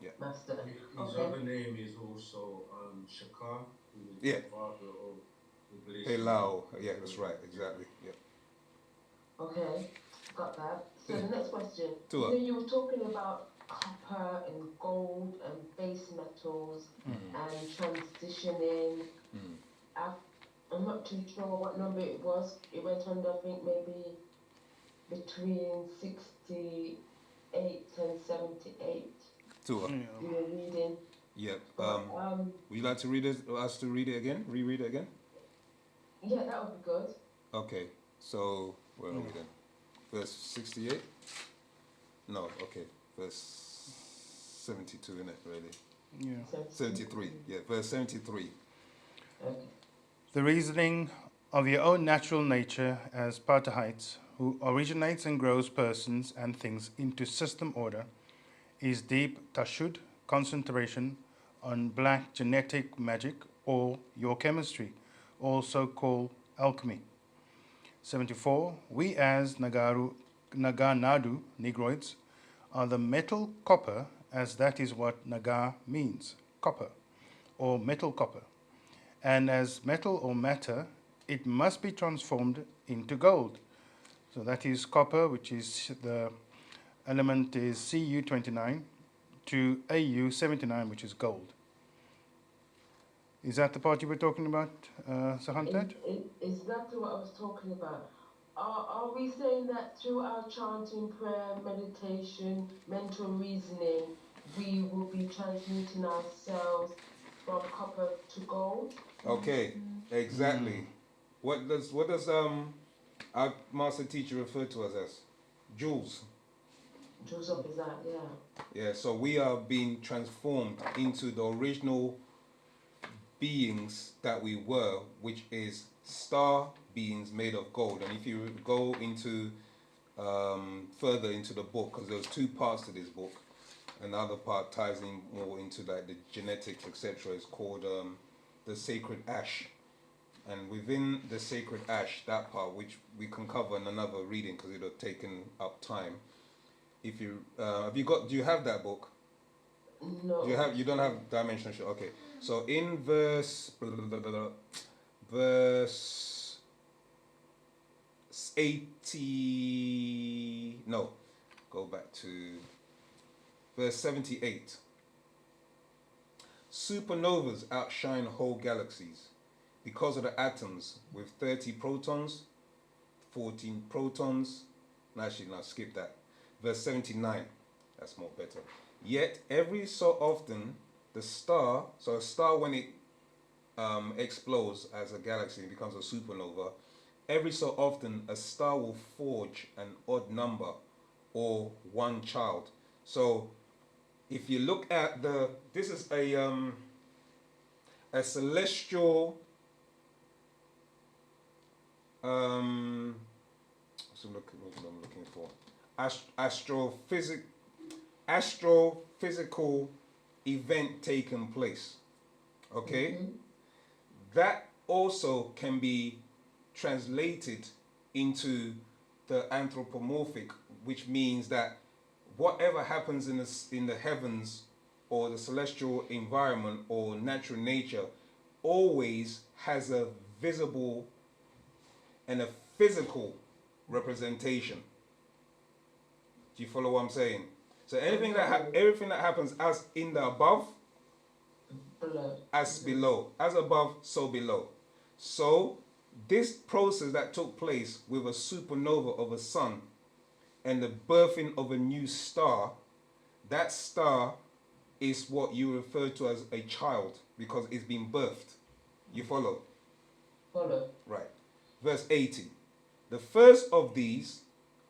Yeah. master. His Okay. other name is also Shakar, who is Yeah. the father of the Pelao. Yeah, that's right. Exactly. Yeah. Okay, got that. So the next question. Tua. You were talking about copper and gold and base metals and transitioning. I'm not too sure what number it was. It went under, I think, maybe between 68 and 78. Tua. You were reading. Yeah. But, Would you like to read it? Us to read it again? Reread it again? yeah, that would be good. Okay. So where are we then? Verse 68? No. Okay. Verse 72, isn't it? Really? Yeah. 73. Yeah. Verse 73. Okay. The reasoning of your own natural nature as Partahites, who originates and grows persons and things into system order, is deep tashud, concentration on black genetic magic or your chemistry, also called alchemy. 74. We as Naganadu Negroids are the metal copper, as that is what Naga means, copper, or metal copper. And as metal or matter, it must be transformed into gold. So that is copper, which is the element is Cu29, to Au79, which is gold. Is that the part you were talking about, Sahantat? Exactly what I was talking about. Are we saying that through our chanting, prayer, meditation, mental reasoning, we will be transmuting ourselves from copper to gold? Okay. Exactly. What does our master teacher refer to us as? Jewels. Jewels of that, yeah. Yeah. So we are being transformed into the original beings that we were, which is star beings made of gold. And if you go into further into the book, because there's two parts to this book, and the other part ties in more into like the genetics, etc. It's called the sacred ash. And within the sacred ash, that part, which we can cover in another reading because it would have taken up time. If you do you have that book? No. You don't have dimensional shit. Okay. So in verse 80, no, go back to verse 78. Supernovas outshine whole galaxies because of the atoms with 30 protons, 14 protons. Actually, no, skip that. Verse 79. That's more better. Yet every so often the star, so a star when it explodes as a galaxy and becomes a supernova, every so often a star will forge an odd number or one child. So if you look at this is a a celestial what's what I'm looking for? Astrophysical event taking place. Okay? That also can be translated into the anthropomorphic, which means that whatever happens in the heavens or the celestial environment or natural nature always has a visible and a physical representation. Do you follow what I'm saying? So everything that happens as in the above, as below, as above, so below. So this process that took place with a supernova of a sun and the birthing of a new star, that star is what you refer to as a child because it's been birthed. You follow? Follow. Right. Verse 80. The first of these,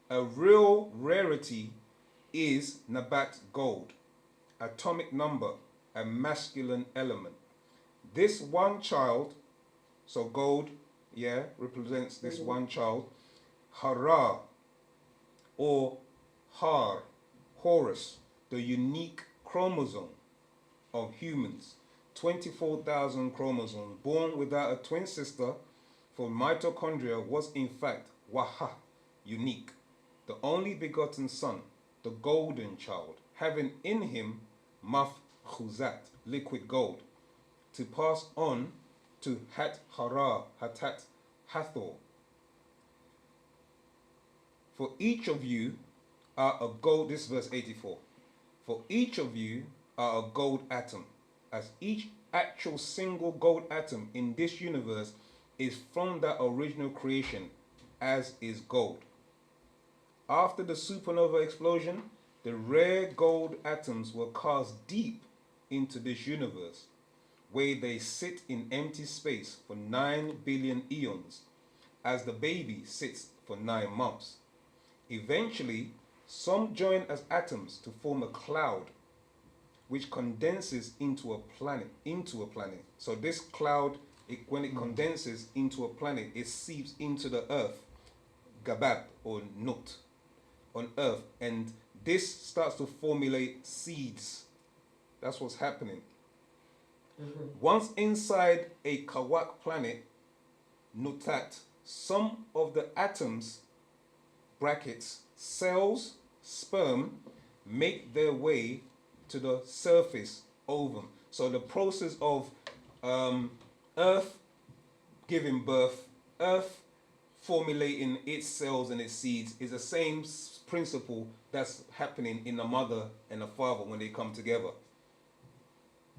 a real rarity, is Nabat gold, atomic number, a masculine element. This one child, so gold, represents this one child, Hara, or Horus, the unique chromosome of humans. 24,000 chromosomes, born without a twin sister, for mitochondria was in fact Waha, unique, the only begotten son, the golden child, having in him Mafkhuzat, liquid gold, to pass on to Hatat Hathor. For each of you are a gold, this is verse 84. For each of you are a gold atom, as each actual single gold atom in this universe is from that original creation, as is gold. After the supernova explosion, the rare gold atoms were cast deep into this universe, where they sit in empty space for 9 billion eons, as the baby sits for 9 months. Eventually, some join as atoms to form a cloud, which condenses into a planet. So this cloud, when it condenses into a planet, it seeps into the earth, Gabab or Nut, on earth, and this starts to formulate seeds. That's what's happening. Once inside a Kawak planet, Nutat, some of the atoms, brackets, cells, sperm, make their way to the surface ovum. So the process of Earth giving birth, Earth formulating its cells and its seeds is the same principle that's happening in the mother and the father when they come together.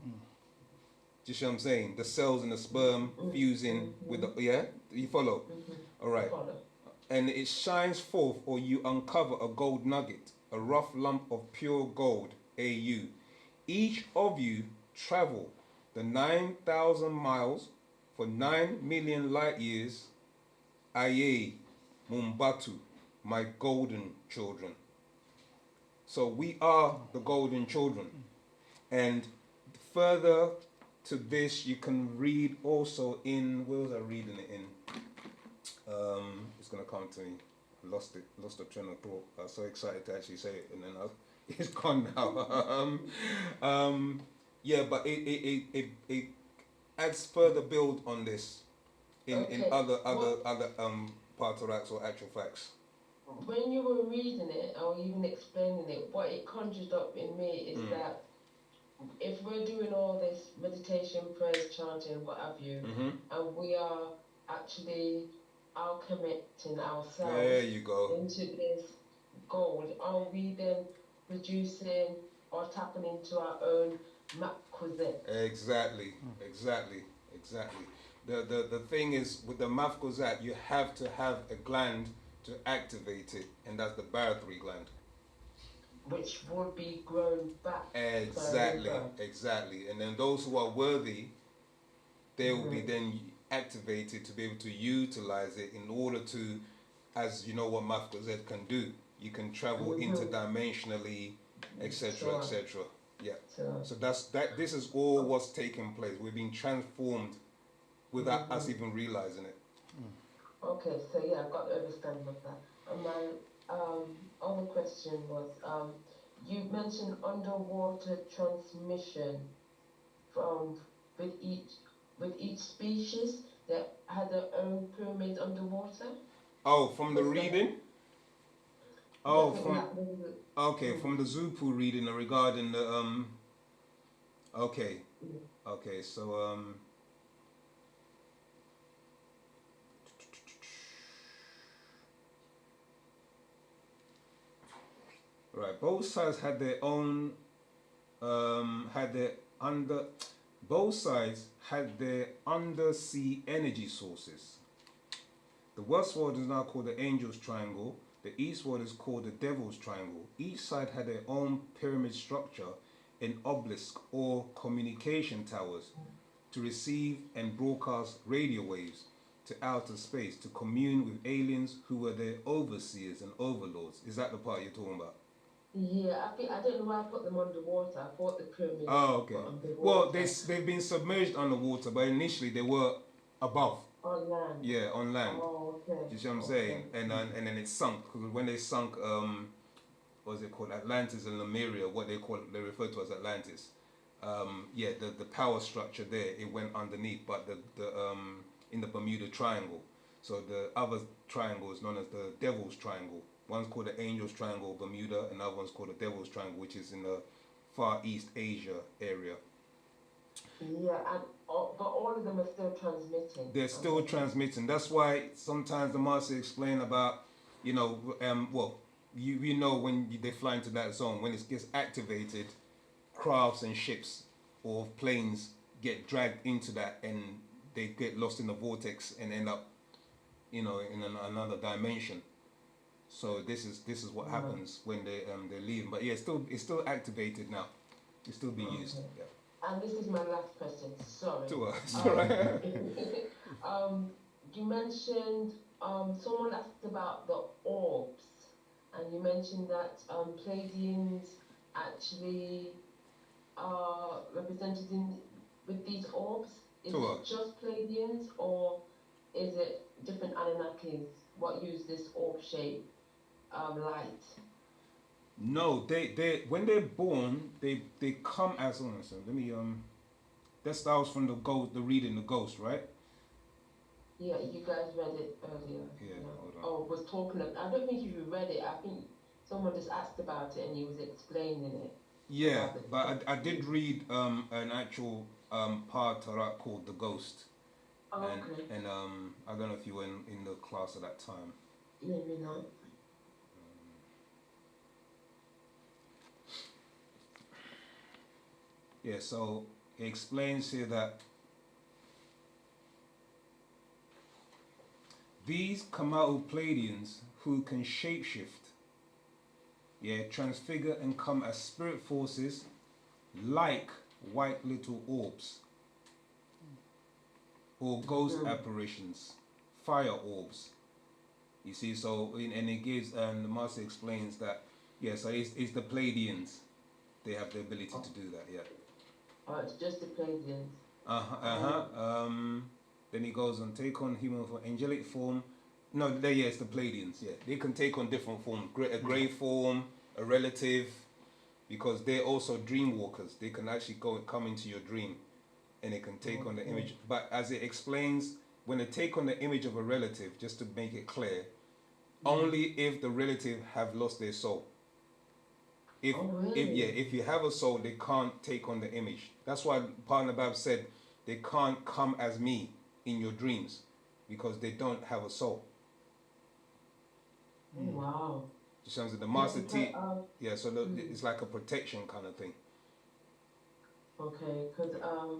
Do you see what I'm saying? The cells and the sperm fusing with the, you follow? All right. And it shines forth, or you uncover a gold nugget, a rough lump of pure gold, AU. Each of you travel the 9,000 miles for 9 million light years, Aye, Mumbatu, my golden children. So we are the golden children. And further to this, you can read also in, where was I reading it in? It's going to come to me. I lost the train of thought. I was so excited to actually say it, and then it's gone now. But it adds further build on this in other parts or actual facts. When you were reading it or even explaining it, what it conjured up in me is that if we're doing all this meditation, prayers, chanting, what have you, and we are actually alchemizing ourselves there you go. into this gold, are we then producing or tapping into our own Makuzet? Exactly. The thing is, with the mafkozat, you have to have a gland to activate it, and that's the barothry gland. Which would be grown back. Exactly. And then those who are worthy, they will be then activated to be able to utilize it in order to, as you know what mafkozat can do, you can travel interdimensionally, etc. Yeah. So, So that. This is all what's taking place. We're being transformed without us even realizing it. okay, so yeah, I've got the understanding of that. And my other question was, you mentioned underwater transmission from with each with each species that had their own pyramid underwater. Oh, from the Was that? reading. Yeah, I Oh, think from that was the. okay, Mm, from the Zupu reading regarding the Okay, mm. okay. So right. Both sides had their own had their under. Both sides had their undersea energy sources. The westward is now called the Angel's Triangle. The eastward is called the Devil's Triangle. Each side had their own pyramid structure in obelisk or communication towers to receive and broadcast radio waves to outer space to commune with aliens who were their overseers and overlords. Is that the part you're talking about? Yeah, I think I don't know why I put them underwater. I thought the pyramids Oh, okay. were Well, underwater they've been submerged underwater, but initially they were above. on land. Yeah, on land. Oh, okay, You see what I'm okay. saying? And then it sunk because when they sunk, what's it called? Atlantis and Lemuria, what they refer to as Atlantis. Yeah, the power structure there it went underneath, but the in the Bermuda Triangle. So the other triangle is known as the Devil's Triangle. One's called the Angel's Triangle, Bermuda, and another one's called the Devil's Triangle, which is in the Far East Asia area. Yeah, and but all of them are still transmitting. They're still transmitting. That's why sometimes the master explain about, well, you know when they fly into that zone, when it gets activated, crafts and ships or planes get dragged into that and they get lost in the vortex and end up, in another dimension. So this is what happens when they're leaving. But yeah, it's still activated now. It's still being used. Okay. Yeah. And this is my last question. Sorry. To us. You mentioned someone asked about the orbs, and you mentioned that Pleiadians actually are represented in with these orbs. Is To it us. just Pleiadians, or is it different Anunnakis what use this orb shape light? No, they when they're born, they come as so let me that was from the reading the ghost, right? Yeah, you guys read it earlier. Yeah, hold on. Oh, was talking about, I don't think you read it. I think someone just asked about it and he was explaining it. Yeah, but I did read an actual part called The Ghost. Oh, okay. And I don't know if you were in the class at that time. Maybe not. Yeah, so it explains here that these Kamau Pleiadians who can shapeshift, transfigure and come as spirit forces like white little orbs or ghost apparitions, fire orbs. You see, so and it gives and the master explains that so it's the Pleiadians. They have the ability to do that. Yeah. Oh, it's just the Pleiadians. Then he goes on take on human form, angelic form. No, it's the Pleiadians. Yeah, they can take on different forms. A grey form, a relative, because they're also dream walkers. They can actually come into your dream, and they can take on the image. But as it explains, when they take on the image of a relative, just to make it clear, only if the relative have lost their soul. If you have a soul, they can't take on the image. That's why Partner Bab said they can't come as me in your dreams because they don't have a soul. Oh, wow. So the master teach, so mm. it's like a protection kind of thing. Okay, because I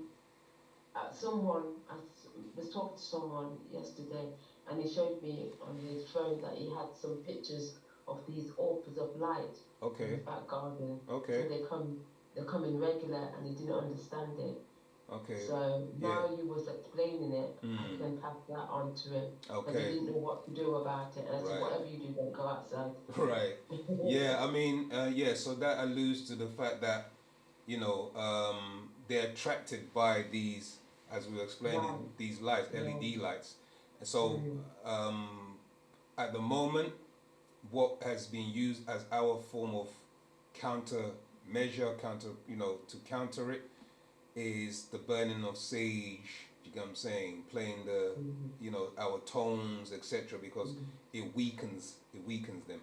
was talking to someone yesterday, and he showed me on his phone that he had some pictures of these orbs of light in the back garden. Okay. So they come in regular, and he didn't understand it. Okay. So now you was explaining it, I can pass that on to him. Because he didn't know what to do about it. And I said, whatever you do, don't go outside. Right. Yeah, I mean, so that alludes to the fact that they're attracted by these, as we were explaining, Right. these lights, Yeah. LED lights. And so, at the moment, what has been used as our form of to counter it, is the burning of sage. You get what I'm saying? Playing the, our tones, etc. Because it weakens them.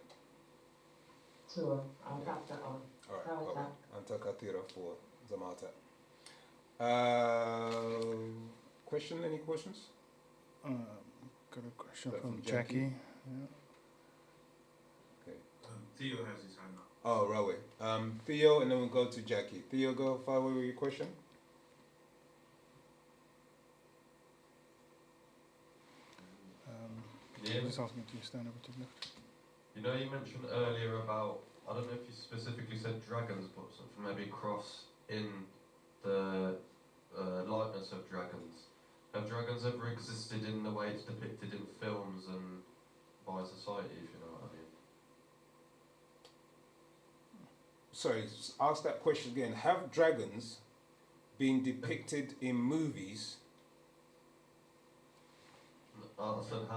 Sure, I'll Yeah. pass that on. All right. How's Okay. that? Antakatira for Zamata. Question? Any questions? Got a question That from from Jackie? Jackie. Okay. Theo has his hand up. Oh, right way. Theo, and then we'll go to Jackie. Theo, go fire away with your question. Yeah. Just asking to stand over to the left. You know, you mentioned earlier about, I don't know if you specifically said dragons, but something maybe cross in the likeness of dragons. Have dragons ever existed in the way it's depicted in films and by society, if you know what I mean? Sorry, ask that question again. Have dragons been depicted in movies? I said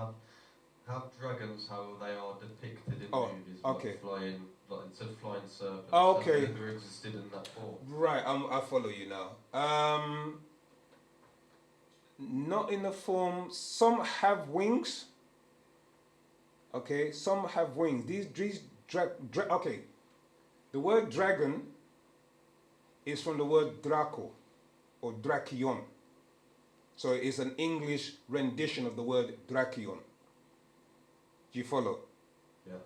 have dragons how they are depicted in Oh, movies, okay. like flying, like instead of flying serpents. Oh, okay. Have they ever existed in that form? Right, I follow you now. Not in the form. Some have wings. Okay, some have wings. Okay. The word dragon is from the word Draco or Drakion. So it's an English rendition of the word Drakion. Do you follow? Yeah.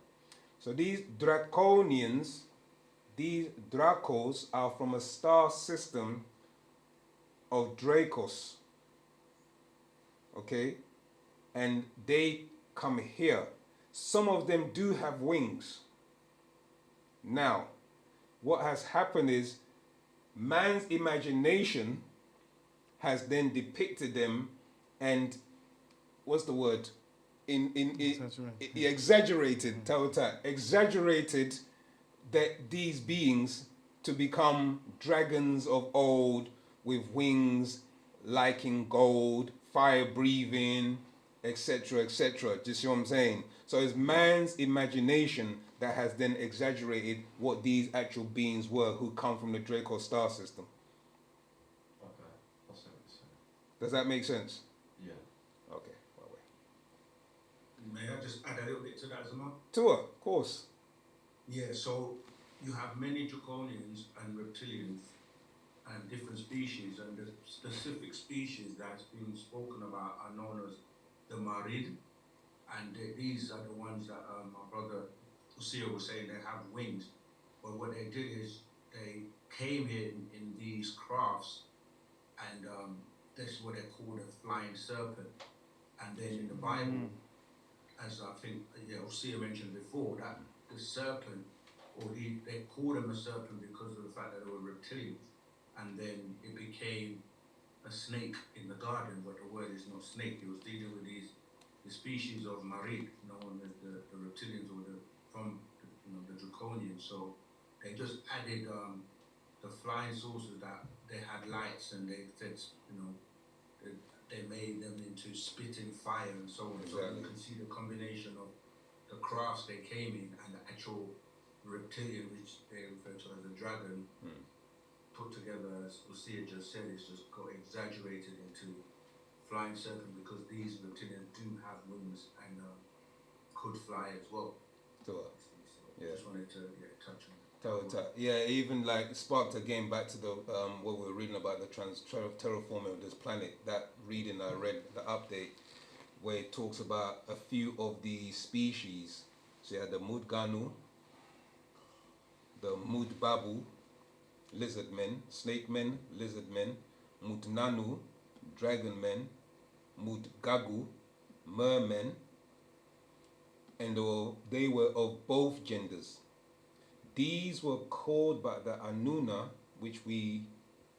So these Draconians, these Dracos, are from a star system of Dracos. Okay? And they come here. Some of them do have wings. Now, what has happened is man's imagination has then depicted them and what's the word? Exaggerated that these beings to become dragons of old with wings, liking gold, fire breathing, etc., etc. Do you see what I'm saying? So it's man's imagination that has then exaggerated what these actual beings were who come from the Draco star system. Okay, I see what you're saying. Does that make sense? Yeah. Okay. Well, May I just add a little bit to that, Zama? Tua, of course. Yeah, so you have many draconians and reptilians and different species, and the specific species that's been spoken about are known as the Marid, and these are the ones that my brother Usia was saying they have wings, but what they did is they came here in these crafts, and that's what they call the flying serpent, and then in the Bible, as I think Usia mentioned before, that the serpent, or they called them a serpent because of the fact that they were reptilians, and then it became a snake in the garden, but the word is not snake. It was dealing with the species of Marid, known as the reptilians or the draconians. So they just added the flying saucers that they had lights, and they said they made them into spitting fire and so on. So you can see the combination of the crafts they came in and the actual reptilian, which they refer to as a dragon, put together, as Lucia just said, it's just got exaggerated into flying serpent because these reptilians do have wings and could fly as well. Tua. So Yeah. just wanted to touch on that. Yeah, even like sparked again back to the what we were reading about the terraforming of this planet. That reading I read, the update, where it talks about a few of the species. So you had the Mudganu, the Mudbabu, lizard men, snake men, lizard men, Mutnanu, dragon men, Mutgagu, mermen, and they were of both genders. These were called by the Anuna, which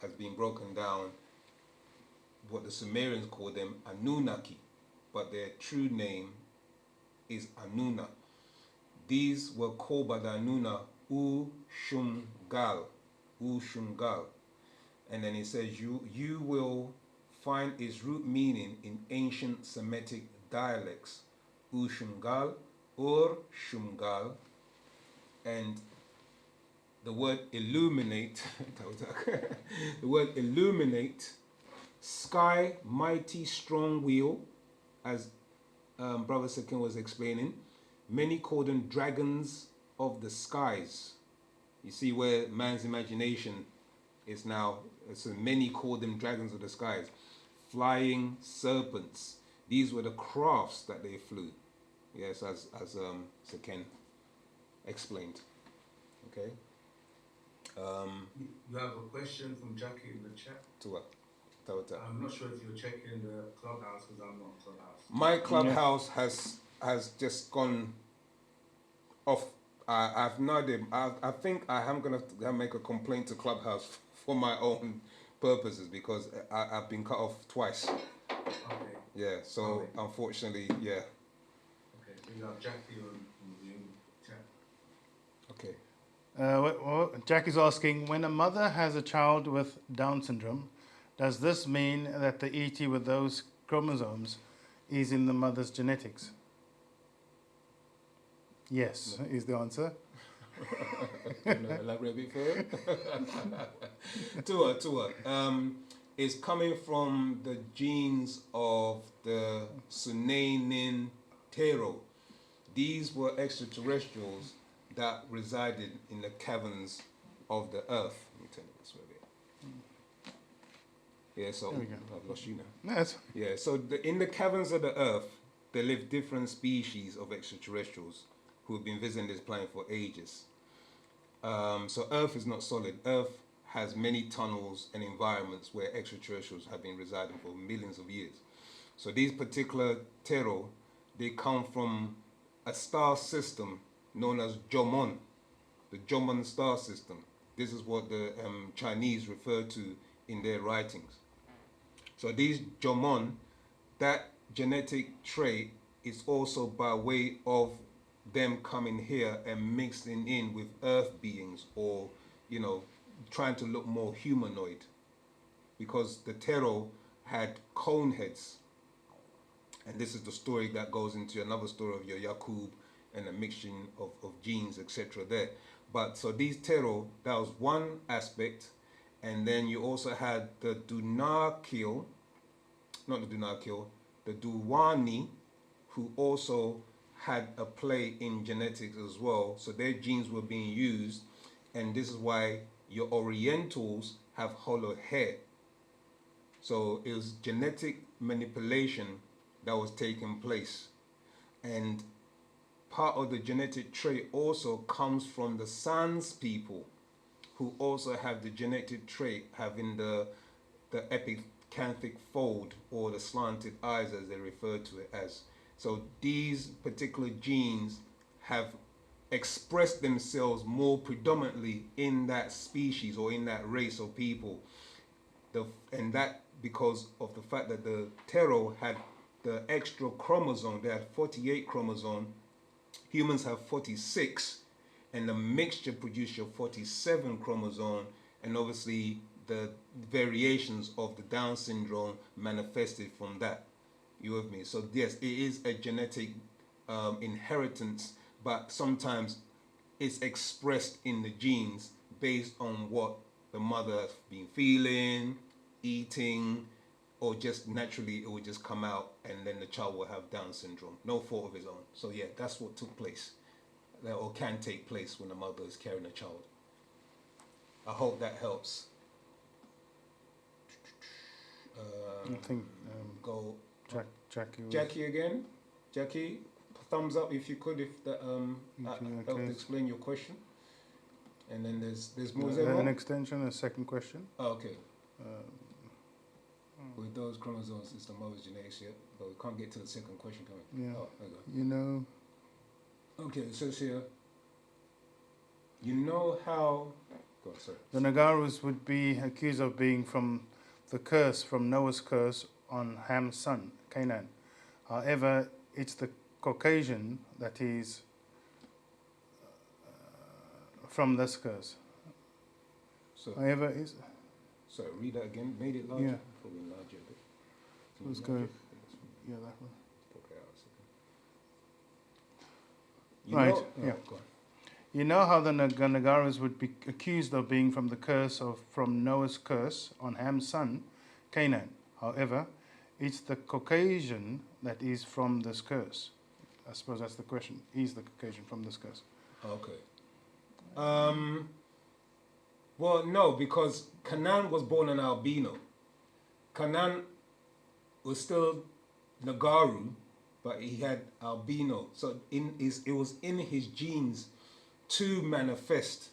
has been broken down, what the Sumerians called them, Anunnaki, but their true name is Anuna. These were called by the Anuna Ushumgal, Ushungal. And then it says, you will find its root meaning in ancient Semitic dialects, Ushungal, Ur Shumgal, and the word illuminate, the word illuminate, sky, mighty, strong wheel, as Brother Sakin was explaining. Many call them dragons of the skies. You see where man's imagination is now, so many call them dragons of the skies. Flying serpents. These were the crafts that they flew. Yes, as Sakin explained. Okay. You have a question from Jackie in the chat. To what? Tawata. I'm not sure if you're checking the clubhouse because I'm not clubhouse. My clubhouse has just gone off. I've no idea. I think I am gonna have to make a complaint to Clubhouse for my own purposes because I've been cut off twice. Okay. Yeah. So Okay. unfortunately, yeah. Okay. So you have Jackie on the chat. Okay. Jackie's asking, when a mother has a child with Down syndrome, does this mean that the ET with those chromosomes is in the mother's genetics? Yes, is the answer. Elaborate a bit further. Tua. Is coming from the genes of the Sunainin Tero. These were extraterrestrials that resided in the caverns of the earth. Let me turn it this way a bit. Yeah, so There we go. I've lost you now. Yes. Yeah, so in the caverns of the earth, there live different species of extraterrestrials who have been visiting this planet for ages. So Earth is not solid. Earth has many tunnels and environments where extraterrestrials have been residing for millions of years. So these particular Tero, they come from a star system known as Jomon, the Jomon star system. This is what the Chinese refer to in their writings. So these Jomon, that genetic trait is also by way of them coming here and mixing in with earth beings, or, you know, trying to look more humanoid, because the Tero had cone heads. And this is the story that goes into another story of your Yakub and a mixture of genes, etc. there. But so these Tero, that was one aspect. And then you also had the Dunakil, not the Dunakil, the Duwani, who also had a play in genetics as well. So their genes were being used. And this is why your Orientals have hollow hair. So it was genetic manipulation that was taking place. And part of the genetic trait also comes from the Sans people, who also have the genetic trait having the epicanthic fold, or the slanted eyes as they refer to it as. So these particular genes have expressed themselves more predominantly in that species or in that race of people. And that because of the fact that the Tero had the extra chromosome. They had 48 chromosome. Humans have 46, and the mixture produced your 47 chromosome, and obviously the variations of the Down syndrome manifested from that. You with me? So yes, it is a genetic inheritance, but sometimes it's expressed in the genes based on what the mother has been feeling, eating, or just naturally it will just come out, and then the child will have Down syndrome, no fault of his own. So yeah, that's what took place, or can take place when a mother is carrying a child. I hope that helps. I think Go Jackie again. Jackie, thumbs up if you could, if that helped okay. explain your question. And then there's more. Is there an more? extension, a second question. Oh, okay. With those chromosomes, it's the mother's genetics yet, but we can't get to the second question, can we? Yeah. Oh, there you You know, go. Okay, it says here, you know how... Go on, sorry. the Nagarus would be accused of being from the curse, from Noah's curse on Ham's son, Canaan. However, it's the Caucasian that is from this curse. So, However, is sorry, read that again. Made it larger? Yeah. Probably larger a bit. Can let's you go. enlarge it? Yeah, that one. Poke it out a second. You Right, know, yeah. go on. You know how the Nagaras would be accused of being from Noah's curse on Ham's son, Canaan. However, it's the Caucasian that is from this curse. I suppose that's the question. Is the Caucasian from this curse? Okay. Well, no, because Canaan was born an albino. Canaan was still Nagaru, but he had albino. So it was in his genes to manifest.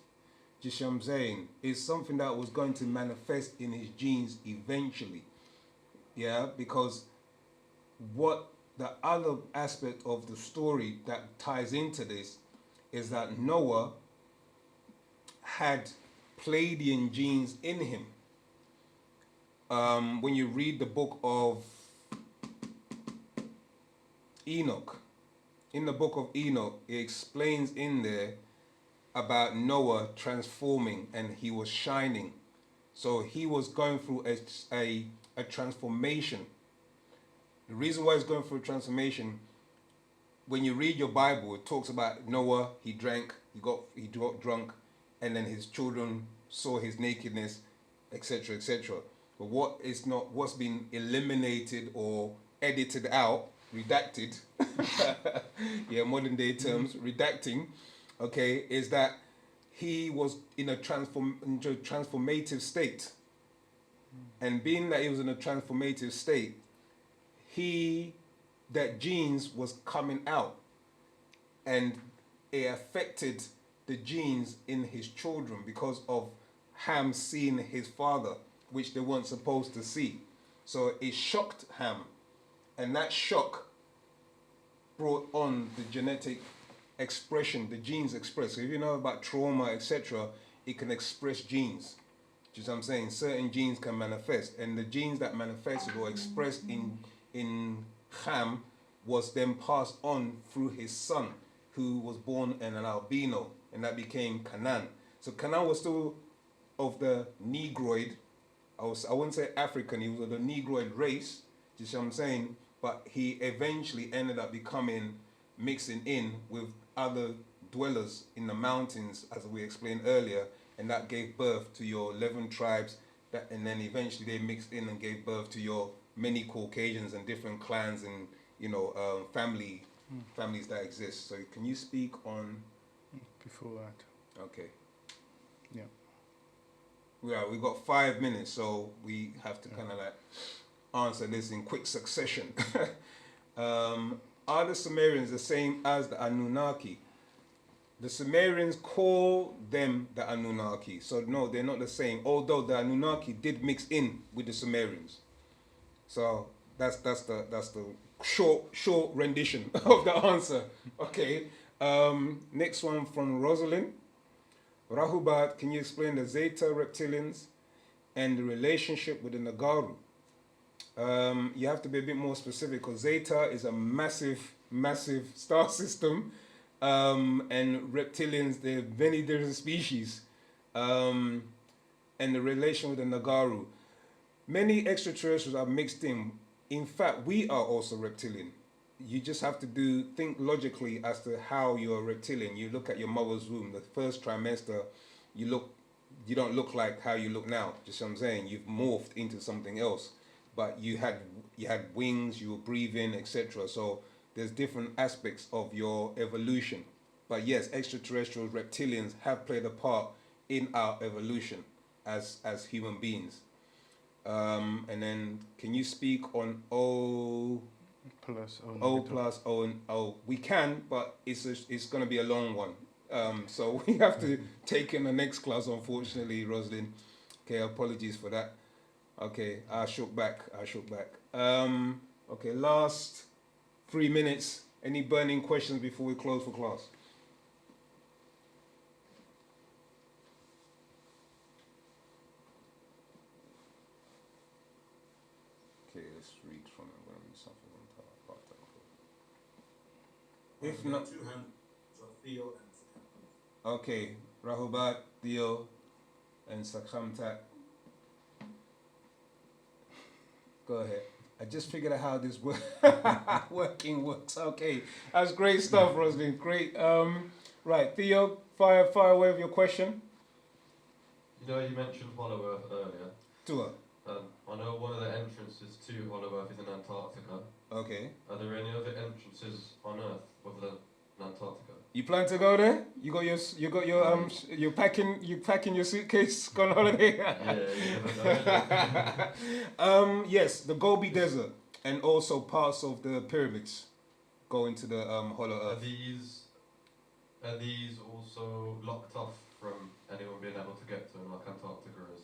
Do you see what I'm saying? It's something that was going to manifest in his genes eventually. Yeah, because what the other aspect of the story that ties into this is that Noah had Pleiadian genes in him. When you read the book of Enoch, in the book of Enoch, it explains in there about Noah transforming, and he was shining. So he was going through a transformation. The reason why he's going through a transformation, when you read your Bible, it talks about Noah, he drank, he got drunk, and then his children saw his nakedness, etc., etc. But what's been eliminated or edited out, redacted, yeah, modern day terms, redacting, okay, is that he was in a transformative state. And being that he was in a transformative state, that genes was coming out, and it affected the genes in his children because of Ham seeing his father, which they weren't supposed to see. So it shocked Ham, and that shock brought on the genetic expression, the genes express. So if you know about trauma, etc., it can express genes. Do you know what I'm saying? Certain genes can manifest, and the genes that manifested or expressed in Ham was then passed on through his son, who was born an albino, and that became Canaan. So Canaan was still of the Negroid. I wouldn't say African. He was of the Negroid race. Do you see what I'm saying? But he eventually ended up mixing in with other dwellers in the mountains, as we explained earlier, and that gave birth to your 11 tribes, and then eventually they mixed in and gave birth to your many Caucasians and different clans and families that exist. So can you speak on Before that. Okay. Yeah. We've got 5 minutes, so we have to kind of like answer this in quick succession. Are the Sumerians the same as the Anunnaki? The Sumerians call them the Anunnaki, so no, they're not the same. Although the Anunnaki did mix in with the Sumerians, so that's the short rendition of the answer. Okay. Next one from Rosalind. Rahubat, can you explain the Zeta reptilians and the relationship with the Nagaru? You have to be a bit more specific, because Zeta is a massive star system, and reptilians, there are many different species, and the relation with the Nagaru. Many extraterrestrials are mixed in. In fact, we are also reptilian. You just have to think logically as to how you're a reptilian. You look at your mother's womb, the first trimester, you don't look like how you look now. Just what I'm saying, you've morphed into something else. But you had wings, you were breathing, etc. So there's different aspects of your evolution. But yes, extraterrestrials, reptilians have played a part in our evolution as human beings. And then, can you speak on O plus O and O? We can, but it's going to be a long one. So we have to take in the next class, unfortunately, Rosalind. Okay, apologies for that. Okay, I shook back. Okay, last 3 minutes. Any burning questions before we close for class? Okay, let's read from it. I'm going to read something on top. If not, two hands of Theo and okay, Rahubat, Theo, and Sakamtak. Go ahead. I just figured out how this working works. Okay, that's great stuff, Roslyn. Great. Right, Theo, fire away with your question. You know, you mentioned Hollow Earth earlier. Tour. I know one of the entrances to Hollow Earth is in Antarctica. Okay. Are there any other entrances on Earth other than Antarctica? You plan to go there? You're packing your suitcase, going on holiday? Yeah. Yes, the Gobi Desert and also parts of the pyramids go into the Hollow Are Earth. these also locked off from anyone being able to get to them, like Antarctica is?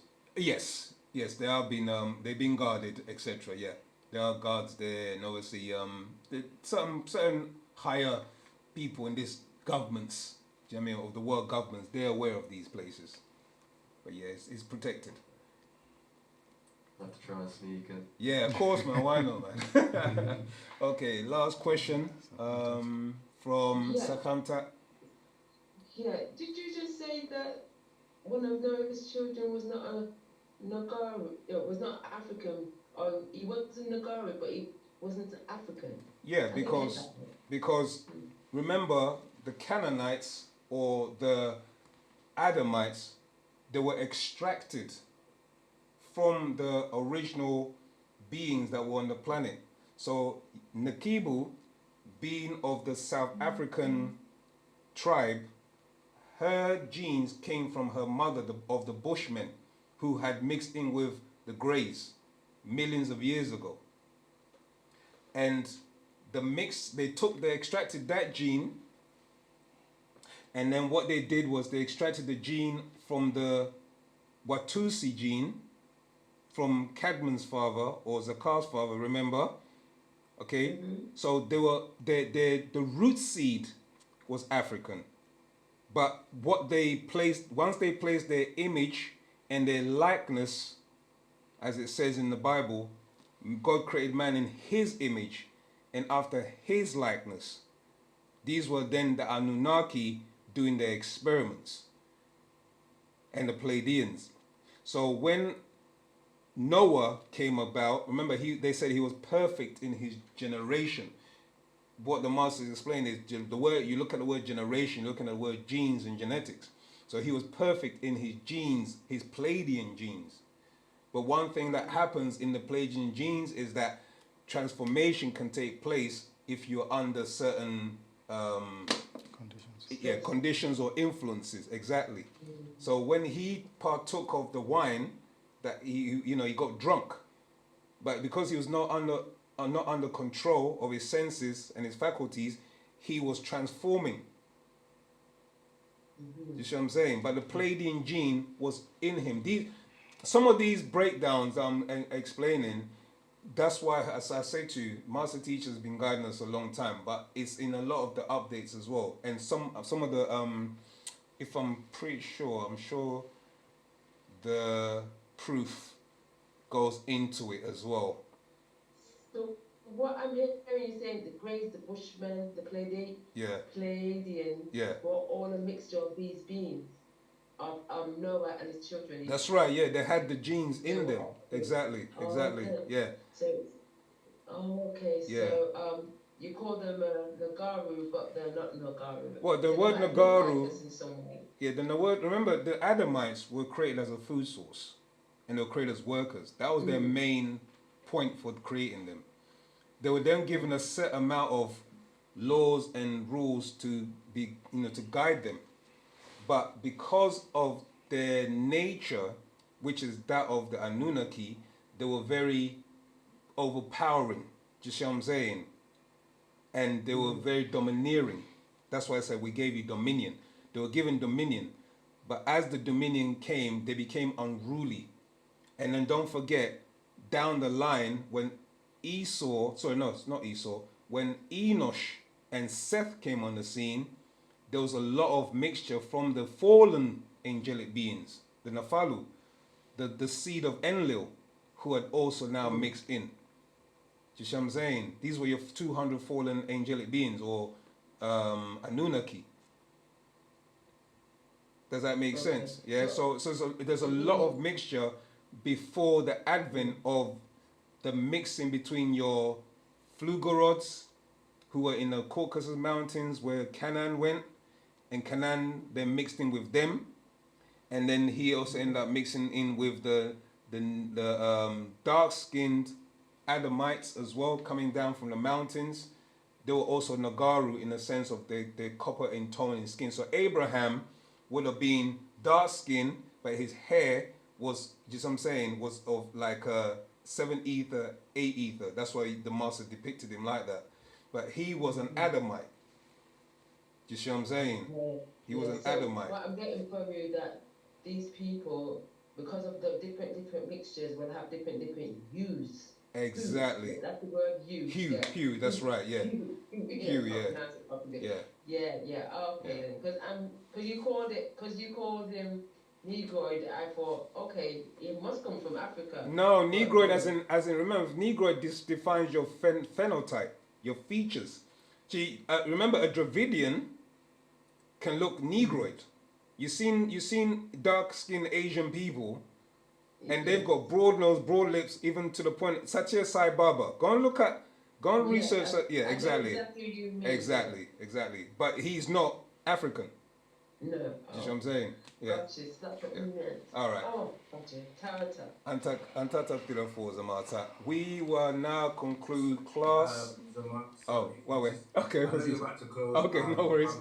Yes, they have been they've been guarded, etc. Yeah, there are guards there, and obviously certain higher people in this governments, do you know what I mean, of the world governments, they're aware of these places. But yeah, it's protected. Have to try and sneak in. Yeah, of course, man. Why not, man? Okay, last question from Yeah. Sakamta. Yeah, did you just say that one of Noah's children was not a Nagaru? Was not African. Or he was a Nagaru, but he wasn't African. Yeah, I didn't get that bit. because remember the Canaanites or the Adamites, they were extracted from the original beings that were on the planet. So Nakibu, being of the South African tribe, her genes came from her mother of the Bushmen, who had mixed in with the Greys millions of years ago. And they extracted that gene, and then what they did was they extracted the gene from the Watusi gene, from Cadman's father or Zakar's father, remember? Okay? So the root seed was African. But once they placed their image and their likeness, as it says in the Bible, God created man in his image and after his likeness. These were then the Anunnaki doing their experiments and the Pleiadians. So when Noah came about, remember they said he was perfect in his generation. What the masters explained is the word, you look at the word generation, you're looking at the word genes and genetics. So he was perfect in his genes, his Pleiadian genes. But one thing that happens in the Pleiadian genes is that transformation can take place if you're under certain conditions or influences. Exactly. So when he partook of the wine, that he got drunk, but because he was not under control of his senses and his faculties, he was transforming. You see what I'm saying? But the Pleiadian gene was in him. Some of these breakdowns I'm explaining, that's why, as I say to you, Master Teacher's been guiding us a long time, but it's in a lot of the updates as well. And some of the, if I'm sure the proof goes into it as well. So what I'm hearing you saying, the Greys, the Bushmen, the Pleiadian, were all a mixture of these beings, of Noah and his children. That's right, yeah, they had the genes in them. Exactly, Okay. yeah. So, okay, Yeah. so you call them Nagaru, but they're not Nagaru. Well, the They word might be Nagaru, likeness in some way. yeah, then the word, remember, the Adamites were created as a food source, and they were created as workers. That was their main point for creating them. They were then given a set amount of laws and rules to be, to guide them. But because of their nature, which is that of the Anunnaki, they were very overpowering. Do you see what I'm saying? And they were very domineering. That's why I said we gave you dominion. They were given dominion. But as the dominion came, they became unruly. And then don't forget, down the line, when when Enosh and Seth came on the scene, there was a lot of mixture from the fallen angelic beings, the Nephalu, the seed of Enlil, who had also now mixed in. Do you see what I'm saying? These were your 200 fallen angelic beings, or Anunnaki. Does that make Okay. sense? Yeah. So, So there's a lot of mixture before the advent of the mixing between your Flugorods, who were in the Caucasus Mountains where Canaan went, and Canaan then mixed in with them, and then he also ended up mixing in with the dark-skinned Adamites as well, coming down from the mountains. They were also Nagaru in the sense of the copper in tone in skin. So Abraham would have been dark skinned, but his hair was, just what I'm saying, was of like a 7 ether, 8 ether. That's why the master depicted him like that. But he was an Adamite. Do you see what I'm saying? yeah, He was yeah. an So Adamite. what I'm getting from you that these people, because of the different mixtures, will have different hues. Exactly. That's the word hue. Yeah. Hugh, that's right, yeah. Hue, yeah, Hugh, I yeah. can't pronounce it properly. Yeah. Yeah. Okay then, because you called him Negroid. I thought, okay, it must come from Africa. No, But, Negroid as in remember, Negroid defines your phenotype, your features. See, remember a Dravidian can look Negroid. You seen dark skinned Asian people, and they've got broad nose, broad lips, even to the point. Satir Sai Baba. Go and research that. Yeah, I know exactly. exactly what you mean. Exactly. But he's not African. No. Do you see what I'm saying? Yeah. Gotcha. That's what you meant. All right. Oh, gotcha. Tawata. We will now conclude class. Oh, well, wait. Okay. I know you're about to close. Okay, no worries.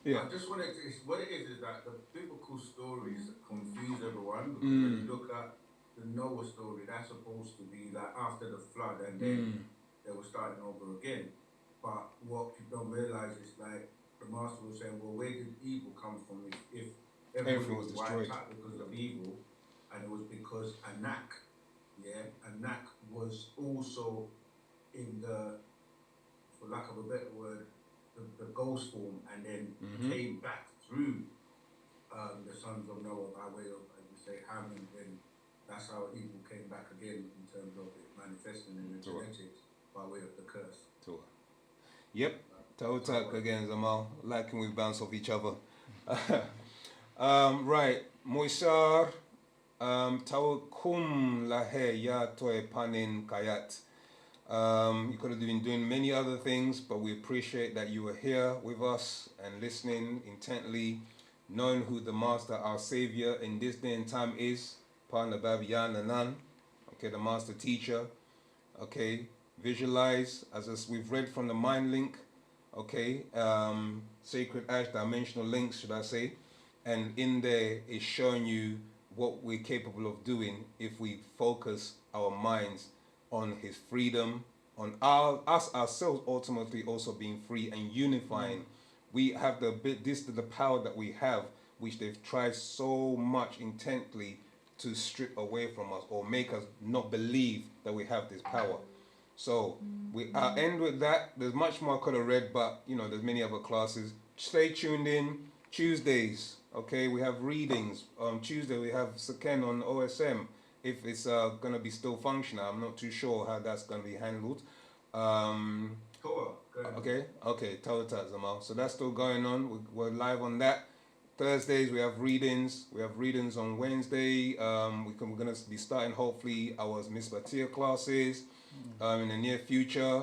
Yeah. I just wanted to, what it is that the biblical stories confuse everyone, because when you look at the Noah story, that's supposed to be like after the flood, and then they were starting over again. But what people don't realize is like the master was saying, well, where did evil come from if everything was wiped out because of evil? And it was because Anak was also in the, for lack of a better word, the ghost form, and then came back through the sons of Noah by way of, as we say, Ham, and then that's how evil came back again in terms of it manifesting in the genetics by way of the curse. Yep. Tautak again, Zamal. Liking we bounce off each other. Right. Moisar. Tawakum lahe ya toe panin kayat. You could have been doing many other things, but we appreciate that you were here with us and listening intently, knowing who the Master, our Savior in this day and time is. Partner Babiyan Nanan. Okay, the Master Teacher. Okay, visualize, as we've read from the Mind Link. Okay, Sacred Ash, dimensional links, should I say. And in there is showing you what we're capable of doing if we focus our minds on his freedom, on us ourselves ultimately also being free and unifying. We have the power that we have, which they've tried so much intently to strip away from us or make us not believe that we have this power. So I'll end with that. There's much more I could have read, but there's many other classes. Stay tuned in. Tuesdays, okay, we have readings. On Tuesday we have Saken on OSM. If it's gonna be still functional, I'm not too sure how that's gonna be handled. Okay, Tawata Zamal. So that's still going on. We're live on that. Thursdays we have readings. We have readings on Wednesday. We're gonna be starting hopefully our Miss Batia classes in the near future.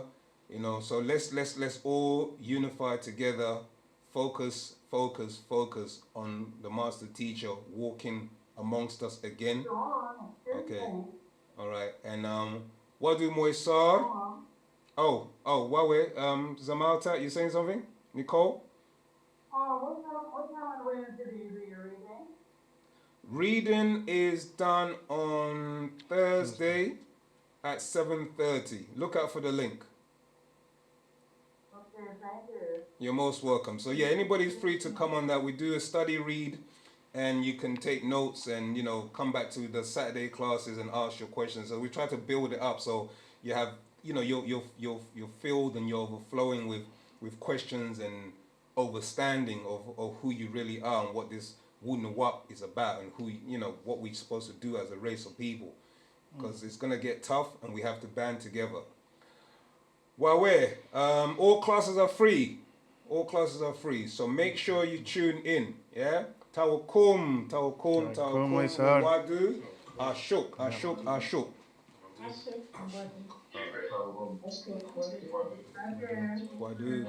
So let's all unify together. Focus on the Master Teacher walking amongst us again. Okay. All right. And what do Moisar? Oh, Wawe, Zamalta, you saying something? Nicole? What time on Wednesday do you do your reading? Reading is done on Thursday at 7:30. Look out for the link. Okay, thank you. You're most welcome. So yeah, anybody's free to come on that. We do a study read, and you can take notes and come back to the Saturday classes and ask your questions. So we try to build it up so you have you're filled and you're overflowing with questions and understanding of who you really are and what this Wu-Sabat is about, and who what we're supposed to do as a race of people, because it's gonna get tough and we have to band together. All classes are free. All classes are free. So make sure you tune in. Yeah. Tawakum, Tawakum, tawakum, sir. wadu, ashuk, ashuk, ashuk. That's it. Alright, That's good. well, Okay. Wadu.